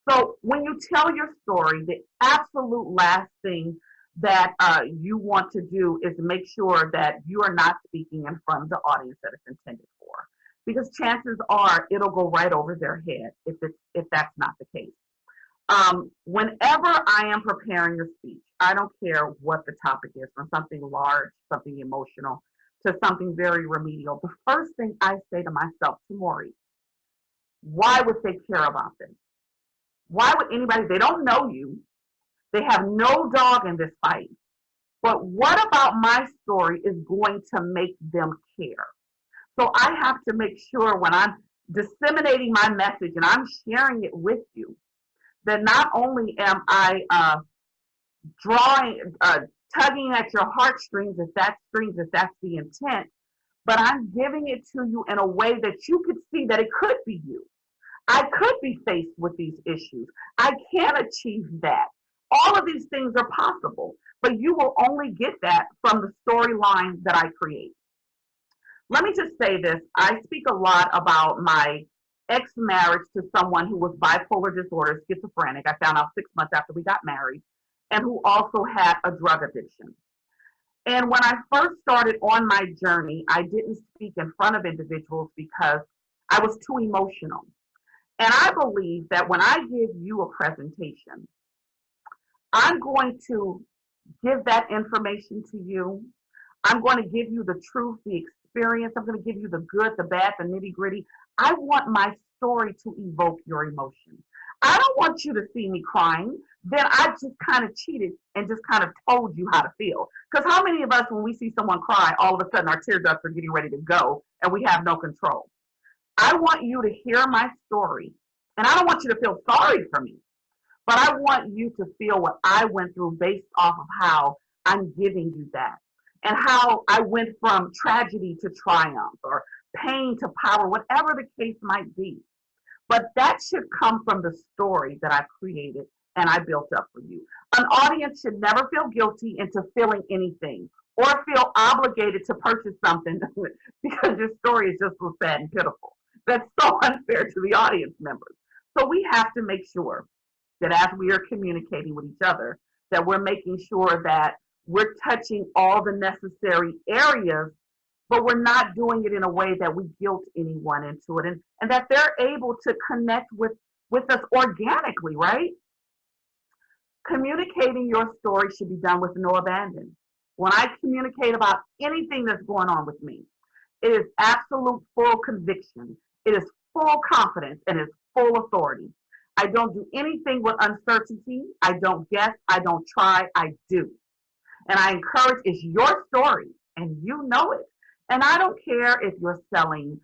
so when you tell your story, the absolute last thing that you want to do is make sure that you are not speaking in front of the audience that it's intended for, because chances are it'll go right over their head if that's not the case. Whenever I am preparing a speech, I don't care what the topic is, from something large, something emotional, to something very remedial. The first thing I say to myself, Tamori, why would they care about this? Why would anybody, they don't know you, they have no dog in this fight, but what about my story is going to make them care? So I have to make sure when I'm disseminating my message and I'm sharing it with you, that not only am I tugging at your heartstrings, if that's the intent, but I'm giving it to you in a way that you could see that it could be you. I could be faced with these issues. I can achieve that. All of these things are possible, but you will only get that from the storyline that I create. Let me just say this. I speak a lot about my ex-marriage to someone who was bipolar disorder, schizophrenic. I found out 6 months after we got married, and who also had a drug addiction. And when I first started on my journey, I didn't speak in front of individuals because I was too emotional. And I believe that when I give you a presentation, I'm going to give that information to you. I'm going to give you the truth, the experience. I'm going to give you the good, the bad, the nitty gritty. I want my story to evoke your emotion. I don't want you to see me crying. Then I just kind of cheated and just kind of told you how to feel. Because how many of us, when we see someone cry, all of a sudden our tear ducts are getting ready to go and we have no control? I want you to hear my story. And I don't want you to feel sorry for me, but I want you to feel what I went through based off of how I'm giving you that. And how I went from tragedy to triumph, or pain to power, whatever the case might be. But that should come from the story that I created and I built up for you. An audience should never feel guilty into feeling anything or feel obligated to purchase something because your story is just so sad and pitiful. That's so unfair to the audience members. So we have to make sure that as we are communicating with each other, that we're making sure that we're touching all the necessary areas, but we're not doing it in a way that we guilt anyone into it, and that they're able to connect with us organically, right? Communicating your story should be done with no abandon. When I communicate about anything that's going on with me, it is absolute full conviction. It is full confidence, and it's full authority. I don't do anything with uncertainty. I don't guess. I don't try. I do. And I encourage, it's your story, and you know it. And I don't care if you're selling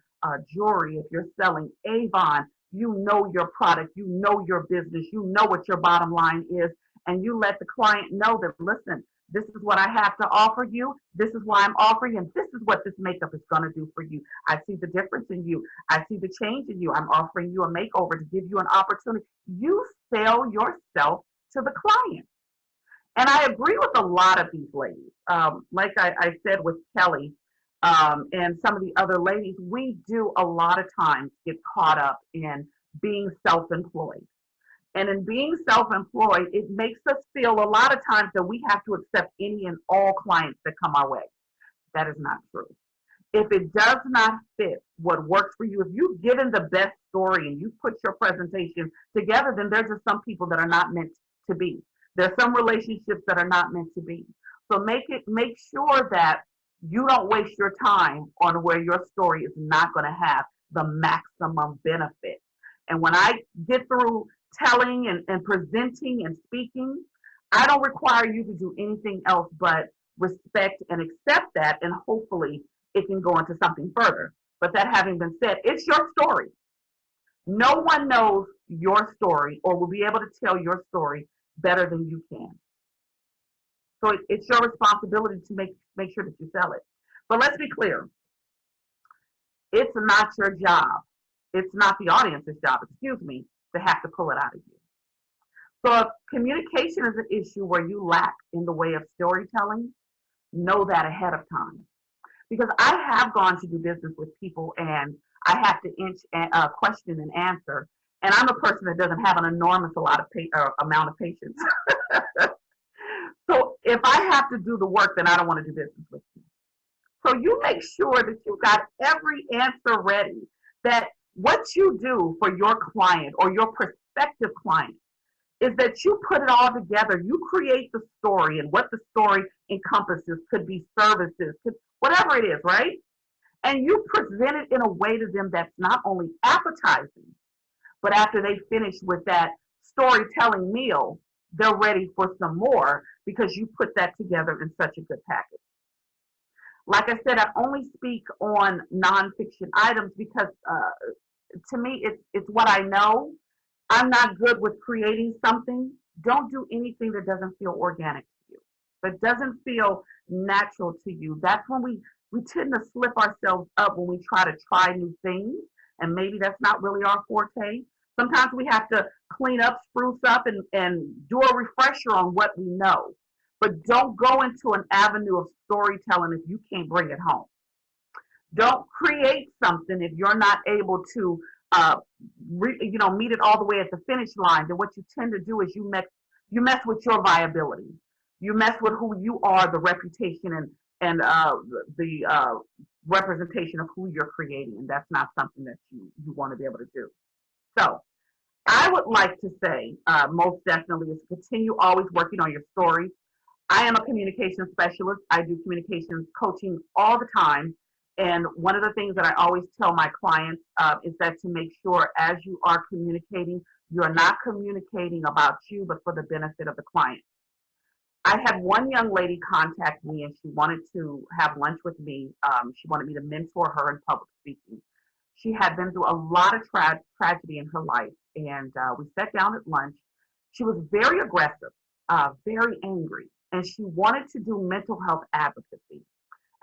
jewelry, if you're selling Avon, you know your product, you know your business, you know what your bottom line is, and you let the client know that, listen, this is what I have to offer you, this is why I'm offering, and this is what this makeup is going to do for you. I see the difference in you. I see the change in you. I'm offering you a makeover to give you an opportunity. You sell yourself to the client. And I agree with a lot of these ladies. Like I said with Kelly and some of the other ladies, we do a lot of times get caught up in being self-employed. And in being self-employed, it makes us feel a lot of times that we have to accept any and all clients that come our way. That is not true. If it does not fit what works for you, if you've given the best story and you put your presentation together, then there's just some people that are not meant to be. There's some relationships that are not meant to be. So make sure that you don't waste your time on where your story is not going to have the maximum benefit. And when I get through telling and presenting and speaking, I don't require you to do anything else but respect and accept that, and hopefully it can go into something further. But that having been said, it's your story. No one knows your story or will be able to tell your story better than you can. So it's your responsibility to make sure that you sell it. But let's be clear. It's not your job. It's not the audience's job, to have to pull it out of you. So if communication is an issue where you lack in the way of storytelling, know that ahead of time. Because I have gone to do business with people and I have to question and answer. And I'm a person that doesn't have an enormous amount of patience. So If I have to do the work, then I don't want to do business with you. So you make sure that you've got every answer ready, that what you do for your client or your prospective client is that you put it all together. You create the story and what the story encompasses, could be services, whatever it is, right? And you present it in a way to them that's not only appetizing, but after they finish with that storytelling meal, they're ready for some more because you put that together in such a good package. Like I said, I only speak on nonfiction items because to me, it's what I know. I'm not good with creating something. Don't do anything that doesn't feel organic to you, that doesn't feel natural to you. That's when we tend to slip ourselves up when we try to try new things, and maybe that's not really our forte. Sometimes we have to clean up, spruce up, and do a refresher on what we know. But don't go into an avenue of storytelling if you can't bring it home. Don't create something if you're not able to, meet it all the way at the finish line. Then what you tend to do is you mess with your viability. You mess with who you are, the reputation and the representation of who you're creating, and that's not something that you want to be able to do. So I would like to say, most definitely, is continue always working on your stories. I am a communication specialist. I do communications coaching all the time. And one of the things that I always tell my clients is that to make sure as you are communicating, you're not communicating about you, but for the benefit of the client. I had one young lady contact me and she wanted to have lunch with me. She wanted me to mentor her in public speaking. She had been through a lot of tragedy in her life, and we sat down at lunch. She was very aggressive, very angry, and she wanted to do mental health advocacy.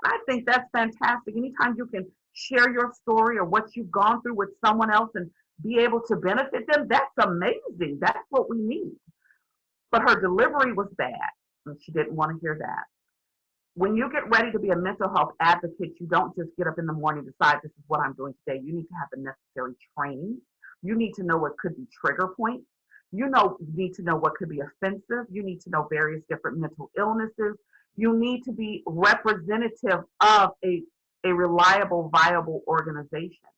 I think that's fantastic. Anytime you can share your story or what you've gone through with someone else and be able to benefit them, that's amazing. That's what we need. But her delivery was bad, and she didn't want to hear that. When you get ready to be a mental health advocate, you don't just get up in the morning and decide this is what I'm doing today. You need to have the necessary training. You need to know what could be trigger points. You need to know what could be offensive. You need to know various different mental illnesses. You need to be representative of a reliable, viable organization.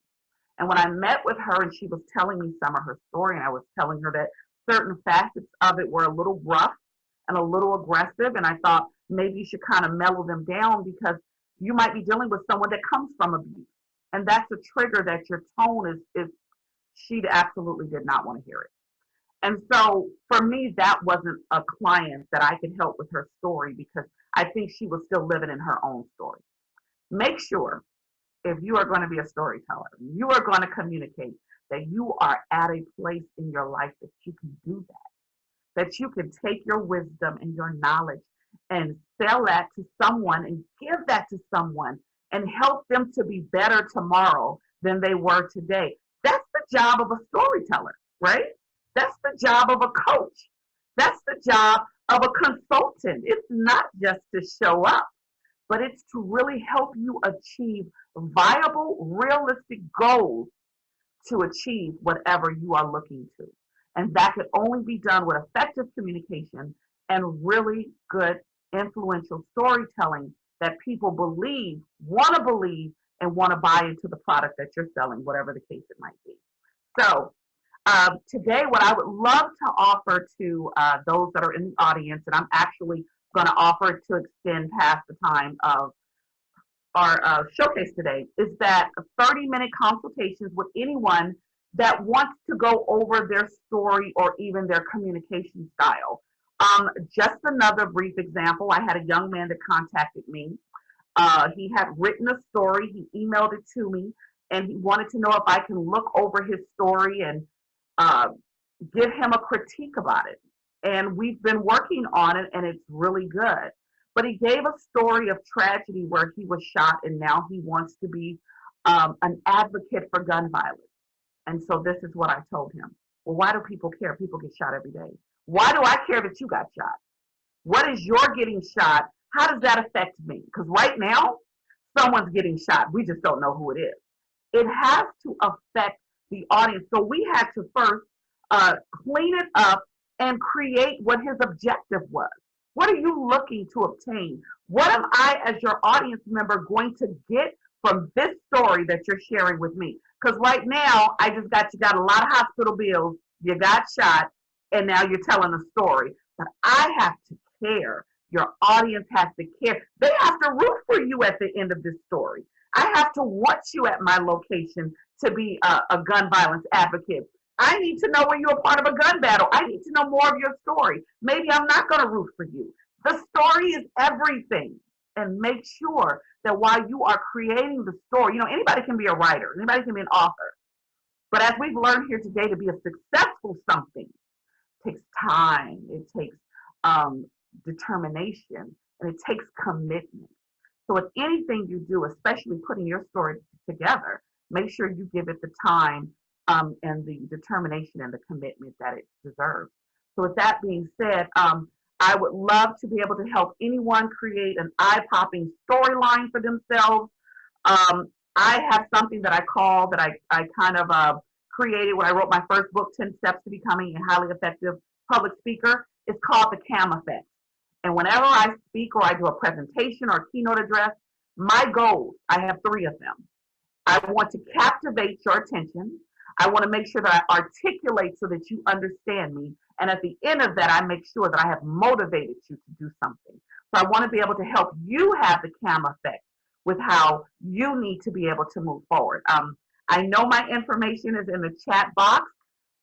And when I met with her and she was telling me some of her story, and I was telling her that certain facets of it were a little rough and a little aggressive, and I thought maybe you should kind of mellow them down because you might be dealing with someone that comes from abuse. And that's a trigger that your tone is she absolutely did not want to hear it. And so for me, that wasn't a client that I could help with her story because I think she was still living in her own story. Make sure if you are going to be a storyteller, you are going to communicate that you are at a place in your life that you can do that you can take your wisdom and your knowledge and sell that to someone and give that to someone and help them to be better tomorrow than they were today. That's the job of a storyteller, right? That's the job of a coach. That's the job of a consultant. It's not just to show up, but it's to really help you achieve viable, realistic goals to achieve whatever you are looking to. And that could only be done with effective communication and really good, influential storytelling that people want to believe, and want to buy into the product that you're selling, whatever the case it might be. So today, what I would love to offer to those that are in the audience, and I'm actually going to offer to extend past the time of our showcase today, is that 30-minute consultations with anyone that wants to go over their story or even their communication style. Just another brief example, I had a young man that contacted me. He had written a story, he emailed it to me, and he wanted to know if I can look over his story and give him a critique about it. And we've been working on it, and it's really good. But he gave a story of tragedy where he was shot, and now he wants to be an advocate for gun violence. And so this is what I told him. Well, why do people care? People get shot every day. Why do I care that you got shot? What is your getting shot? How does that affect me? Because right now, someone's getting shot. We just don't know who it is. It has to affect the audience. So we had to first clean it up and create what his objective was. What are you looking to obtain? What am I, as your audience member, going to get from this story that you're sharing with me? Because right now, you got a lot of hospital bills, you got shot, and now you're telling a story. But I have to care. Your audience has to care. They have to root for you at the end of this story. I have to want you at my location to be a gun violence advocate. I need to know when you're a part of a gun battle. I need to know more of your story. Maybe I'm not going to root for you. The story is everything. And make sure that while you are creating the story, anybody can be a writer, anybody can be an author. But as we've learned here today, to be a successful something takes time, it takes determination, and it takes commitment. So with anything you do, especially putting your story together, make sure you give it the time and the determination and the commitment that it deserves. So with that being said, I would love to be able to help anyone create an eye-popping storyline for themselves. I have something that I kind of created when I wrote my first book, 10 Steps to Becoming a Highly Effective Public Speaker. It's called the CAM effect. And whenever I speak or I do a presentation or a keynote address, my goals, I have 3 of them. I want to captivate your attention. I want to make sure that I articulate so that you understand me. And at the end of that, I make sure that I have motivated you to do something. So I want to be able to help you have the CAM effect with how you need to be able to move forward. I know my information is in the chat box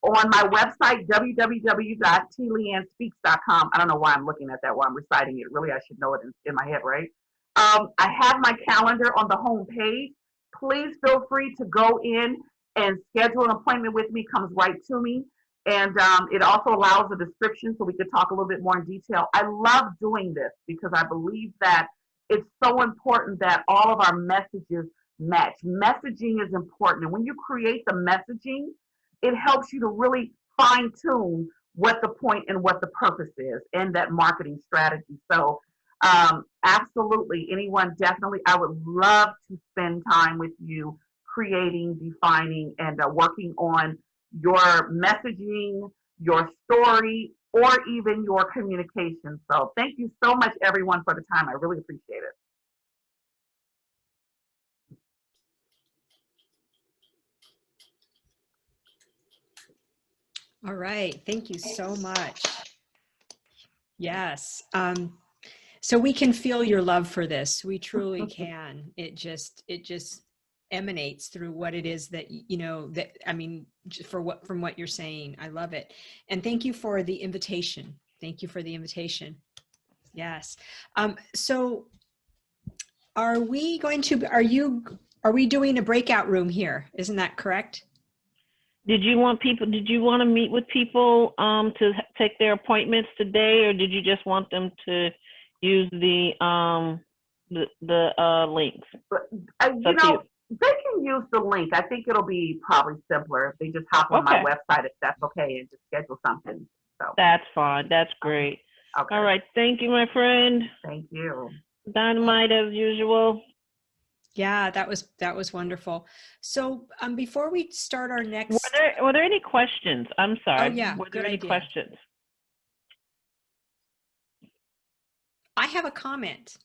on my website, www.tleannespeaks.com. I don't know why I'm looking at that while I'm reciting it. Really, I should know it in my head, right? I have my calendar on the home page. Please feel free to go in and schedule an appointment with me. Comes right to me. And it also allows a description so we could talk a little bit more in detail. I love doing this because I believe that it's so important that all of our messages match. Messaging is important. And when you create the messaging, it helps you to really fine tune what the point and what the purpose is in that marketing strategy. So absolutely, anyone, definitely, I would love to spend time with you creating, defining, and working on your messaging, your story, or even your communication. So thank you so much, everyone, for the time. I really appreciate it. All right. Thank you so much. Yes. So we can feel your love for this. We truly can. It just emanates through what it is that, from what you're saying. I love it. And thank you for the invitation. Thank you for the invitation. Yes. So are we doing a breakout room here? Isn't that correct? Did you want to meet with people to take their appointments today, or did you just want them to use the links? They can use the link. I think it'll be probably simpler if they just hop on my website, if that's okay, and just schedule something. So that's fine. That's great. Okay. All right. Thank you, my friend. Thank you. Dynamite as usual. Yeah, that was wonderful. So before we start our next, were there any questions? I'm sorry. Oh yeah, were there any questions? I have a comment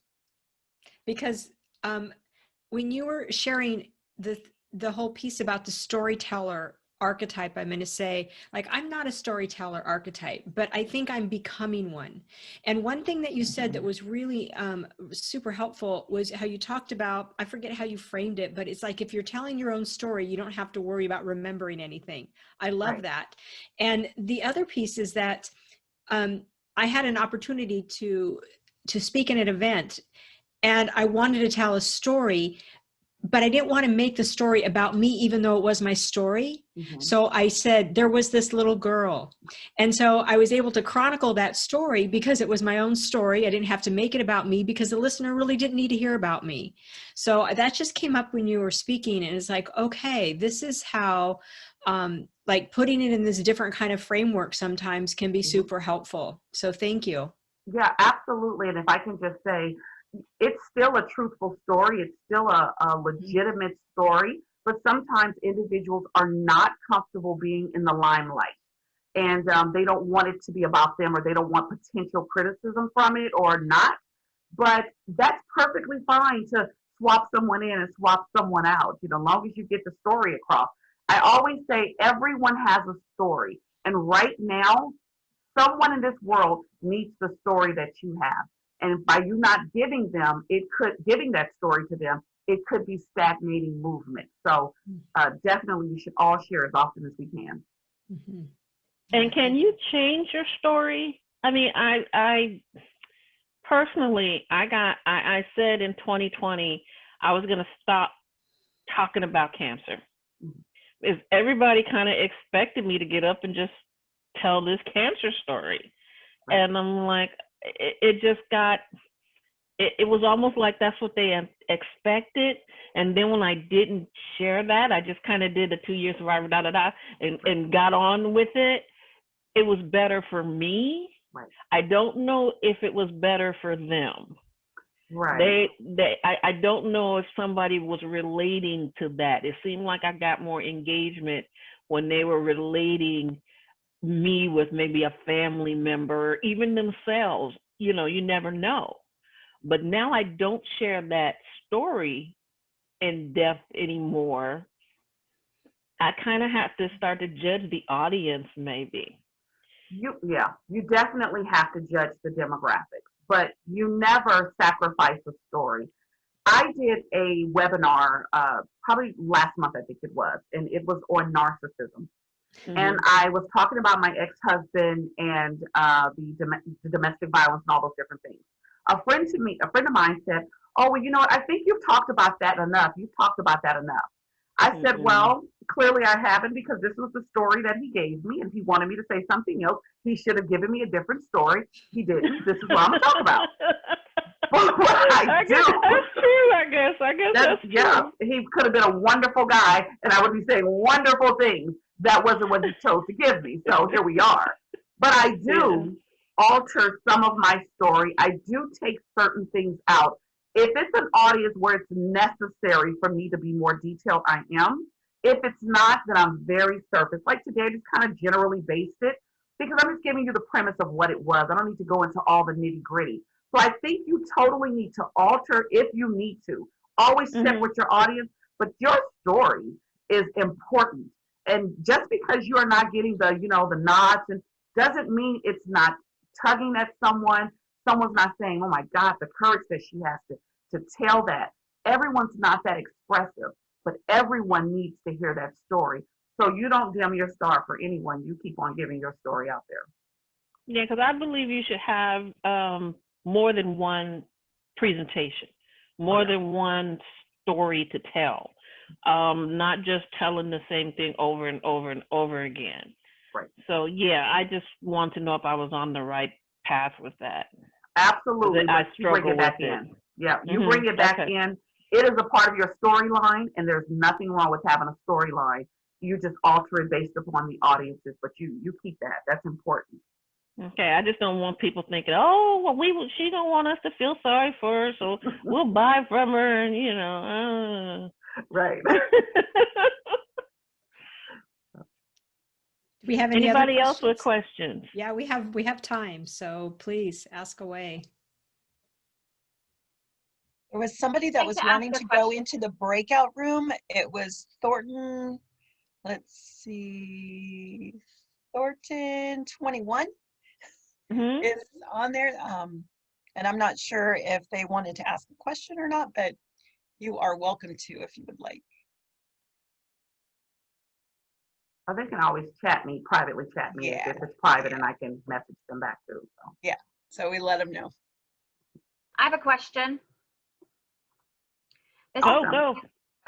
because when you were sharing the whole piece about the storyteller archetype, I'm going to say, like, I'm not a storyteller archetype, but I think I'm becoming one. And one thing that you said that was really super helpful was how you talked about, I forget how you framed it, but it's like, if you're telling your own story, you don't have to worry about remembering anything. I love that. And the other piece is that I had an opportunity to speak in an event, and I wanted to tell a story, but I didn't want to make the story about me, even though it was my story. Mm-hmm. So I said, there was this little girl. And so I was able to chronicle that story because it was my own story. I didn't have to make it about me because the listener really didn't need to hear about me. So that just came up when you were speaking, and it's like, okay, this is how, like, putting it in this different kind of framework sometimes can be super helpful. So thank you. Yeah, absolutely. And if I can just say, it's still a truthful story. It's still a legitimate story, but sometimes individuals are not comfortable being in the limelight. and they don't want it to be about them, or they don't want potential criticism from it or not. But that's perfectly fine to swap someone in and swap someone out, as long as you get the story across. I always say everyone has a story. And right now, someone in this world needs the story that you have. And by you not giving that story to them, it could be stagnating movement. So definitely we should all share as often as we can. Mm-hmm. And can you change your story? I mean, I personally, I said in 2020, I was going to stop talking about cancer. Is everybody kind of expected me to get up and just tell this cancer story? Right. And I'm like, it was almost like that's what they expected. And then when I didn't share that, I just kind of did the 2-year survivor, and got on with it. It was better for me. Right. I don't know if it was better for them. Right. I don't know if somebody was relating to that. It seemed like I got more engagement when they were relating me with maybe a family member, even themselves. You never know. But now I don't share that story in depth anymore. I kind of have to start to judge the audience, maybe. You definitely have to judge the demographics, but you never sacrifice a story. I did a webinar probably last month, I think it was, and it was on narcissism. Mm-hmm. And I was talking about my ex-husband and the domestic violence and all those different things. A friend of mine said, "Oh, well, you know what? I think you've talked about that enough. You've talked about that enough." I said, well, clearly I haven't, because this was the story that he gave me, and if he wanted me to say something else, he should have given me a different story. He didn't. This is what I'm going to talk about. But what I do. That's true, I guess. That's true. Yeah, he could have been a wonderful guy, and I would be saying wonderful things. That wasn't what he chose to give me, so here we are. But I do alter some of my story. I do take certain things out. If it's an audience where it's necessary for me to be more detailed, I am. If it's not, then I'm very surface. Like today, I just kind of generally based it, because I'm just giving you the premise of what it was. I don't need to go into all the nitty gritty. So I think you totally need to alter if you need to. Always check with your audience, but your story is important. And just because you are not getting the nods, and doesn't mean it's not tugging at someone. Someone's not saying, "Oh my God, the courage that she has to tell that." Everyone's not that expressive, but everyone needs to hear that story. So you don't dim your star for anyone. You keep on giving your story out there. Yeah, because I believe you should have more than one presentation, more than one story to tell, not just telling the same thing over and over and over again. Right. So yeah, I just want to know if I was on the right path with that. Absolutely. I struggle bring it back with in. Yeah, you bring it back in. It is a part of your storyline, and there's nothing wrong with having a storyline. You just alter it based upon the audiences, but you keep that. That's important. Okay, I just don't want people thinking, "Oh, well, she don't want us to feel sorry for her, so we'll buy from her," and Right. Do we have anybody else with questions? Yeah, we have time, so please ask away. There was somebody that was wanting to go into the breakout room. It was Thornton, let's see, Thornton 21 is on there. And I'm not sure if they wanted to ask a question or not, but you are welcome to if you would like. Oh, they can always privately chat me if it's private, and I can message them back too. So. Yeah, so we let them know. I have a question. Go.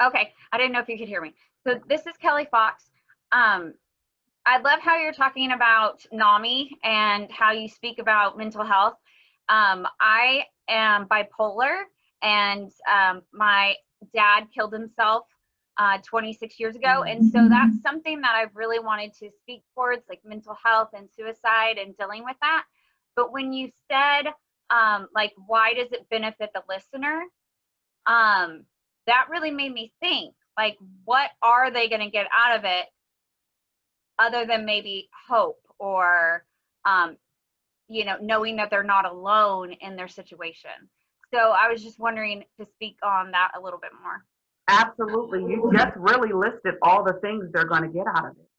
Okay, I didn't know if you could hear me. So this is Kelly Fox. I love how you're talking about NAMI and how you speak about mental health. I am bipolar, and my dad killed himself 26 years ago. And so that's something that I've really wanted to speak towards, like mental health and suicide and dealing with that. But when you said, like, why does it benefit the listener? That really made me think, like, what are they going to get out of it other than maybe hope or, you know, knowing that they're not alone in their situation. So I was just wondering to speak on that a little bit more. Absolutely. You just really listed all the things they're going to get out of it.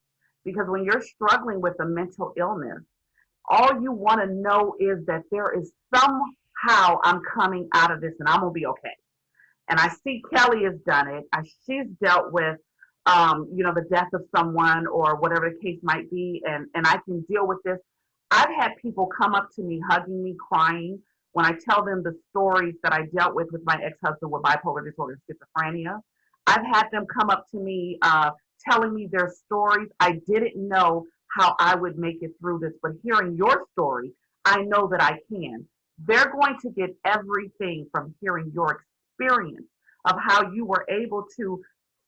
Because when you're struggling with a mental illness, all you want to know is that there is somehow I'm coming out of this and I'm going to be okay. And I see Kelly has done it. She's dealt with, you know, the death of someone or whatever the case might be, and I can deal with this. I've had people come up to me, hugging me, crying, when I tell them the stories that I dealt with my ex-husband with bipolar disorder and schizophrenia. I've had them come up to me telling me their stories. I didn't know how I would make it through this, but hearing your story, I know that I can. They're going to get everything from hearing your experience of how you were able to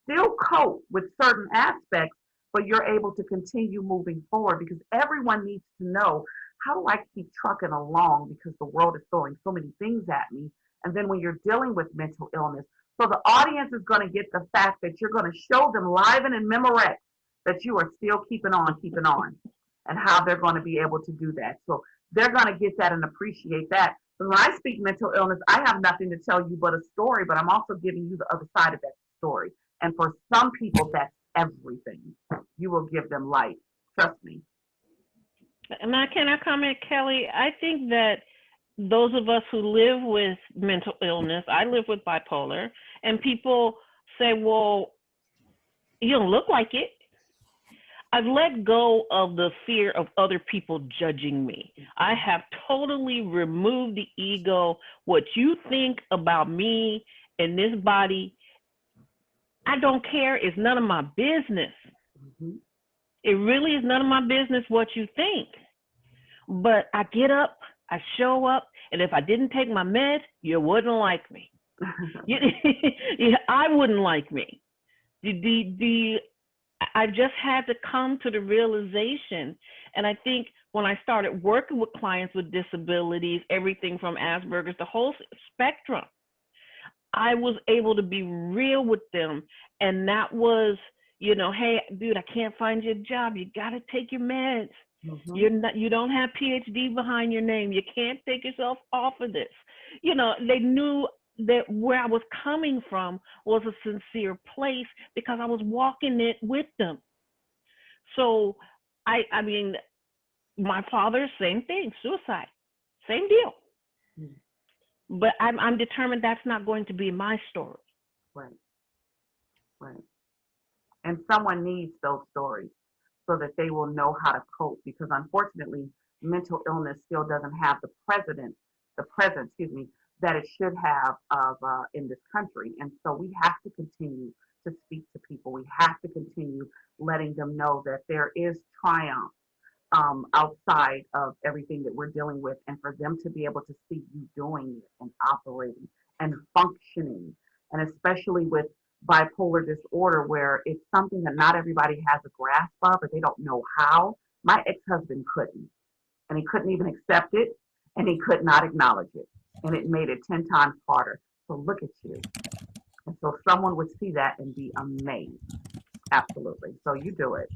still cope with certain aspects, but you're able to continue moving forward, because everyone needs to know, how do I keep trucking along, because the world is throwing so many things at me. And then when you're dealing with mental illness, so the audience is going to get the fact that you're going to show them live and in Memorex that you are still keeping on, and how they're going to be able to do that. So they're going to get that and appreciate that. But when I speak mental illness, I have nothing to tell you but a story, but I'm also giving you the other side of that story. And for some people, that's everything. You will give them life. Trust me. And can I comment, Kelly? I think that those of us who live with mental illness, I live with bipolar, and people say, well, you don't look like it. I've let go of the fear of other people judging me. I have totally removed the ego. What you think about me and this body, I don't care. It's none of my business. Mm-hmm. It really is none of my business what you think. But I get up, I show up, and if I didn't take my meds, you wouldn't like me. I wouldn't like me. I just had to come to the realization, and I think when I started working with clients with disabilities, everything from Asperger's, the whole spectrum, I was able to be real with them. And that was, you know, hey, dude, I can't find you a job. You got to take your meds. Mm-hmm. You don't have PhD behind your name. You can't take yourself off of this. You know, they knew that where I was coming from was a sincere place, because I was walking it with them. So, I mean, my father, same thing, suicide, same deal. Mm-hmm. But I'm determined that's not going to be my story. Right. Right. And someone needs those stories so that they will know how to cope, because unfortunately, mental illness still doesn't have the presence, that it should have in this country. And so we have to continue to speak to people. We have to continue letting them know that there is triumph outside of everything that we're dealing with, and for them to be able to see you doing it and operating and functioning, and especially with bipolar disorder, where it's something that not everybody has a grasp of, or they don't know how. My ex-husband couldn't, and he couldn't even accept it, and he could not acknowledge it, and it made it 10 times harder. So look at you. And so someone would see that and be amazed. Absolutely. So you do it.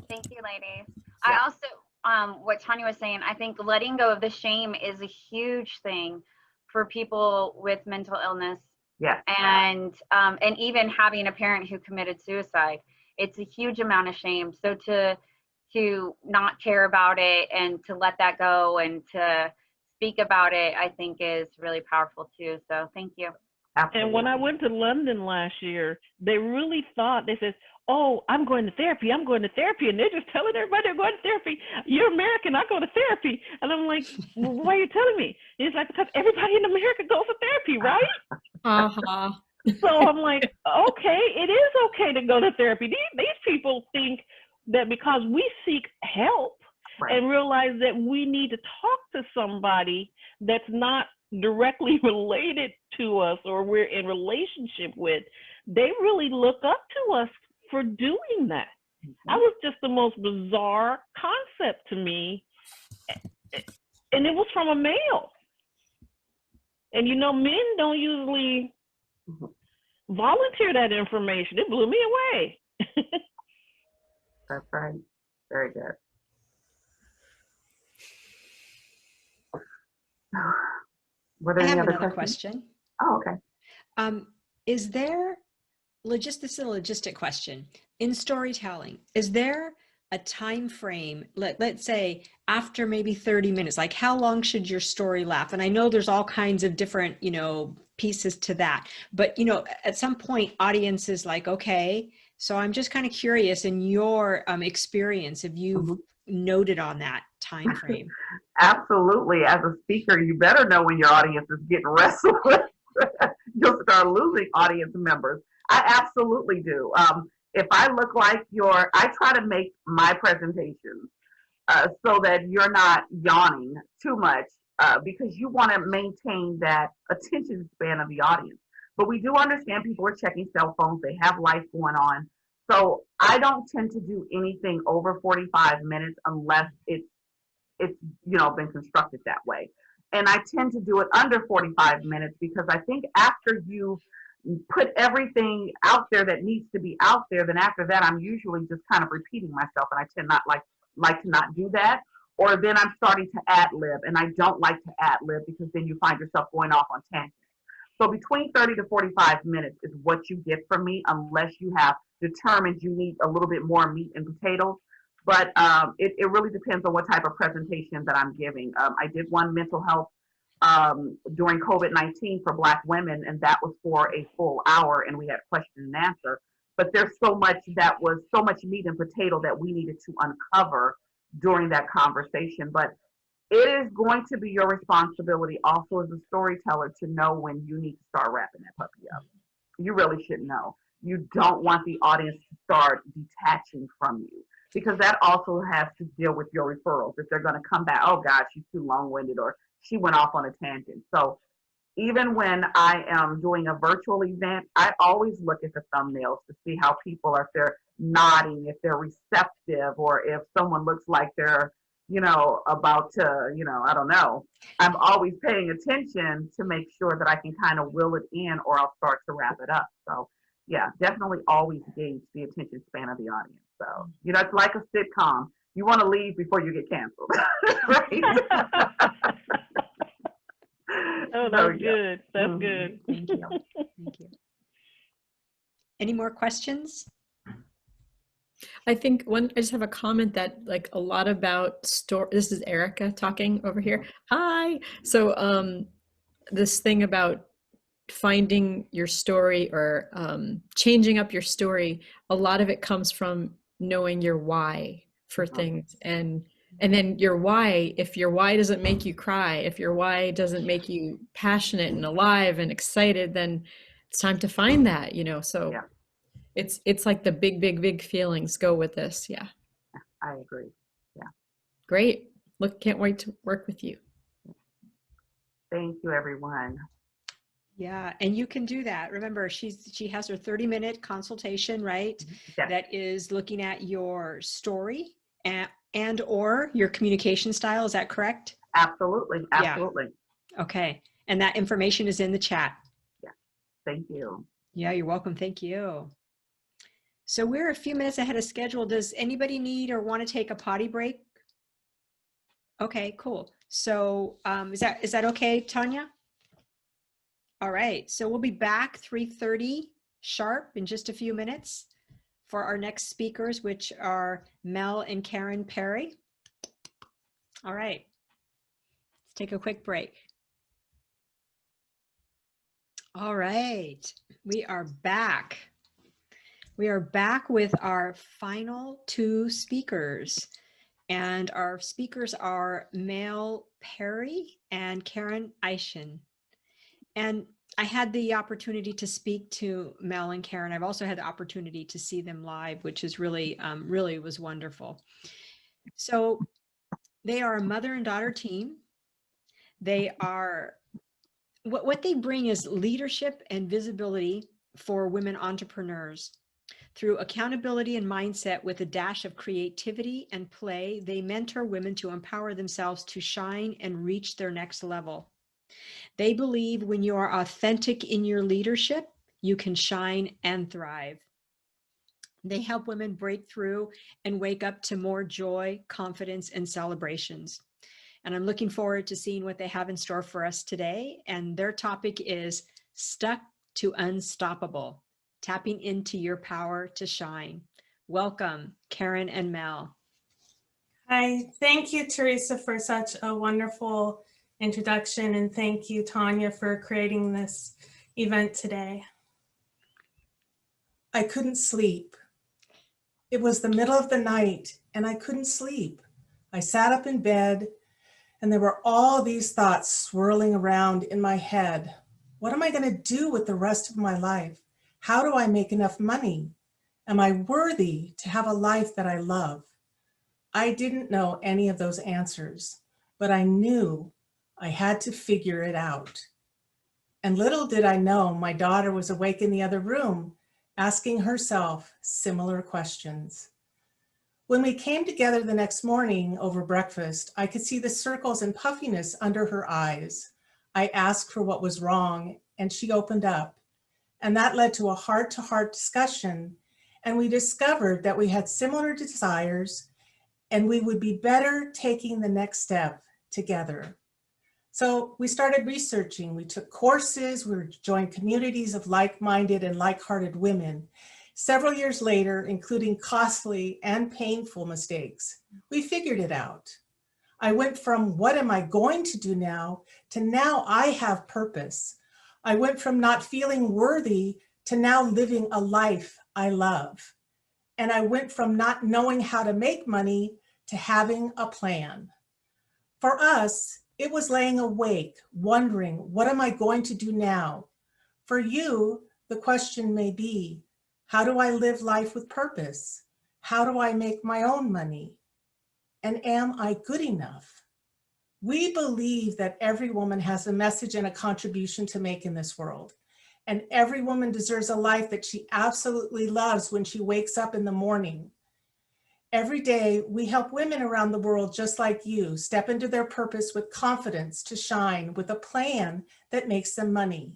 Thank you, ladies. Yeah. I also, what Tanya was saying, I think letting go of the shame is a huge thing for people with mental illness. Yes. And even having a parent who committed suicide, it's a huge amount of shame. So to not care about it and to let that go and to speak about it, I think is really powerful too. So thank you. Absolutely. And when I went to London last year, they really thought, they said, oh, I'm going to therapy. And they're just telling everybody they're going to therapy. You're American, I go to therapy. And I'm like, well, why are you telling me? And it's like, because everybody in America goes to therapy, right? Uh-huh. So I'm like, okay, it is okay to go to therapy. These people think that because we seek help, right, and realize that we need to talk to somebody that's not directly related to us or we're in relationship with, they really look up to us for doing that. That was just the most bizarre concept to me. And it was from a male. And you know, men don't usually volunteer that information. It blew me away. That's right. Very good. Were there I any have other another questions? question. Oh, okay. Is there, this is a logistic question. In storytelling, is there a time frame, let's say after maybe 30 minutes, like how long should your story last? And I know there's all kinds of different, pieces to that, but, at some point audience is like, okay, so I'm just kind of curious in your experience, if you've noted on that time frame. Absolutely. As a speaker, you better know when your audience is getting restless. You'll start losing audience members. I absolutely do. If I look like I try to make my presentations so that you're not yawning too much because you want to maintain that attention span of the audience. But we do understand people are checking cell phones, they have life going on. So I don't tend to do anything over 45 minutes unless it's been constructed that way. And I tend to do it under 45 minutes because I think after you put everything out there that needs to be out there, then after that I'm usually just kind of repeating myself, and I tend not like to not do that. Or then I'm starting to ad lib, and I don't like to ad lib because then you find yourself going off on tangents. So between 30 to 45 minutes is what you get from me, unless you have determined you need a little bit more meat and potatoes. But it really depends on what type of presentation that I'm giving. I did one mental health during COVID-19 for Black women, and that was for a full hour, and we had question and answer. But there's so much meat and potato that we needed to uncover during that conversation. But it is going to be your responsibility also as a storyteller to know when you need to start wrapping that puppy up. You really should know. You don't want the audience to start detaching from you, because that also has to deal with your referrals. If they're going to come back, oh God, she's too long-winded, or she went off on a tangent. So even when I am doing a virtual event, I always look at the thumbnails to see how people are, if they're nodding, if they're receptive, or if someone looks like they're, about to, I don't know. I'm always paying attention to make sure that I can kind of will it in, or I'll start to wrap it up. So yeah, definitely always gauge the attention span of the audience. So, it's like a sitcom. You want to leave before you get canceled, right? Oh, that's good. That's good. Thank you. Thank you. Any more questions? I think I just have a comment that like a lot about this is Erica talking over here. Hi. So this thing about finding your story or changing up your story, a lot of it comes from knowing your why for things. And then your why, if your why doesn't make you cry, if your why doesn't make you passionate and alive and excited, then it's time to find that, so yeah. It's like the big feelings go with this. Yeah. I agree. Yeah. Great. Can't wait to work with you. Thank you, everyone. Yeah, and you can do that. Remember, she has her 30-minute consultation, right? Yeah. That is looking at your story and or your communication style. Is that correct? Absolutely. Absolutely. Yeah. Okay. And that information is in the chat. Yeah. Thank you. Yeah, you're welcome. Thank you. So we're a few minutes ahead of schedule. Does anybody need or want to take a potty break? Okay, cool. So is that okay, Tanya? All right, so we'll be back 3:30 sharp in just a few minutes for our next speakers, which are Mel and Karen Perry. All right, let's take a quick break. All right, we are back. We are back with our final two speakers, and our speakers are Mel Perry and Karen Eischen. And I had the opportunity to speak to Mel and Karen. I've also had the opportunity to see them live, which is really, really was wonderful. So they are a mother and daughter team. They are, what they bring is leadership and visibility for women entrepreneurs. Through accountability and mindset with a dash of creativity and play, they mentor women to empower themselves to shine and reach their next level. They believe when you are authentic in your leadership, you can shine and thrive. They help women break through and wake up to more joy, confidence, and celebrations. And I'm looking forward to seeing what they have in store for us today. And their topic is Stuck to Unstoppable, Tapping into Your Power to Shine. Welcome, Karen and Mel. Hi, thank you, Teresa, for such a wonderful introduction. And thank you, Tanya, for creating this event today. I couldn't sleep. It was the middle of the night and I couldn't sleep. I sat up in bed and there were all these thoughts swirling around in my head. What am I going to do with the rest of my life? How do I make enough money? Am I worthy to have a life that I love? I didn't know any of those answers, but I knew I had to figure it out. And little did I know my daughter was awake in the other room, asking herself similar questions. When we came together the next morning over breakfast, I could see the circles and puffiness under her eyes. I asked her what was wrong, and she opened up. And that led to a heart-to-heart discussion, and we discovered that we had similar desires and we would be better taking the next step together. So we started researching, we took courses, we joined communities of like-minded and like-hearted women. Several years later, including costly and painful mistakes, we figured it out. I went from what am I going to do now to now I have purpose. I went from not feeling worthy to now living a life I love. And I went from not knowing how to make money to having a plan. For us, it was laying awake, wondering, what am I going to do now? For you, the question may be, how do I live life with purpose? How do I make my own money? And am I good enough? We believe that every woman has a message and a contribution to make in this world. And every woman deserves a life that she absolutely loves when she wakes up in the morning. Every day, we help women around the world just like you step into their purpose with confidence to shine with a plan that makes them money.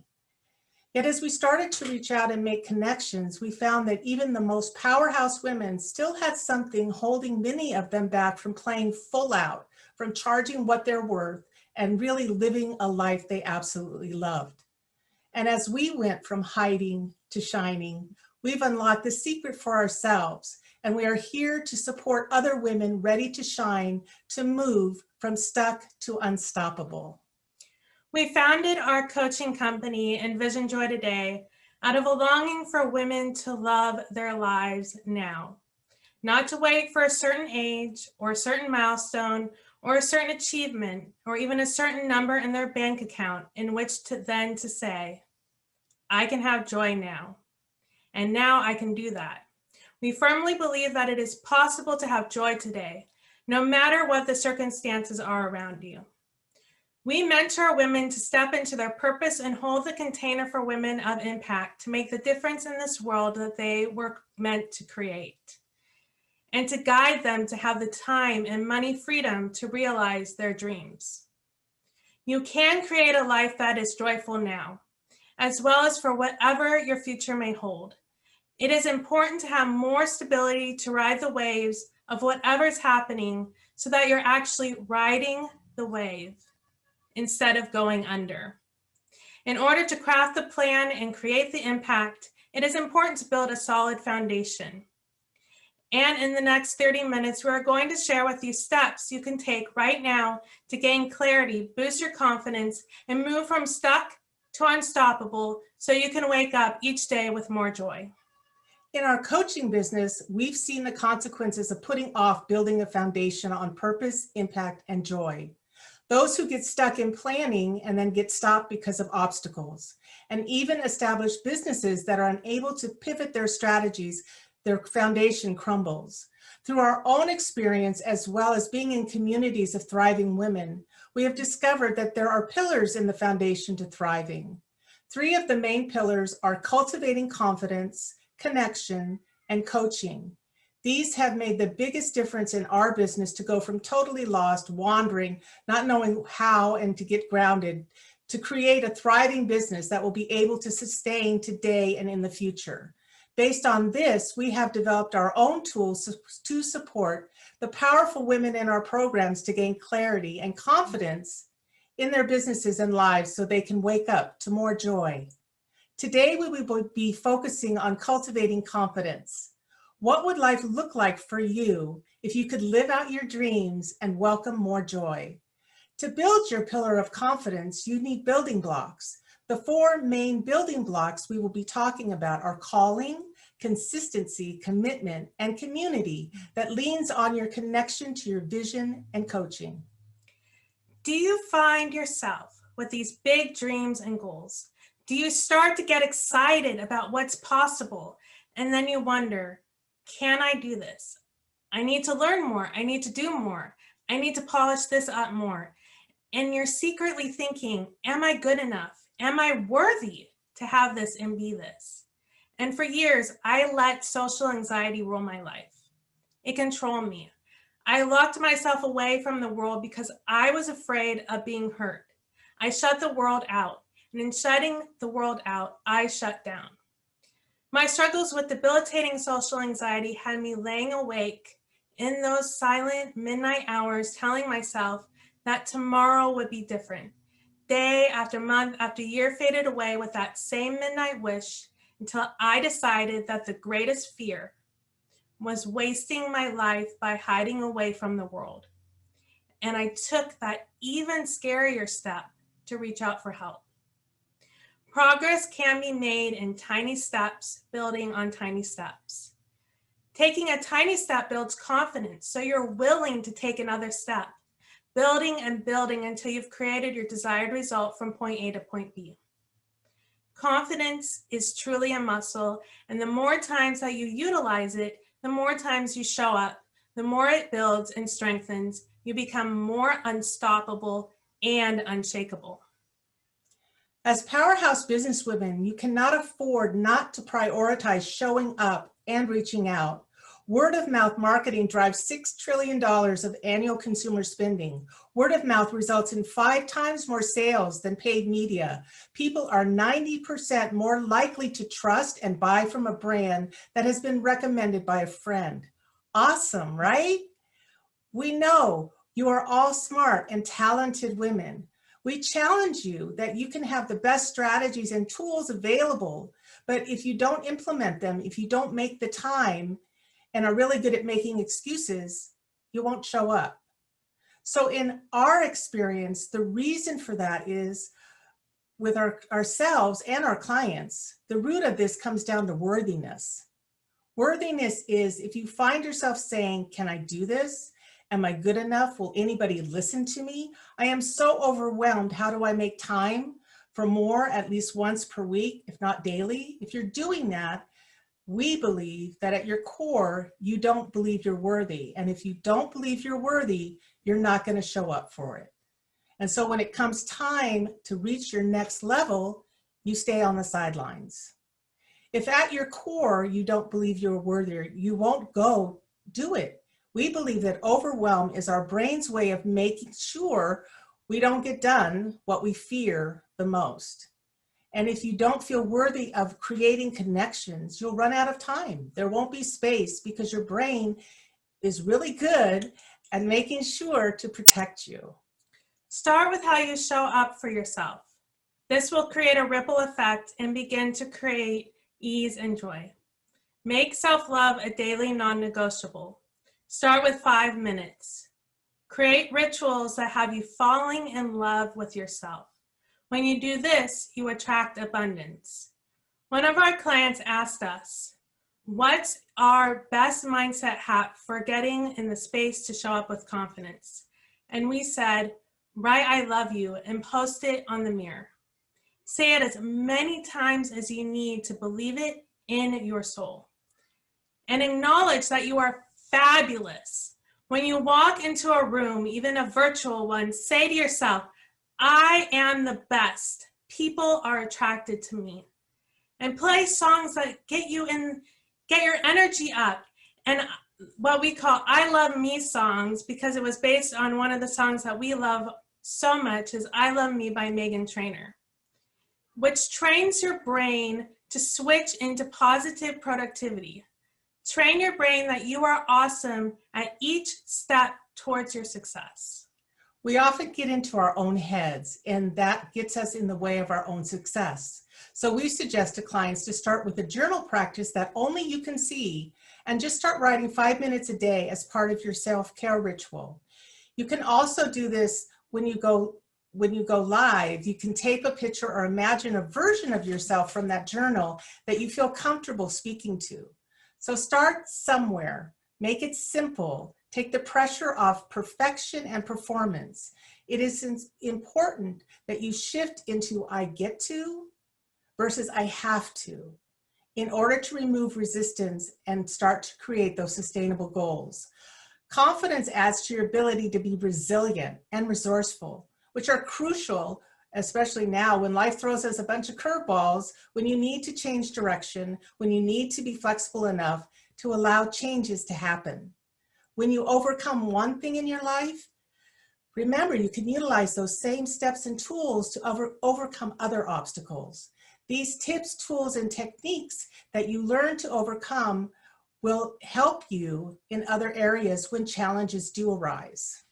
Yet as we started to reach out and make connections, we found that even the most powerhouse women still had something holding many of them back from playing full out, from charging what they're worth, and really living a life they absolutely loved. And as we went from hiding to shining, we've unlocked the secret for ourselves, and we are here to support other women ready to shine, to move from stuck to unstoppable. We founded our coaching company, Envision Joy Today, out of a longing for women to love their lives now, not to wait for a certain age or a certain milestone or a certain achievement or even a certain number in their bank account in which to then to say, I can have joy now, and now I can do that. We firmly believe that it is possible to have joy today, no matter what the circumstances are around you. We mentor women to step into their purpose and hold the container for women of impact to make the difference in this world that they were meant to create, and to guide them to have the time and money freedom to realize their dreams. You can create a life that is joyful now, as well as for whatever your future may hold. It is important to have more stability to ride the waves of whatever's happening so that you're actually riding the wave instead of going under. In order to craft the plan and create the impact, it is important to build a solid foundation. And in the next 30 minutes, we are going to share with you steps you can take right now to gain clarity, boost your confidence, and move from stuck to unstoppable so you can wake up each day with more joy. In our coaching business, we've seen the consequences of putting off building a foundation on purpose, impact, and joy. Those who get stuck in planning and then get stopped because of obstacles, and even established businesses that are unable to pivot their strategies, their foundation crumbles. Through our own experience, as well as being in communities of thriving women, we have discovered that there are pillars in the foundation to thriving. 3 of the main pillars are cultivating confidence, connection, and coaching. These have made the biggest difference in our business to go from totally lost, wandering, not knowing how and to get grounded, to create a thriving business that will be able to sustain today and in the future. Based on this, we have developed our own tools to support the powerful women in our programs to gain clarity and confidence in their businesses and lives so they can wake up to more joy. Today, we will be focusing on cultivating confidence. What would life look like for you if you could live out your dreams and welcome more joy? To build your pillar of confidence, you need building blocks. The 4 main building blocks we will be talking about are calling, consistency, commitment, and community that leans on your connection to your vision and coaching. Do you find yourself with these big dreams and goals? Do you start to get excited about what's possible? And then you wonder, can I do this? I need to learn more. I need to do more. I need to polish this up more. And you're secretly thinking, am I good enough? Am I worthy to have this and be this? And for years, I let social anxiety rule my life. It controlled me. I locked myself away from the world because I was afraid of being hurt. I shut the world out. And in shutting the world out, I shut down. My struggles with debilitating social anxiety had me laying awake in those silent midnight hours, telling myself that tomorrow would be different. Day after month after year faded away with that same midnight wish until I decided that the greatest fear was wasting my life by hiding away from the world. And I took that even scarier step to reach out for help. Progress can be made in tiny steps, building on tiny steps. Taking a tiny step builds confidence, so you're willing to take another step, building and building until you've created your desired result from point A to point B. Confidence is truly a muscle, and the more times that you utilize it, the more times you show up, the more it builds and strengthens. You become more unstoppable and unshakable. As powerhouse businesswomen, you cannot afford not to prioritize showing up and reaching out. Word of mouth marketing drives $6 trillion of annual consumer spending. Word of mouth results in 5 times more sales than paid media. People are 90% more likely to trust and buy from a brand that has been recommended by a friend. Awesome, right? We know you are all smart and talented women. We challenge you that you can have the best strategies and tools available, but if you don't implement them, if you don't make the time and are really good at making excuses, you won't show up. So in our experience, the reason for that is with ourselves and our clients, the root of this comes down to worthiness. Worthiness is if you find yourself saying, can I do this? Am I good enough? Will anybody listen to me? I am so overwhelmed. How do I make time for more at least once per week, if not daily? If you're doing that, we believe that at your core, you don't believe you're worthy. And if you don't believe you're worthy, you're not going to show up for it. And so when it comes time to reach your next level, you stay on the sidelines. If at your core, you don't believe you're worthy, you won't go do it. We believe that overwhelm is our brain's way of making sure we don't get done what we fear the most. And if you don't feel worthy of creating connections, you'll run out of time. There won't be space because your brain is really good at making sure to protect you. Start with how you show up for yourself. This will create a ripple effect and begin to create ease and joy. Make self-love a daily non-negotiable. Start with 5 minutes. Create rituals that have you falling in love with yourself. When you do this, you attract abundance. One of our clients asked us, what's our best mindset hack for getting in the space to show up with confidence? And we said, write I love you and post it on the mirror. Say it as many times as you need to believe it in your soul. And acknowledge that you are fabulous. When you walk into a room, even a virtual one, say to yourself, I am the best. People are attracted to me. And play songs that get your energy up. And what we call I Love Me songs, because it was based on one of the songs that we love so much, is I Love Me by Meghan Trainor, which trains your brain to switch into positive productivity. Train your brain that you are awesome at each step towards your success. We often get into our own heads, and that gets us in the way of our own success. So we suggest to clients to start with a journal practice that only you can see, and just start writing 5 minutes a day as part of your self-care ritual. You can also do this when you go live. You can tape a picture or imagine a version of yourself from that journal that you feel comfortable speaking to. So start somewhere, make it simple. Take the pressure off perfection and performance. It is important that you shift into I get to versus I have to in order to remove resistance and start to create those sustainable goals. Confidence adds to your ability to be resilient and resourceful, which are crucial, especially now when life throws us a bunch of curveballs, when you need to change direction, when you need to be flexible enough to allow changes to happen. When you overcome one thing in your life, remember you can utilize those same steps and tools to overcome other obstacles. These tips, tools, and techniques that you learn to overcome will help you in other areas when challenges do arise.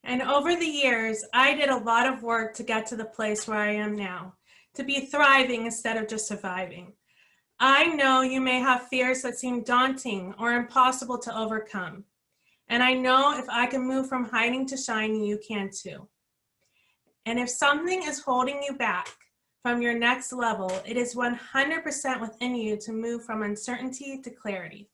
And over the years, I did a lot of work to get to the place where I am now, to be thriving instead of just surviving. I know you may have fears that seem daunting or impossible to overcome. And I know if I can move from hiding to shining, you can too. And if something is holding you back from your next level, it is 100% within you to move from uncertainty to clarity.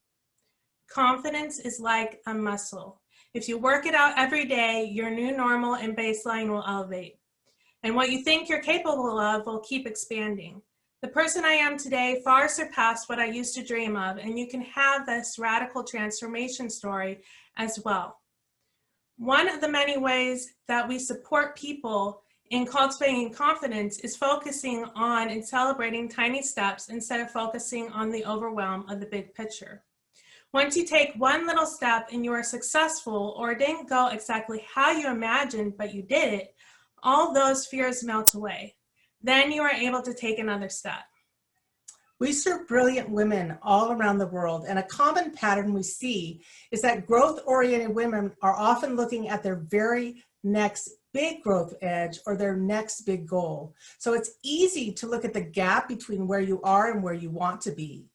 Confidence is like a muscle. If you work it out every day, your new normal and baseline will elevate. And what you think you're capable of will keep expanding. The person I am today far surpassed what I used to dream of, and you can have this radical transformation story as well. One of the many ways that we support people in cultivating confidence is focusing on and celebrating tiny steps instead of focusing on the overwhelm of the big picture. Once you take one little step and you are successful, or it didn't go exactly how you imagined, but you did it, all those fears melt away. Then you are able to take another step. We serve brilliant women all around the world, and a common pattern we see is that growth-oriented women are often looking at their very next big growth edge or their next big goal. So it's easy to look at the gap between where you are and where you want to be.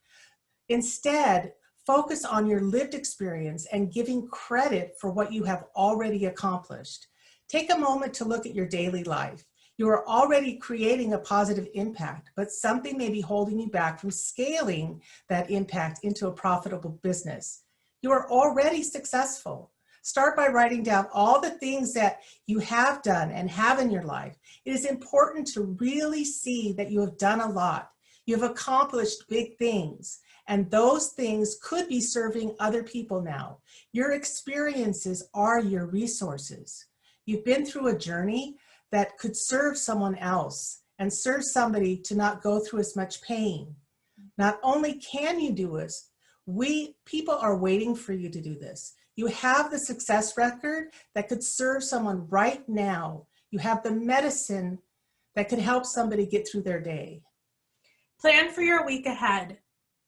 Instead, focus on your lived experience and giving credit for what you have already accomplished. Take a moment to look at your daily life. You are already creating a positive impact, but something may be holding you back from scaling that impact into a profitable business. You are already successful. Start by writing down all the things that you have done and have in your life. It is important to really see that you have done a lot. You have accomplished big things, and those things could be serving other people now. Your experiences are your resources. You've been through a journey that could serve someone else and serve somebody to not go through as much pain. Not only can you do this, people are waiting for you to do this. You have the success record that could serve someone right now. You have the medicine that could help somebody get through their day. Plan for your week ahead.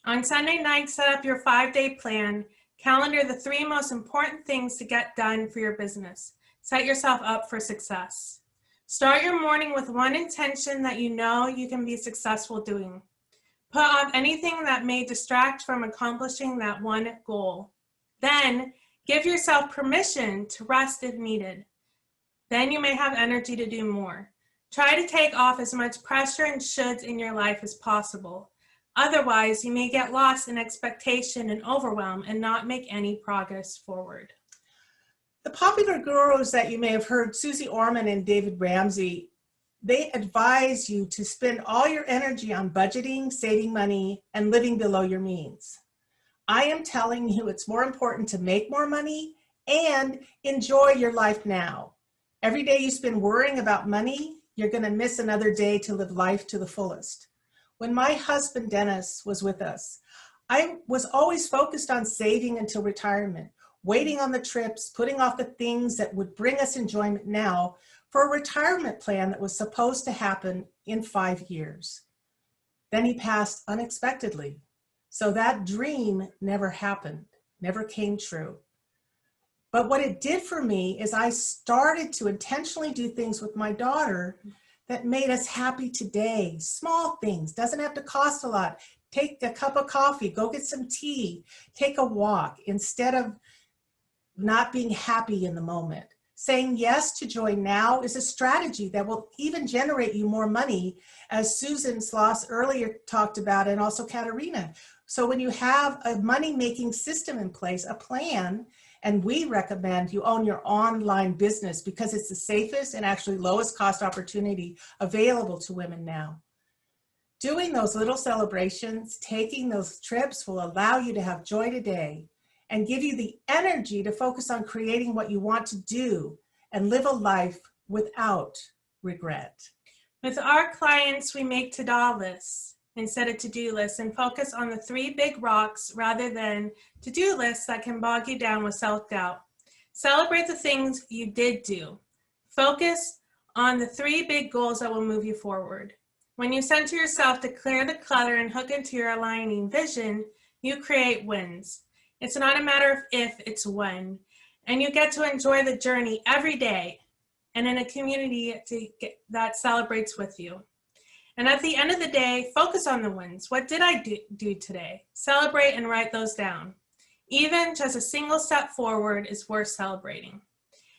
On Sunday night, set up your 5-day plan. Calendar the 3 most important things to get done for your business. Set yourself up for success. Start your morning with one intention that you know you can be successful doing. Put off anything that may distract from accomplishing that one goal. Then, give yourself permission to rest if needed. Then you may have energy to do more. Try to take off as much pressure and shoulds in your life as possible. Otherwise, you may get lost in expectation and overwhelm and not make any progress forward. The popular gurus that you may have heard, Susie Orman and David Ramsey, they advise you to spend all your energy on budgeting, saving money, and living below your means. I am telling you it's more important to make more money and enjoy your life now. Every day you spend worrying about money, you're going to miss another day to live life to the fullest. When my husband Dennis was with us, I was always focused on saving until retirement, waiting on the trips, putting off the things that would bring us enjoyment now for a retirement plan that was supposed to happen in 5 years. Then he passed unexpectedly. So that dream never happened, never came true. But what it did for me is I started to intentionally do things with my daughter that made us happy today. Small things, doesn't have to cost a lot. Take a cup of coffee, go get some tea, take a walk instead of not being happy in the moment. Saying yes to joy now is a strategy that will even generate you more money, as Susan Sloss earlier talked about, and also Katerina. So when you have a money-making system in place, a plan, and we recommend you own your online business because it's the safest and actually lowest cost opportunity available to women now. Doing those little celebrations, taking those trips will allow you to have joy today and give you the energy to focus on creating what you want to do and live a life without regret. With our clients, we make to-do lists instead of to-do lists and focus on the 3 big rocks rather than to-do lists that can bog you down with self-doubt. Celebrate the things you did do. Focus on the 3 big goals that will move you forward. When you center yourself to clear the clutter and hook into your aligning vision, you create wins. It's not a matter of if, it's when. And you get to enjoy the journey every day and in a community that celebrates with you. And at the end of the day, focus on the wins. What did I do today? Celebrate and write those down. Even just a single step forward is worth celebrating.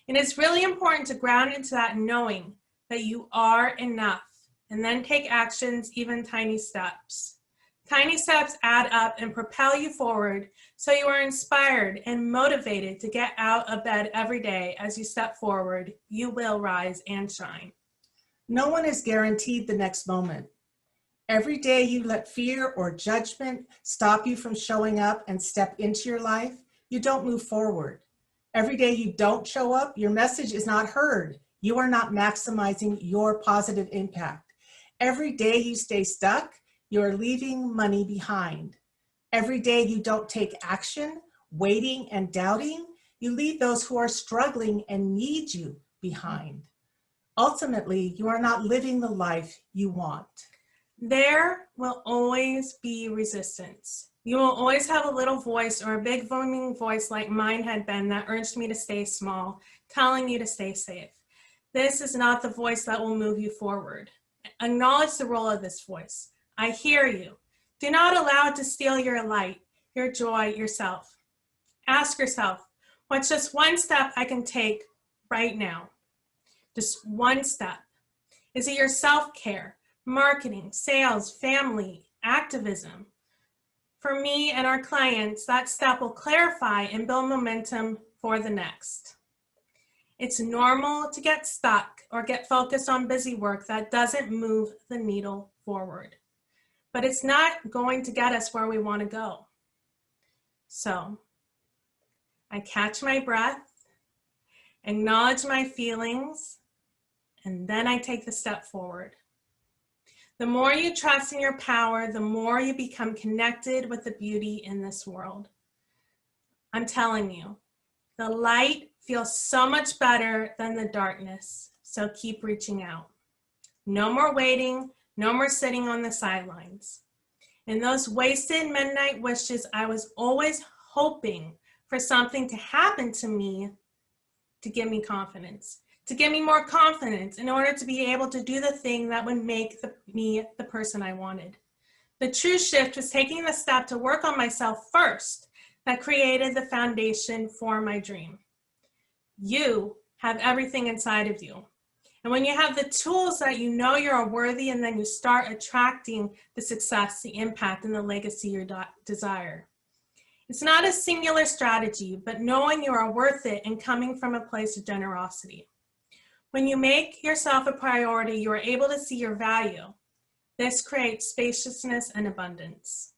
And it's really important to ground into that knowing that you are enough, and then take actions, even tiny steps. Tiny steps add up and propel you forward, so you are inspired and motivated to get out of bed every day. As you step forward, you will rise and shine. No one is guaranteed the next moment. Every day you let fear or judgment stop you from showing up and step into your life, you don't move forward. Every day you don't show up, your message is not heard. You are not maximizing your positive impact. Every day you stay stuck, you're leaving money behind. Every day you don't take action, waiting and doubting, you leave those who are struggling and need you behind. Ultimately, you are not living the life you want. There will always be resistance. You will always have a little voice or a big booming voice like mine had been that urged me to stay small, telling you to stay safe. This is not the voice that will move you forward. Acknowledge the role of this voice. I hear you. Do not allow it to steal your light, your joy, yourself. Ask yourself, what's just one step I can take right now? Just one step. Is it your self-care, marketing, sales, family, activism? For me and our clients, that step will clarify and build momentum for the next. It's normal to get stuck or get focused on busy work that doesn't move the needle forward. But it's not going to get us where we want to go. So I catch my breath, acknowledge my feelings, and then I take the step forward. The more you trust in your power, the more you become connected with the beauty in this world. I'm telling you, the light feels so much better than the darkness, so keep reaching out. No more waiting, no more sitting on the sidelines. In those wasted midnight wishes, I was always hoping for something to happen to me to give me confidence, to give me more confidence in order to be able to do the thing that would make me the person I wanted. The true shift was taking the step to work on myself first that created the foundation for my dream. You have everything inside of you. And when you have the tools that you know you're worthy, and then you start attracting the success, the impact, and the legacy you desire. It's not a singular strategy, but knowing you are worth it and coming from a place of generosity. When you make yourself a priority, you are able to see your value. This creates spaciousness and abundance.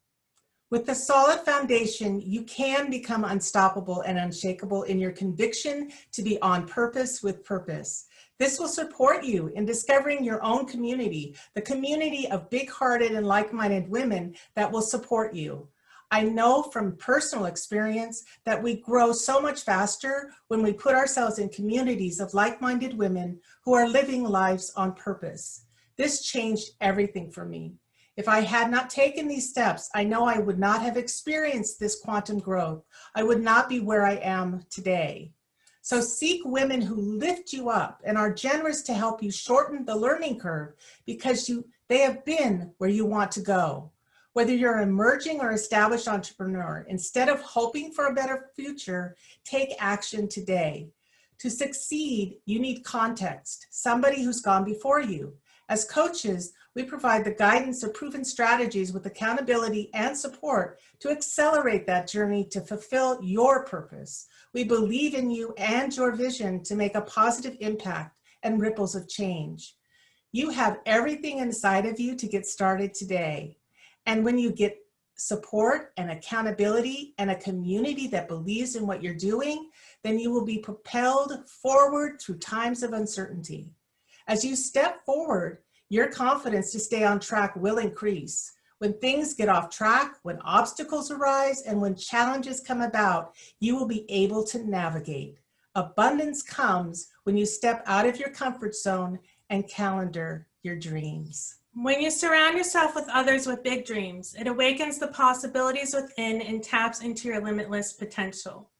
With a solid foundation, you can become unstoppable and unshakable in your conviction to be on purpose with purpose. This will support you in discovering your own community, the community of big-hearted and like-minded women that will support you. I know from personal experience that we grow so much faster when we put ourselves in communities of like-minded women who are living lives on purpose. This changed everything for me. If I had not taken these steps, I know I would not have experienced this quantum growth. I would not be where I am today. So seek women who lift you up and are generous to help you shorten the learning curve because they have been where you want to go. Whether you're an emerging or established entrepreneur, instead of hoping for a better future, take action today. To succeed, you need context, somebody who's gone before you. As coaches, we provide the guidance of proven strategies with accountability and support to accelerate that journey to fulfill your purpose. We believe in you and your vision to make a positive impact and ripples of change. You have everything inside of you to get started today. And when you get support and accountability and a community that believes in what you're doing, then you will be propelled forward through times of uncertainty. As you step forward, your confidence to stay on track will increase. When things get off track, when obstacles arise, and when challenges come about, you will be able to navigate. Abundance comes when you step out of your comfort zone and calendar your dreams. When you surround yourself with others with big dreams, it awakens the possibilities within and taps into your limitless potential.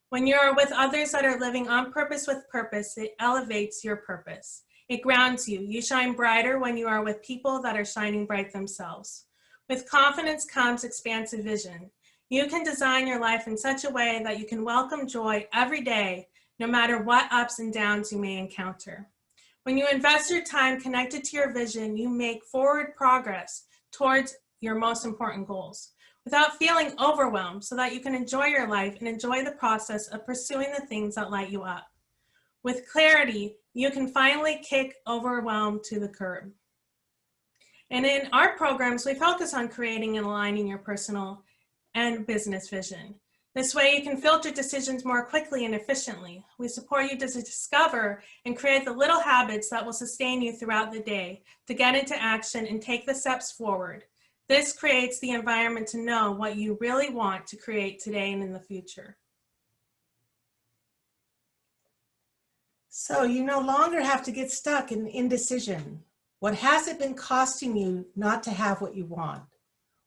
When you are with others that are living on purpose with purpose, it elevates your purpose. It grounds you. You shine brighter when you are with people that are shining bright themselves. With confidence comes expansive vision. You can design your life in such a way that you can welcome joy every day, no matter what ups and downs you may encounter. When you invest your time connected to your vision, you make forward progress towards your most important goals without feeling overwhelmed, so that you can enjoy your life and enjoy the process of pursuing the things that light you up. With clarity, you can finally kick overwhelm to the curb. And in our programs, we focus on creating and aligning your personal and business vision. This way you can filter decisions more quickly and efficiently. We support you to discover and create the little habits that will sustain you throughout the day, to get into action and take the steps forward. This creates the environment to know what you really want to create today and in the future. So you no longer have to get stuck in indecision. What has it been costing you not to have what you want?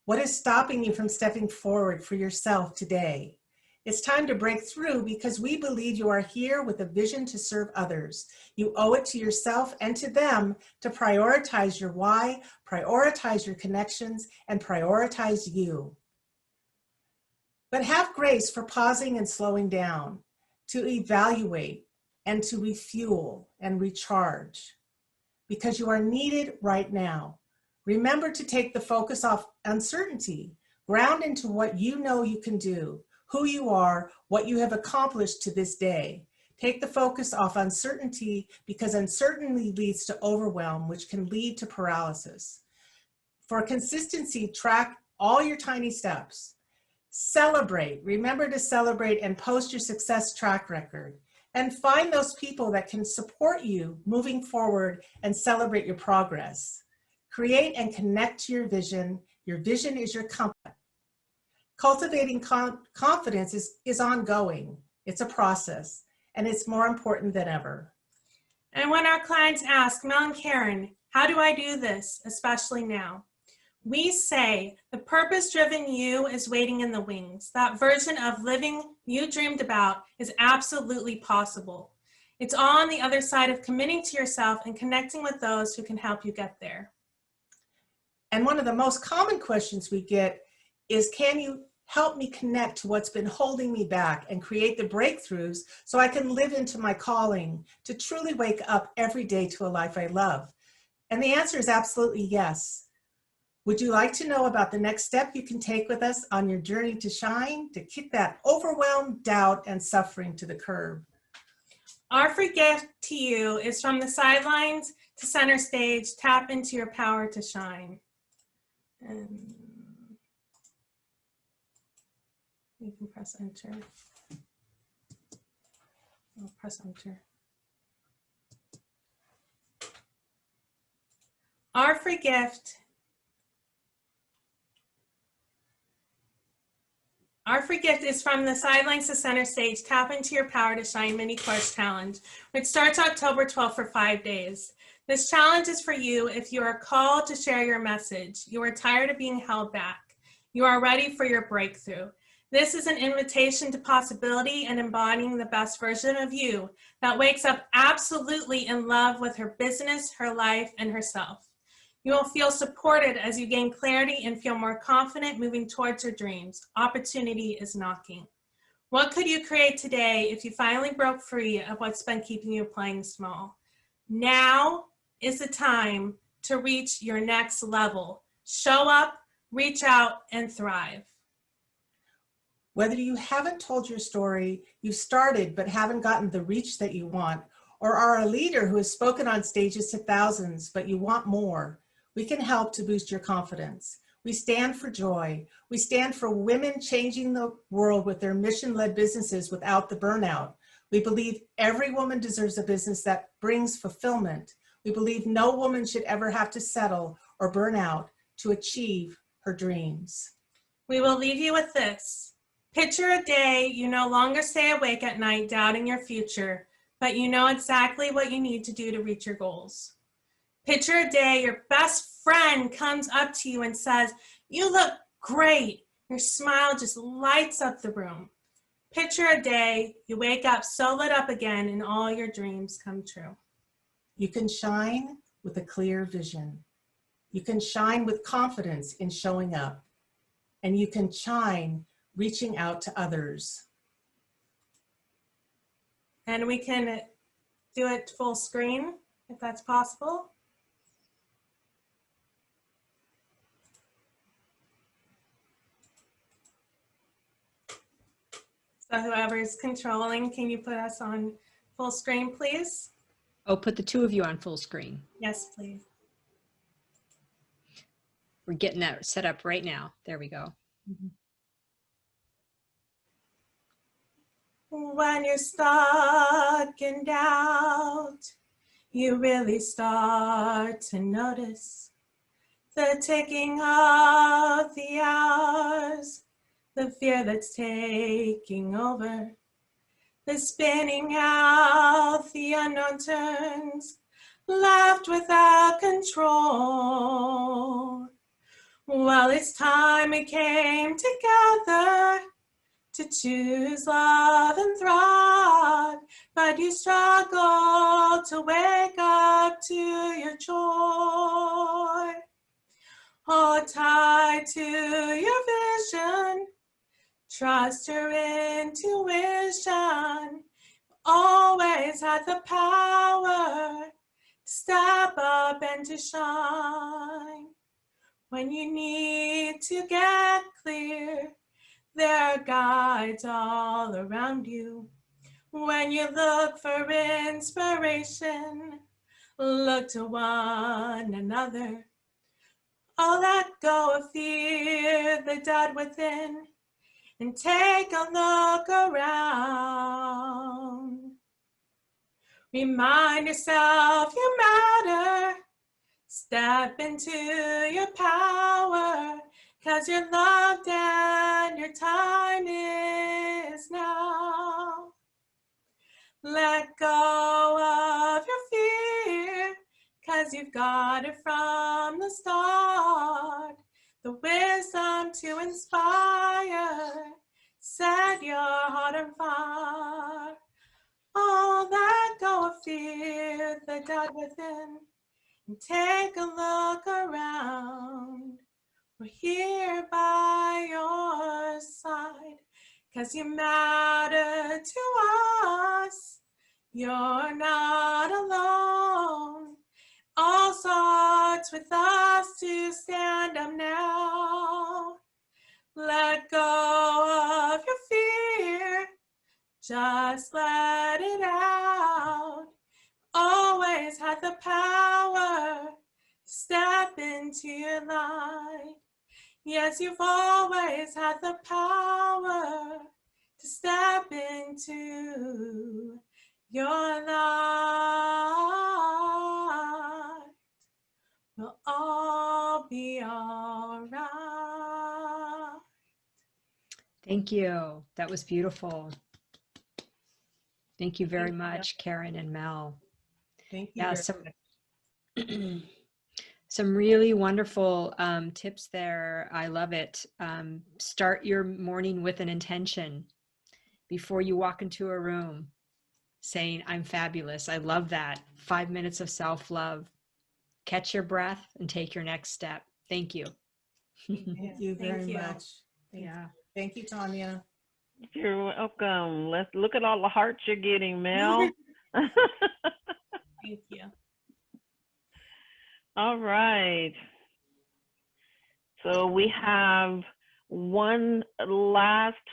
What is stopping you from stepping forward for yourself today? It's time to break through because we believe you are here with a vision to serve others. You owe it to yourself and to them to prioritize your why, prioritize your connections, and prioritize you. But have grace for pausing and slowing down, to evaluate and to refuel and recharge, because you are needed right now. Remember to take the focus off uncertainty, ground into what you know you can do, who you are, what you have accomplished to this day. Take the focus off uncertainty because uncertainty leads to overwhelm, which can lead to paralysis. For consistency, track all your tiny steps. Celebrate, remember to celebrate and post your success track record. And find those people that can support you moving forward and celebrate your progress. Create and connect to your vision. Your vision is your compass. Cultivating confidence is ongoing. It's a process, and it's more important than ever. And when our clients ask, Mel and Karen, how do I do this, especially now? We say the purpose-driven you is waiting in the wings. That version of living you dreamed about is absolutely possible. It's all on the other side of committing to yourself and connecting with those who can help you get there. And one of the most common questions we get is, can you help me connect to what's been holding me back and create the breakthroughs so I can live into my calling to truly wake up every day to a life I love? And the answer is absolutely yes. Would you like to know about the next step you can take with us on your journey to shine, to kick that overwhelm, doubt, and suffering to the curb? Our free gift to you is from the sidelines to center stage. Tap into your power to shine. And you can press enter. I'll press enter. Our free gift. Our free gift is from the sidelines to center stage. Tap into your power to shine mini course challenge, which starts October 12th for 5 days. This challenge is for you if you are called to share your message. You are tired of being held back. You are ready for your breakthrough. This is an invitation to possibility and embodying the best version of you that wakes up absolutely in love with her business, her life, and herself. You will feel supported as you gain clarity and feel more confident moving towards your dreams. Opportunity is knocking. What could you create today if you finally broke free of what's been keeping you playing small? Now is the time to reach your next level. Show up, reach out, and thrive. Whether you haven't told your story, you've started but haven't gotten the reach that you want, or are a leader who has spoken on stages to thousands but you want more, we can help to boost your confidence. We stand for joy. We stand for women changing the world with their mission-led businesses without the burnout. We believe every woman deserves a business that brings fulfillment. We believe no woman should ever have to settle or burn out to achieve her dreams. We will leave you with this. Picture a day you no longer stay awake at night doubting your future, but you know exactly what you need to do to reach your goals. Picture a day your best friend comes up to you and says, "You look great." Your smile just lights up the room. Picture a day you wake up so lit up again and all your dreams come true. You can shine with a clear vision. You can shine with confidence in showing up. And you can shine reaching out to others. And we can do it full screen if that's possible. So whoever's controlling, can you put us on full screen, please? Oh, put the two of you on full screen. Yes, please. We're getting that set up right now. There we go. When you're stuck in doubt, you really start to notice the ticking of the hours, the fear that's taking over, the spinning out the unknown turns, left without control. Well, it's time we came together to choose love and thrive, but you struggle to wake up to your joy. Hold tight to your vision, trust your intuition, always had the power to step up and to shine. When you need to get clear, there are guides all around you. When you look for inspiration, look to one another. Oh, let go of fear, the doubt within, and take a look around. Remind yourself you matter. Step into your power, 'cause you're loved and your time is now. Let go of your fear, 'cause you've got it from the start. The wisdom to inspire, set your heart on fire. Oh, let go of fear, the doubt within, and take a look around. We're here by your side, 'cause you matter to us. You're not alone. All starts with us to stand up now. Let go of your fear. Just let it out. Always had the power to step into your light. Yes, you've always had the power to step into your light. We'll all be all right. Thank you. That was beautiful. Thank you very much, Karen and Mel. Thank you. Yeah, very some much. Some really wonderful tips there. I love it. Start your morning with an intention before you walk into a room, saying, I'm fabulous. I love that. 5 minutes of self-love. Catch your breath and take your next step. Thank you. Thank you very much. Thank you, Tanya. You're welcome. Let's look at all the hearts you're getting, Mel. Thank you. All right. So we have two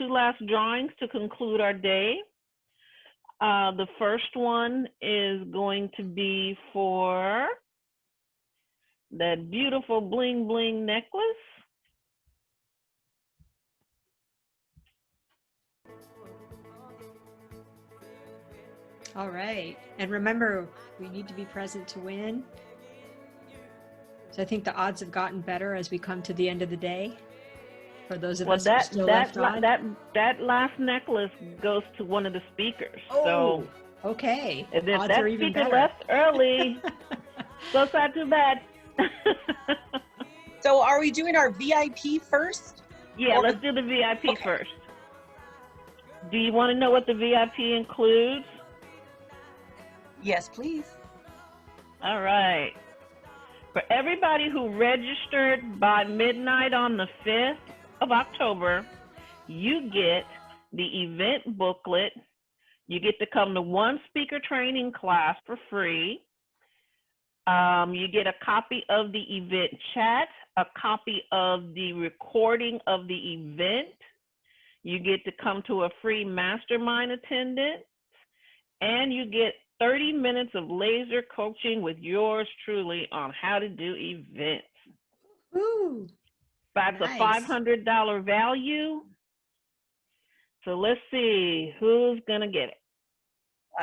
last drawings to conclude our day. The first one is going to be for that beautiful bling bling necklace. All right. And remember, we need to be present to win. So I think the odds have gotten better as we come to the end of the day. For those of us who are still left on. That last necklace goes to one of the speakers. Oh, so, okay. And if odds that are even speaker better. left early, so it's not too bad. So are we doing our VIP first? Yeah, let's do the VIP first. Do you want to know what the VIP includes? Yes, please. All right. For everybody who registered by midnight on the 5th of October, you get the event booklet. You get to come to one speaker training class for free. You get a copy of the event chat, a copy of the recording of the event. You get to come to a free mastermind attendance, and you get 30 minutes of laser coaching with yours truly on how to do events. Ooh, That's nice. a $500 value. So let's see who's gonna get it.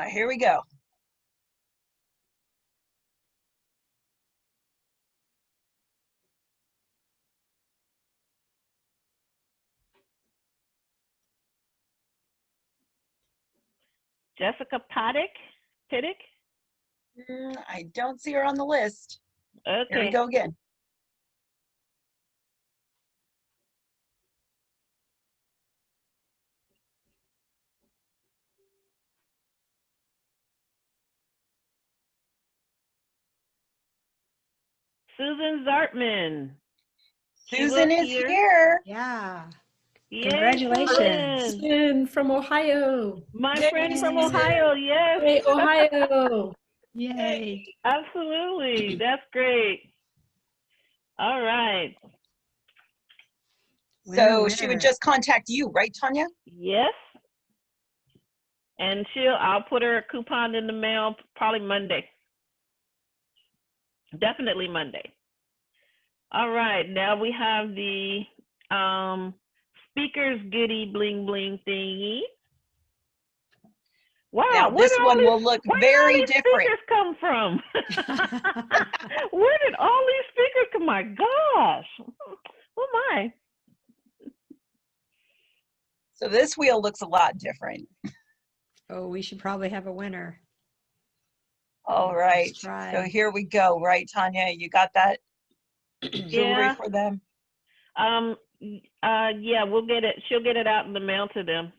Here we go. Jessica Piddick? I don't see her on the list. Okay. Here we go again. Susan Zartman. Susan is here. Yeah. Yay, Congratulations. Susan. From Ohio. My Yay, friend from Susan. Ohio, yes. Hey, Ohio. Yay. Absolutely, that's great. All right. So she would just contact you, right, Tanya? Yes. And I'll put her a coupon in the mail probably Monday. Definitely Monday. All right, now we have the speaker's goodie bling bling thingy. Wow, Now this one will look very different. Where did all these speakers come from? Where did all these speakers come? My gosh. Oh my. So this wheel looks a lot different. Oh, we should probably have a winner. All right. So here we go, right, Tanya? You got that jewelry for them? Yeah, we'll get it. She'll get it out in the mail to them.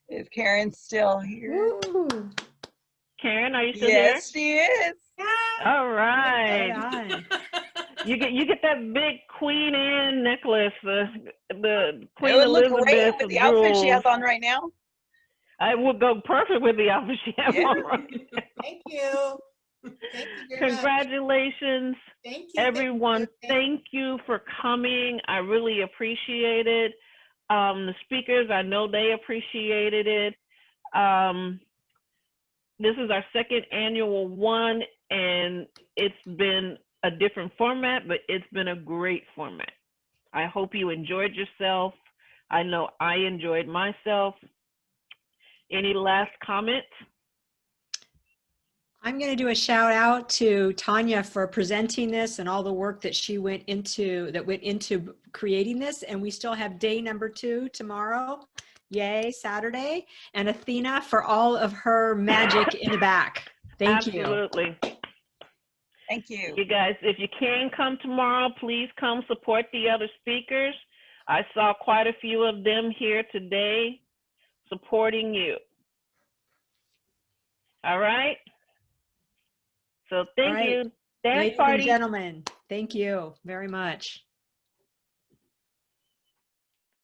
Is Karen still here? Ooh. Karen, are you still here? Yes, she is. All right. You get that big Queen Anne necklace, the Queen It would look Elizabeth great with the outfit she has on right now. I would go perfect with the outfit she has on right now. Thank you. Thank you very Congratulations, Thank you. everyone. Thank you for coming. I really appreciate it. The speakers, I know they appreciated it. This is our second annual one, and it's been a different format, but it's been a great format. I hope you enjoyed yourself. I know I enjoyed myself. Any last comments? I'm going to do a shout out to Tanya for presenting this and all the work that she went into creating this. And we still have day number 2 tomorrow. Yay, Saturday. And Athena for all of her magic in the back. Thank you. Absolutely. Thank you. You guys, if you can come tomorrow, please come support the other speakers. I saw quite a few of them here today supporting you. All right? So thank you. Dance Ladies party. and gentlemen, thank you very much.